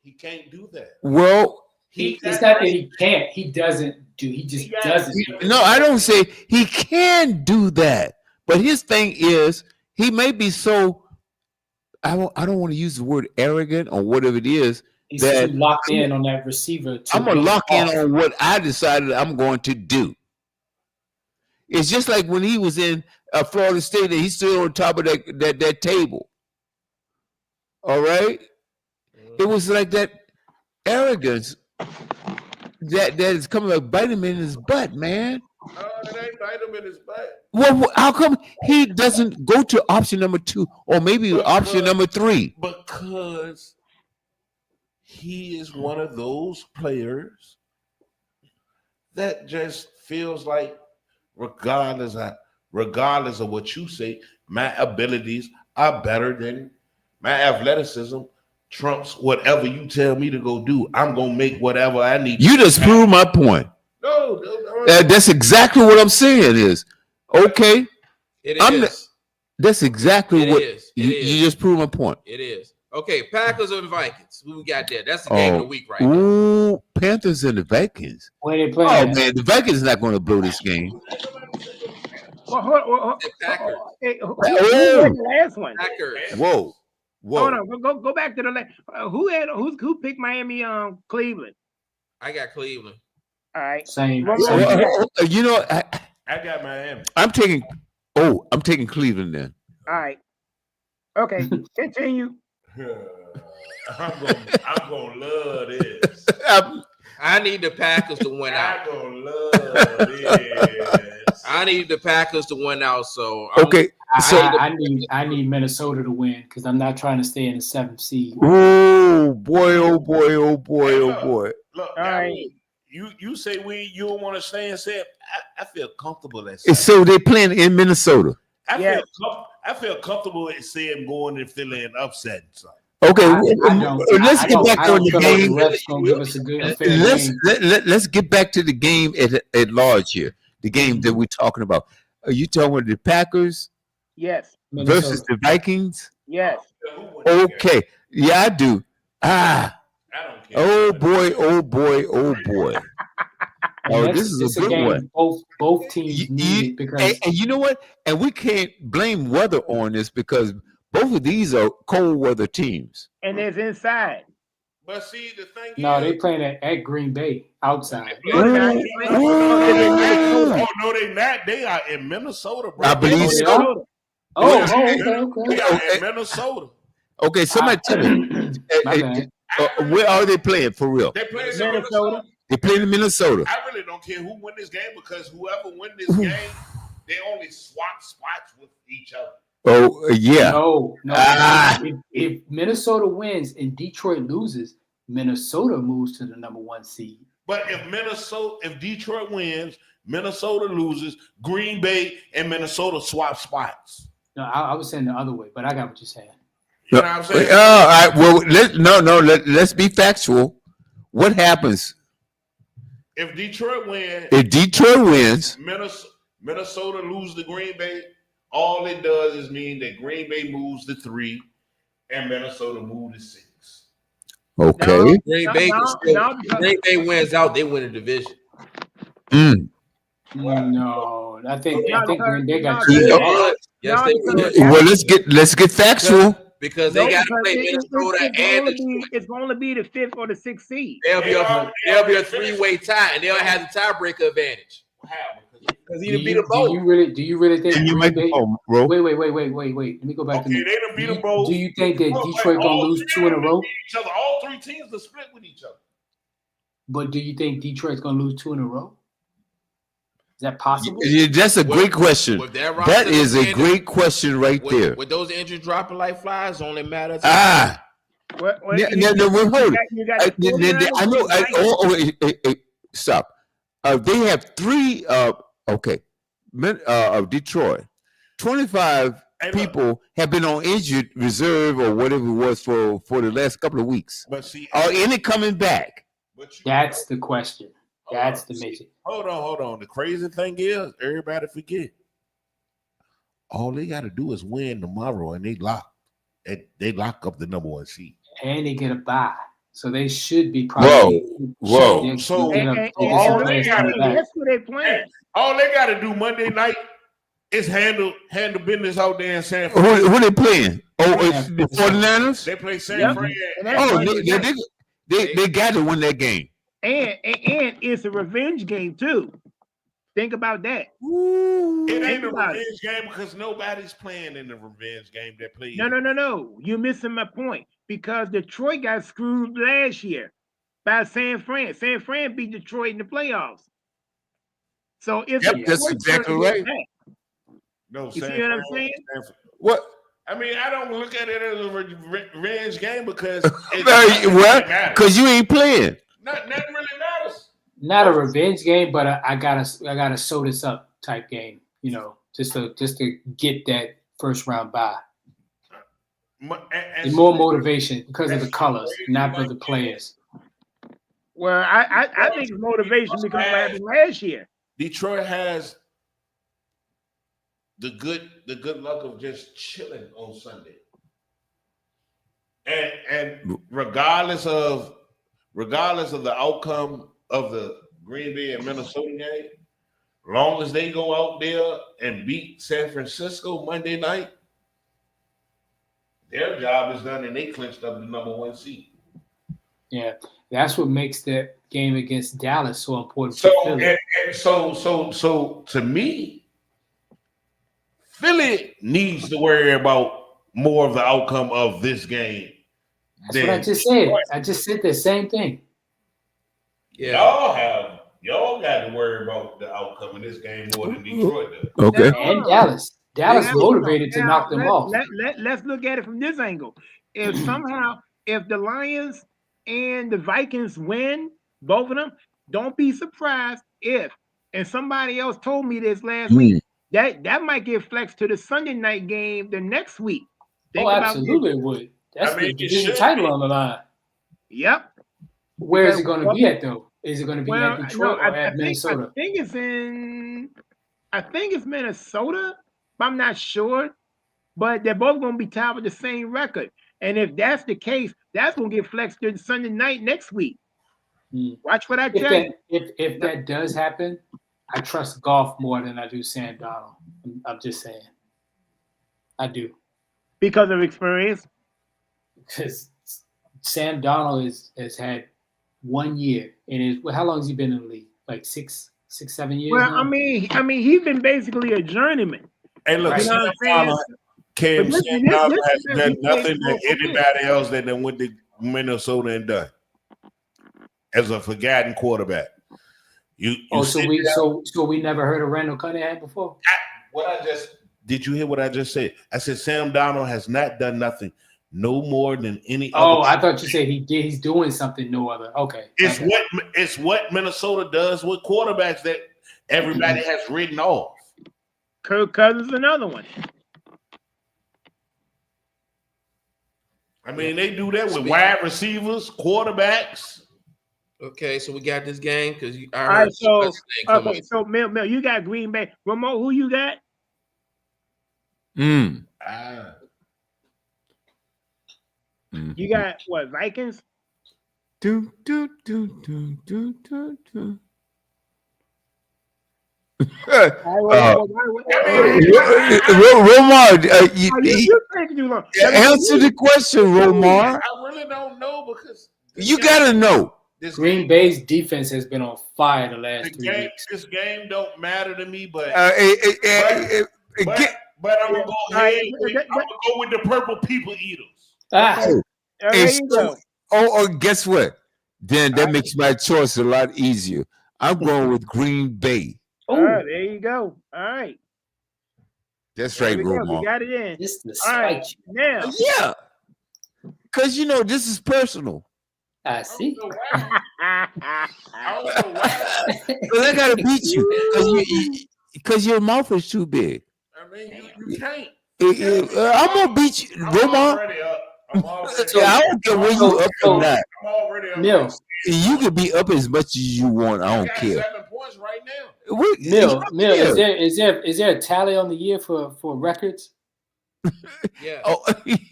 He can't do that. Well, It's not that he can't. He doesn't do. He just doesn't. Do no, I don't say he can do that. But his thing is, he may be so. I don't want to use the word arrogant or whatever it is. He's that too locked in on that receiver. I'm gonna lock in on what I decided I'm going to do. It's just like when he was in Florida State, and he stood on top of that table. All right, it was like that arrogance that is coming to bite him in his butt, man. It ain't bite him in his butt. Well, how come he doesn't go to option number 2 or maybe option number 3? Because he is one of those players that just feels like, regardless of what you say, my abilities are better than my athleticism. Trumps whatever you tell me to go do. I'm gonna make whatever I need. You just proved my point. No. That's exactly what I'm saying. Is okay. It is. That's exactly It what is. you just proved my point. It is. Okay, Packers and Vikings. Who we got there? That's the game of the week right now. Ooh, Panthers and the Vikings. Where they Oh playing? man, the Vikings not going to blow this game. The Packers. Hey, who had the last one? Packers. Whoa. Hold on, go back to the last. Who picked Miami? Cleveland. I got Cleveland. All right. Same. You know, I got Miami. I'm taking Cleveland then. All right. Okay. Continue. I'm gonna love this. I need the Packers to win out. I'm gonna love this. I need the Packers to win out. So Okay. So I need Minnesota to win because I'm not trying to stay in the 7th seed. oh boy. Look, All right. You say you don't want to stay and say I feel comfortable at So they're playing in Minnesota. I feel comfortable at saying going to Philly and upsetting something. Okay, let's I get back on the game. The refs gonna give us a good fair game. Let's get back to the game at large here. The game that we're talking about. Are you talking about the Packers Yes. versus the Vikings? Yes. Okay, yeah, I do. I don't care. Oh boy. Oh, this is a good game one. Both teams need it because And you know what? And we can't blame weather on this because both of these are cold weather teams. And it's inside. But see, the thing no, is, they playing at Green Bay outside. Oh no, they not. They are in Minnesota, bro. I believe so. Okay. They are in Minnesota. Okay, somebody tell me. My bad. Where are they playing for real? They play in Minnesota. Minnesota. They playing in Minnesota. I really don't care who win this game because whoever win this game, they only swap spots with each other. Oh yeah. No. Ah. If Minnesota wins and Detroit loses, Minnesota moves to the number 1 seed. But if Detroit wins, Minnesota loses, Green Bay and Minnesota swap spots. No, I was saying the other way, but I got what you're saying. You know what I'm saying? All right. Well, let's be factual. What happens If Detroit wins, if Detroit wins? Minnesota loses to Green Bay. All it does is mean that Green Bay moves to 3 and Minnesota moves to 6. Okay. Green Bay wins out, they win the division. No, I think Green Bay got Yes, they would. Well, let's get factual. Because they got to play Minnesota and it's going to be the 5th or the 6th seed. There'll be a 3-way tie, and they'll have the tiebreaker advantage. How? because he Do done beat you, them both. do you really think And you Green make Bay? bro. Wait. Let me go back Okay, to they done beat them both. Do you think that Oh, Detroit gonna all lose three 2 in a of them row? beat each other. All three teams are split with each other. But do you think Detroit's gonna lose 2 in a row? Is that possible? That's a great question. With that That roster is a dependent- great question right there. With those injuries dropping like flies, only matters. Ah, What, no, hold it. you got the I know. 49ers, Stop. They have 3. Of Detroit, 25 Hey, look, people have been on injured reserve or whatever it was for the last couple of weeks. but see, Are any coming back? That's the question. That's the major. Hold on. The crazy thing is, everybody forget. All they got to do is win tomorrow, and they lock up the number 1 seed. And they get a bye, so they should be probably. Whoa. So all they gotta do- that's what they playing. All they got to do Monday night is handle business out there in San Fran. Who they playing? Oh, Yeah. it's the 49ers? They play San Yep. Fran. And that's Oh, Monday night. they got to win that game. And it's a revenge game too. Think about that. It ain't Think a about it. revenge game because nobody's playing in the revenge game that plays. No. You're missing my point because Detroit got screwed last year by San Fran. San Fran beat Detroit in the playoffs. So if Yep, Detroit that's exactly turns it right. back, No, you see what I'm saying? What? I mean, I don't look at it as a revenge game because Well, because you ain't playing. nothing really matters. Not a revenge game, but I gotta sew this up type game. You know, just to get that first round bye. And more motivation because of the colors, not for the players. Well, I think it's motivation because of what happened last year. Detroit has the good luck of just chilling on Sunday, and regardless of the outcome of the Green Bay and Minnesota game, long as they go out there and beat San Francisco Monday night, their job is done and they clinched up the number 1 seed. Yeah, that's what makes that game against Dallas so important. So, for Philly. so to me, Philly needs to worry about more of the outcome of this game. That's what I just said. I just said the same thing. Yeah. Y'all got to worry about the outcome of this game more than Detroit does. Okay. And Dallas. Dallas motivated to knock them off. Let's look at it from this angle. If the Lions and the Vikings win, both of them, don't be surprised if, and somebody else told me this last week, that might get flexed to the Sunday night game the next week. Think about absolutely this. it would. That's I mean, the division title on the line. Yep. Where is it going to be at, though? Is it going to be at Detroit or at Minnesota? I think it's Minnesota, but I'm not sure. But they're both going to be tied with the same record. And if that's the case, that's going to get flexed to Sunday night next week. Watch what I tell you. If that does happen, I trust Goff more than I do Sam Darnold. I'm just saying. I do. Because of experience? Because Sam Darnold has had 1 year in his. How long has he been in the league? Like 6, 7 years. Well, now? I mean, he's been basically a journeyman. Hey, look, You know what I'm saying? Sam But Darnold listen, has done he nothing played that anybody else that then went to Minnesota and done as a forgotten quarterback. So we never heard of Randall Cunningham before. Did you hear what I just said? I said Sam Darnold has not done nothing, no more than any. Oh, other I thought you said he did. He's doing something no other. Okay, It's what Minnesota does with quarterbacks that everybody has written off. Kirk Cousins, another one. I mean, they do that with wide receivers, quarterbacks. Okay, so we got this game because All right, so Mel, you got Green Bay. Ramon, who you got? You got what? Vikings? Romar, answer the question, Romar. I really don't know because you gotta know. Green Bay's defense has been on fire the last 3 weeks. This game don't matter to me, but But but I'm gonna go ahead. I'm gonna go with the purple people eaters. Ah, There you go. guess what? Then that makes my choice a lot easier. I'm going with Green Bay. All right, there you go. All right. That's There right, we go. We Romar. got it in. this the All right. spike. Now, Yeah. Because, this is personal. I see. I don't know why. Because I got to beat you. Because your mouth is too big. I mean, you can't. I'm going to beat you, I'm Romar. already up. I'm already Yeah, I don't care when you up or not. I'm already up. Mill, You can be up as much as you want. I I don't got care. 7 points right now. Mill, Yeah. is there a tally on the year for records? Yeah. Oh,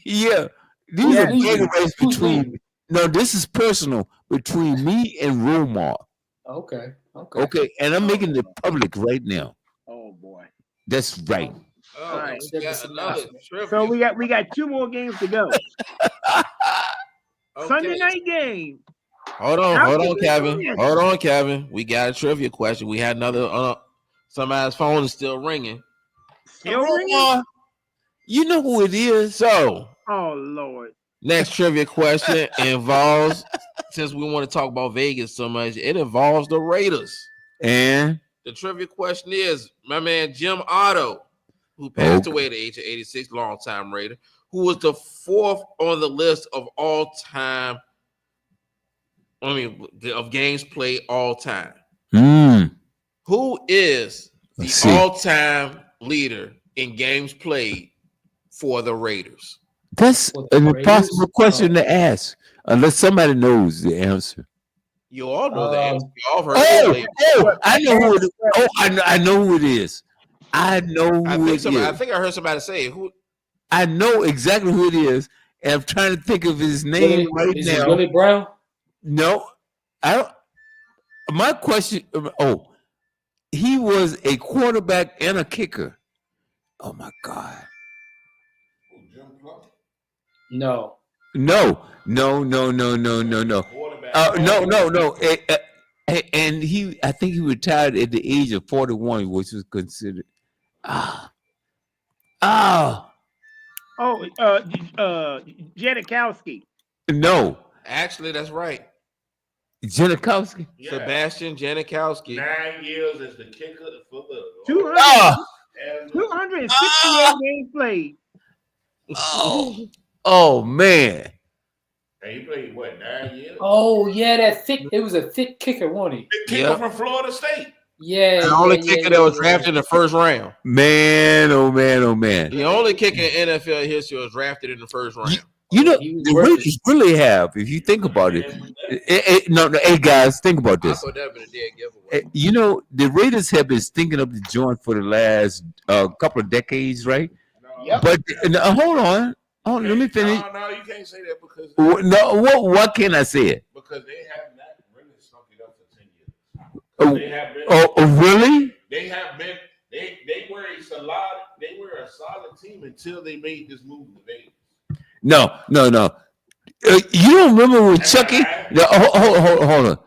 yeah. These Yeah, are big race who's between. leading? No, this is personal between me and Romar. Okay. Okay, and I'm making it public right now. oh boy. That's right. Oh, All right. we got another trivia. So we got 2 more games to go. Okay. Sunday night game. Hold on, How hold did on, we Kevin. win? Hold on, Kevin. We got a trivia question. We had another. Somebody's phone is still ringing. Still ringing? Romar, you know who it is. So, Oh Lord. next trivia question involves, since we want to talk about Vegas so much, it involves the Raiders. And The trivia question is, my man Jim Otto, who passed away at the age of 86, longtime Raider, who was the 4th on the list of all time, of games played all time. Who is the Let's see. all-time leader in games played for the Raiders? that's Well, the an Raiders- impossible question to ask unless somebody knows the answer. You all know the answer. You all heard Oh, it. I know who it is. Oh, I know who it is. I know I who think it is. I think I heard somebody say it. Who? I know exactly who it is, and I'm trying to think of his name right Is it now. Willie Brown? No, I don't. My question. Oh, he was a quarterback and a kicker. Oh my God! No. No. No. And I think he retired at the age of 41, which was considered. Janikowski. No, Actually, that's right. Janikowski. Yeah. Sebastian Janikowski. 9 years as the kicker for the 268 games played. Oh man. And he played what, 9 years? Oh yeah, it was a thick kicker, wasn't he? The kicker from Florida State. Yeah. The only kicker that was drafted in the first round. Man, oh man. The only kicker in NFL history was drafted in the first round. You know, He was the worth Raiders really have, if you think about it. No, hey guys, think about I this. thought that would have been a dead giveaway. You know, the Raiders have been stinking up the joint for the last couple of decades, right? No, But hold on, let me finish. No, you can't say that because What can I say? they have not really stunk it up for 10 years. They have been. Oh, really? They have been. They were a solid team until they made this move to Vegas. No. You don't remember when Chucky? No, hold on.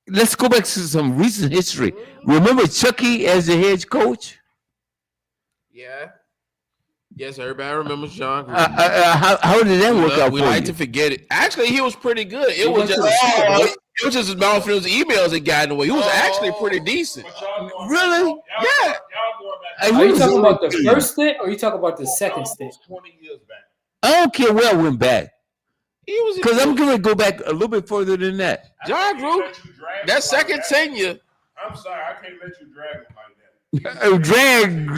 Let's go back to some recent history. Remember Chucky as the head coach? Yeah. Yes, everybody remembers John. How did that work out We for like you? to forget it. Actually, he was pretty good. It was went to just the Super Bowl. it was just his Malfield's emails that got in the way. He was actually pretty decent. Really? Yeah. Are you talking about the first stint or are you talking about the second stint? 20 years back. I don't care where I went back He was because I'm going to go back a little bit further than that. John Gruden. That second tenure. I'm sorry, I can't let you drag him like that. Drag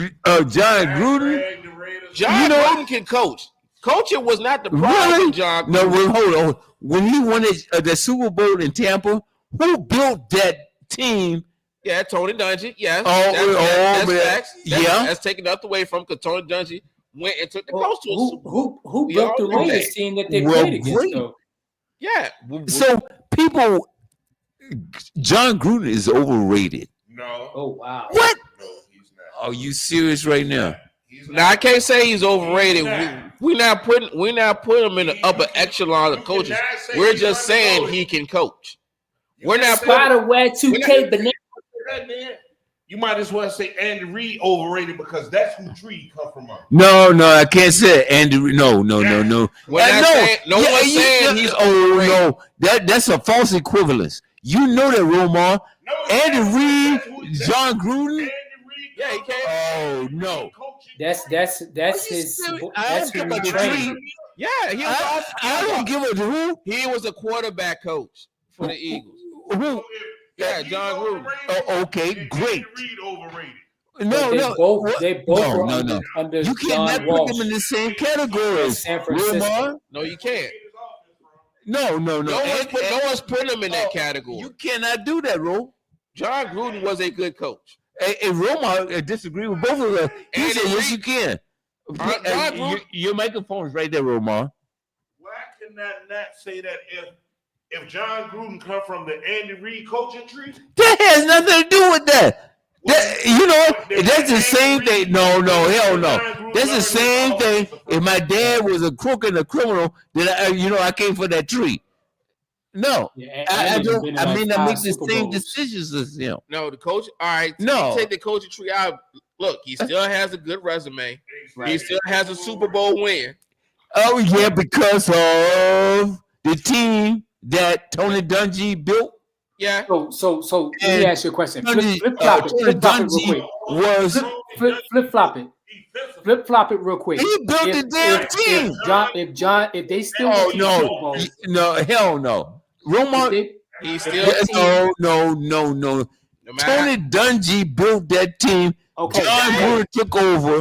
John Gruden. Drag the Raiders. John Gruden can coach. Coaching was not the problem. Really? John Gruden. No, well, hold on. When he won the Super Bowl in Tampa, who built that team? Yeah, Tony Dungy. Yes. Oh, that's man. facts. Yeah. That's taken nothing away from because Tony Dungy went and took the coach to a Super Bowl. Who We built the all know Raiders that. team that they Well, played against great. though? Yeah. So people, John Gruden is overrated. No. Oh wow. What? No, he's not. Are you serious right now? He's Now I not. can't say he's overrated. He's not. We not putting him in the upper echelon of coaches. cannot say We're he's just saying underrated. he can coach. We're not Spider putting. Wag 2K banana. You might as well say Andy Reid overrated because that's who Tree come from. No, I can't say it. Andy. No. We're not no. saying. No one's saying he's overrated. no. That's a false equivalence. You know that, Romar. Andy Reid, John Gruden. Andy Reid, Yeah, he can't. Oh no. That's his. I'm That's talking who about he the trained. Tree. Yeah, he was. I don't give a who. He was a quarterback coach for the Eagles. Who? Yeah, John Gruden. Oh, okay, great. Andy Reid overrated. No, They no. both what? they both No, were no. under You cannot John put Walsh them in the same category. in San Francisco. Romar. No, you can't. No. No one's putting him in that category. You cannot do that, Ro. John Gruden was a good coach. And Romar disagree with both of them. He Andy said, yes, Reid- you can. John Gruden- Your microphone's right there, Romar. Why can I not say that if John Gruden come from the Andy Reid coaching tree? That has nothing to do with that. That's the same thing. No, hell no. That's the same thing. If my dad was a crook and a criminal, then I came for that tree. No, Yeah, I Andy's don't. been in I like mean, I 5 make the Super same Bowls. decisions as him. No, the coach. All right, No. you take the coaching tree out. Look, he still has a good resume. He Right. still has a Super Bowl win. Oh yeah, because of the team that Tony Dungy built. Yeah, So let And me ask you a question. Tony Flip flop it. Tony Flip flop it real Dungy quick. was Flip flop it. Flip flop it real quick. he built the damn team. If they still Oh win Super Bowls, no, hell no. Romar. he still. No. No matter Tony Dungy built that team. Okay. John Gruden took over.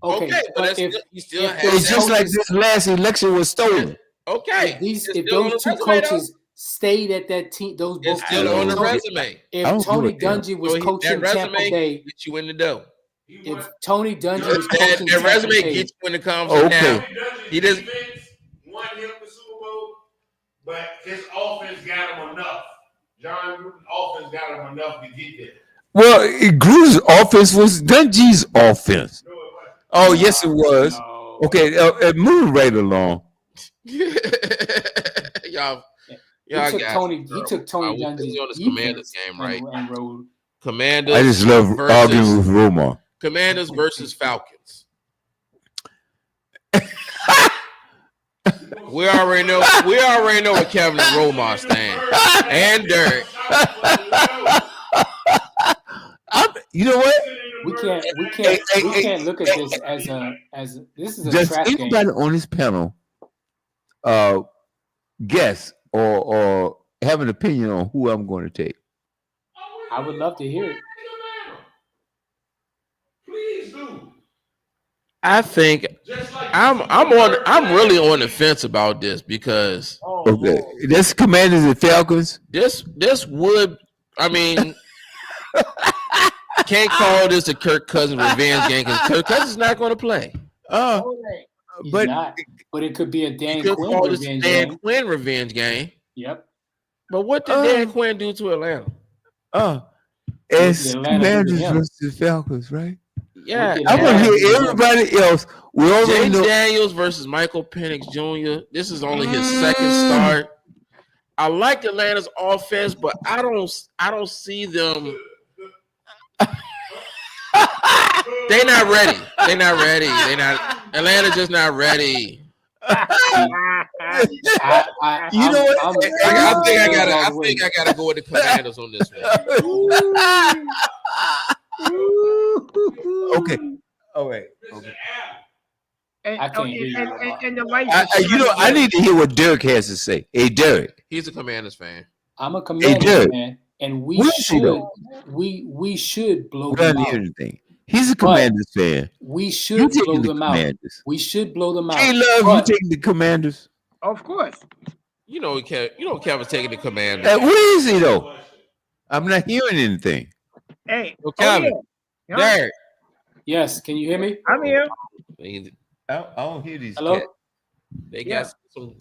Okay, Okay, but but that's he still if has. those It's just like coaches- this last election was stolen. Okay, if it's still on those the two resume, coaches stayed at that team, those though. It's both still teams, on the Tony- resume. I if don't Tony give a damn. Dungy was So coaching that Tampa resume Bay, get you in the dough. if Tony Dungy was That coaching Tampa resume Bay, gets you in the conversation. Okay. Now, he does. won him the Super Bowl, but his offense got him enough. John Gruden's offense got him enough to get there. Well, Gruden's offense was Dungy's offense. No, it wasn't. Oh, yes, it was. no. Okay, move right along. y'all He took got Tony. it, He bro. took Tony This is on Dungy's this Commanders defense game, right? and rode. Commanders. I just love arguing with Romar. Commanders versus Falcons. We already know where Kevin and Romar stand. And Derek. You know what? We can't look at this as this is a Does trap game. anybody on this panel guess or have an opinion on who I'm going to take? I would love to hear it. Please do. I think Just like I'm really on the fence about this because Okay, that's Commanders and Falcons. this would, I mean, can't call this a Kirk Cousins revenge game because Kirk Cousins is not going to play. He's But not, but it could be a You Dan could Quinn call this revenge Dan game. Quinn revenge game. Yep. But what did Dan Quinn do to Atlanta? It's The Atlanta Commanders beat him. versus Falcons, right? Yeah, Look I at want to that. hear everybody else. We already James know. Daniels versus Michael Penix Jr. This is only his second start. I like Atlanta's offense, but I don't see them. They're not ready. Atlanta's just not ready. You know what? I think I gotta go with the Commanders on this one. Okay. All right. Okay. I can't hear you, And the lights. I need to hear what Derek has to say. Hey, Derek. He's a Commanders fan. I'm a Commanders Derek. fan, and Where is he, though? we should blow We them don't hear out. anything. He's a Commanders fan. We You should blow taking the them out. Commanders. We should blow them out. Hey, love, you But taking the Commanders. Of course. You know Kevin's taking the Commanders. Where is he though? I'm not hearing anything. Hey. Well, Kevin, Yeah. Derek. yes, can you hear me? I'm here. I don't hear these. Hello. cats. They Yeah. got some.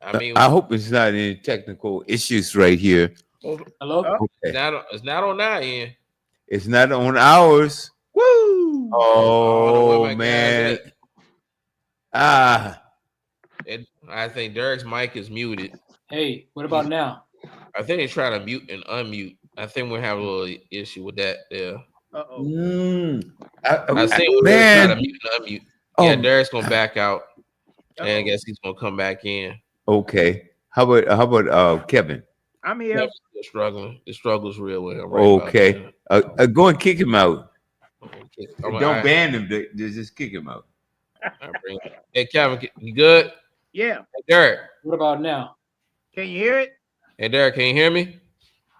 I mean, I hope it's not any technical issues right here. Hello. it's not on our end. It's not on ours. Woo! Oh, my guys man. at. I think Derek's mic is muted. Hey, what about now? I think they try to mute and unmute. I think we have a little issue with that there. Uh-oh. I see when they try to mute and unmute. Yeah, Derek's gonna back out, and I guess he's gonna come back in. Okay. How about Kevin? I'm here. Kevin's still struggling. The struggle's real with him. Okay. Go and kick him out. Okay. Don't ban him. Just kick him out. Hey, Kevin, you good? Yeah. Hey, Derek. What about now? Can you hear it? Hey, Derek, can you hear me?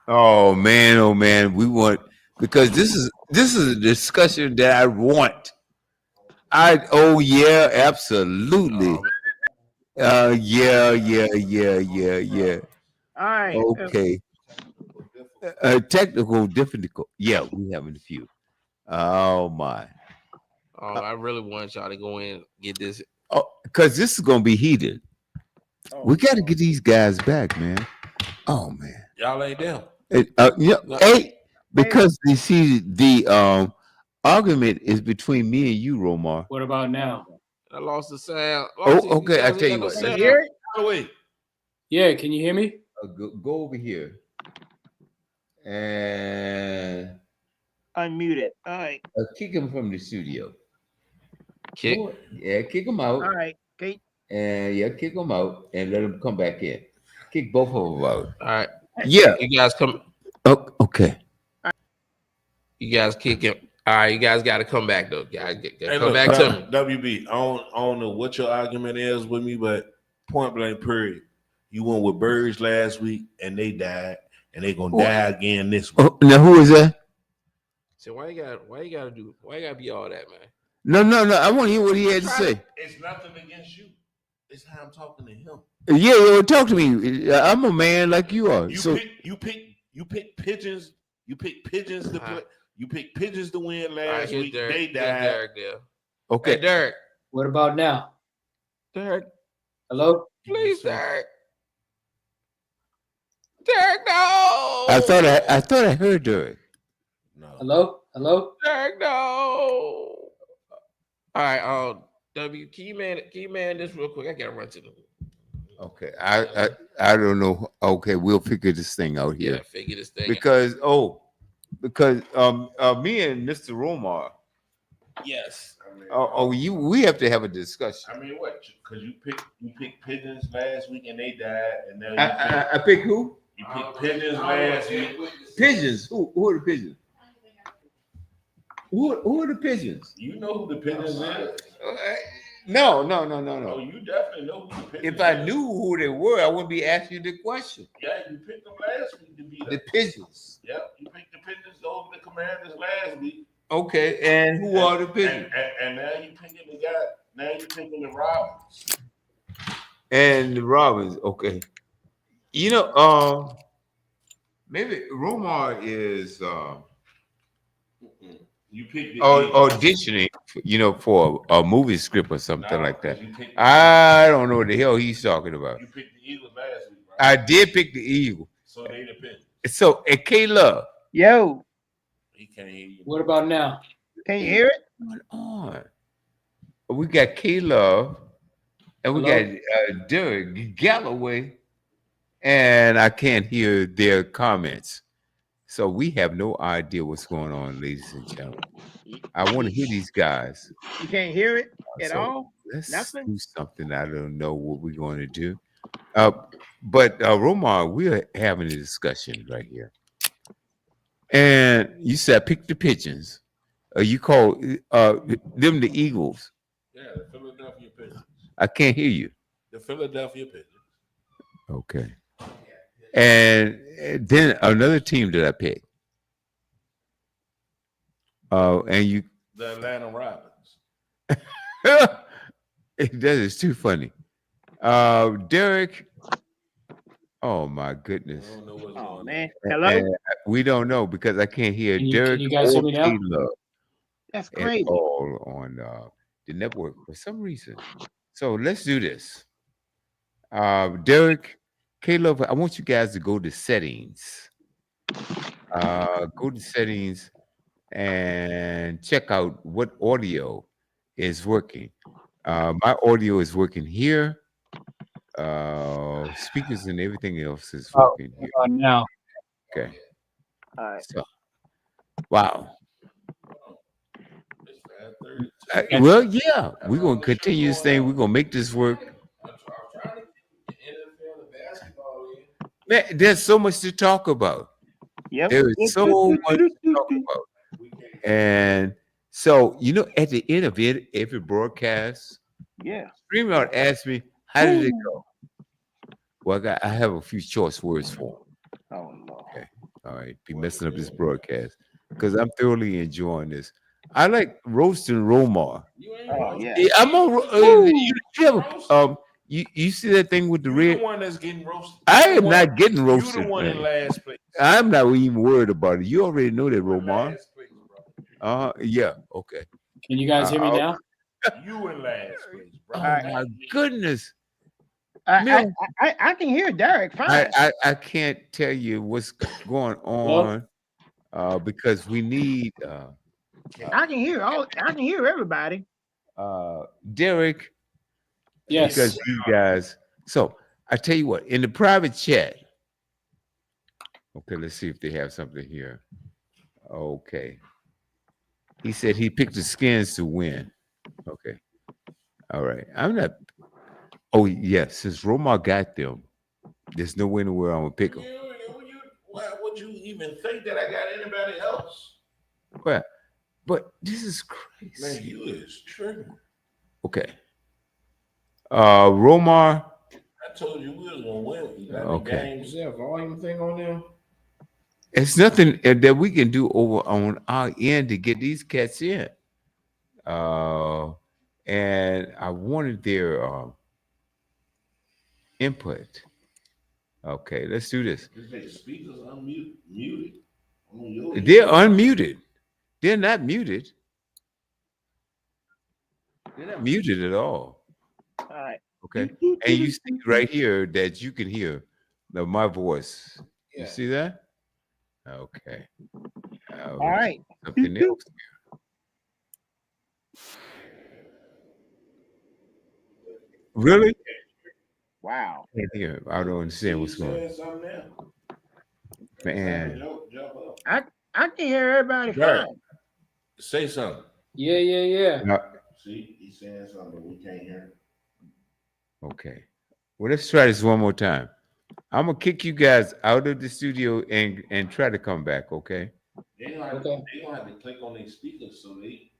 Oh man, we want, because this is a discussion that I want. Yeah, absolutely. Yeah. All right. Okay. Technical difficult. Yeah, we having a few. Oh my. I really want y'all to go in and get this. Oh, because this is gonna be heated. We got to get these guys back, man. Oh man. Y'all ain't them. Because you see the argument is between me and you, Romar. What about now? I lost the sound. Okay, I tell you what. Can you hear it? Wait. Yeah, can you hear me? Go over here and Unmute it. All right. kick him from the studio. Kick. Kick him out. All right. Okay. And kick him out and let him come back in. Kick both of them out. All right. Yeah. You guys come. Oh, okay. You guys kick him. All right. You guys got to come back though. Guys, Hey, come look, back to me. WB. I don't know what your argument is with me, but point blank period. You went with Birds last week and they died, and they gonna die again this week. Oh, now who is that? So why you gotta be all that, man? No. I want to hear what he had to say. It's nothing against you. It's how I'm talking to him. Yeah, talk to me. I'm a man like you are. You pick pigeons. You pick pigeons to play. You picked pigeons to win last week. Derek, they died. Derek there. Okay. Hey, Derek. What about now? Derek, Hello? please, Derek. Derek, no. I thought I heard Derek. No. Hello? Derek, no. All right, W, can you man this real quick? I gotta run to the. Okay, I don't know. Okay, we'll figure this thing out here. Yeah, figure this thing Because me and Mr. Romar. Yes. We have to have a discussion. I mean, what? Because you picked pigeons last week and they died, and now I pick who? you picked pigeons last week. Pigeons. Who are the pigeons? Who are the pigeons? You know who the pigeons is? No. Oh, you definitely know who the pigeons. If I knew who they were, I wouldn't be asking you the question. Yeah, you picked them last week to be The pigeons. Yep, you picked the pigeons over the Commanders last week. Okay, and who are the pigeons? And now you picking the guy. Now you picking the Robins. And the Robins. Okay. Maybe Romar is You picked the auditioning, for a movie script or something like that. I don't know what the hell he's talking about. You picked the Eagles last week, right? I did pick the Eagle. So they the pigeons. So, K-Love. Yo, He can't hear you. What about now? can you hear it? What's going on? We got K-Love, and we Hello? got Derek Galloway, and I can't hear their comments. So we have no idea what's going on, ladies and gentlemen. I want to hear these guys. You can't hear it at all? Let's Nothing? do something. I don't know what we're going to do. But Romar, we're having a discussion right here. And you said pick the pigeons. You call them the Eagles. Yeah, the Philadelphia Pigeons. I can't hear you. The Philadelphia Pigeons. Okay. And then another team that I picked. And you The Atlanta Robins. that is too funny. Derek. Oh my goodness. I don't know what's Oh going man. on. Hello? And we don't know because I can't hear Can Derek you guys hear or me now? K-Love That's at crazy. all on the network for some reason. So let's do this. Derek, K-Love, I want you guys to go to settings. Go to settings and check out what audio is working. My audio is working here, Speakers and everything else is Oh, working here. now. Okay. All right. So, wow. It's 5:32. Well, yeah, we're gonna continue this thing. We're gonna make this work. I'm trying to get the NFL and basketball in. Man, there's so much to talk about. Yep. There is so much to talk about. We can't. And so, at the end of it, every broadcast, Yeah. StreamYard asked me, how did it go? Well, I have a few choice words for him. Oh Lord. Okay. All right. Be messing up this broadcast because I'm thoroughly enjoying this. I like roasting Romar. You ain't Oh yeah. Yeah, I'm on. You see that thing with the You're red? the one that's getting roasted. I You am the not one- getting You roasted. the one in Man. last place. I'm not even worried about it. You already know that, You in Romar. last place, bro. Yeah. Okay. Can you guys hear me now? You in last place, bro. Oh right. my goodness. I Mill. I can hear Derek fine. I can't tell you what's going on because we need I can hear everybody. Derek. Yes. Because you guys. So I tell you what, in the private chat. Okay, let's see if they have something here. Okay. He said he picked the Skins to win. Okay. All right. I'm not. Oh, yes. Since Romar got them, there's no way in the world I'm going to pick them. Why would you even think that I got anybody else? Well, but this is Man, crazy. you is tripping. Okay. Romar. I told you we was gonna win. You got Okay. the games. Is there a volume thing on there? It's nothing that we can do over on our end to get these cats in. And I wanted their input. Okay, let's do this. Is their speakers muted? On your They're unmuted. They're not muted. They're not muted at all. All right. Okay. And you see right here that you can hear my voice. You Yeah. see that? Okay. All right. Something else. Really? Wow. Can't hear. I don't understand what's going on. Saying something now. Man. Jump up. I can hear everybody Right. fine. Say something. Yeah. See, he's saying something, but we can't hear him. Okay. Well, let's try this one more time. I'm gonna kick you guys out of the studio and try to come back. Okay. They gonna have, Okay. they gonna have to click on their speakers so they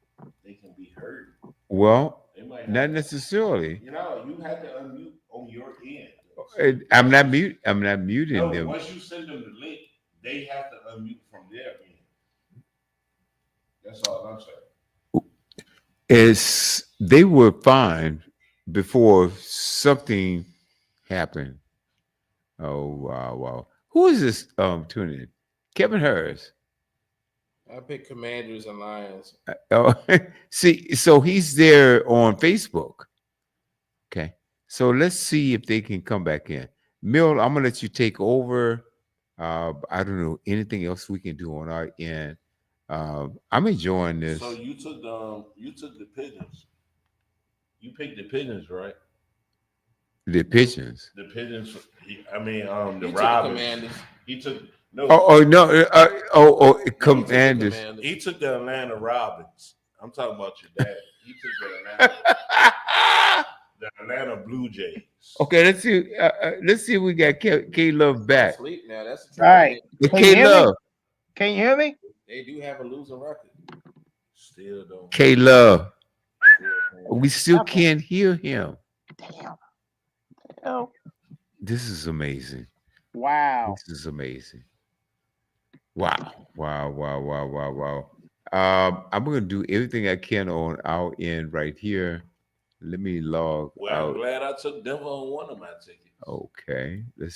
can be heard. Well, They might not have, necessarily. you have to unmute on your end. I'm not mute. I'm not muting No, them. once you send them the link, they have to unmute from their end. That's all I'm saying. They were fine before something happened. Oh wow. Who is this tuning in? Kevin Harris. I pick Commanders and Lions. Oh, see, so he's there on Facebook. Okay. So let's see if they can come back in. Mill, I'm gonna let you take over. I don't know anything else we can do on our end. I'm enjoying this. So you took the pigeons. You picked the pigeons, right? The pigeons. The pigeons. The He took the Robins. Commanders. He took no. Oh no! He took the Commanders. Commanders. He took the Atlanta Robins. I'm talking about your dad. He took the Atlanta Blue Jays. Okay, let's see. Let's see if we got K Love back. Sleep now. That's the All right. Can you K hear me? Love. Can you hear me? They do have a losing record. Still don't. K Love. Still can't. We still can't hear him. Damn. Oh. This is amazing. Wow. This is amazing. Wow. I'm gonna do everything I can on our end right here. Let me log Well, I'm out. glad I took Denver on one of my tickets. Okay. Let's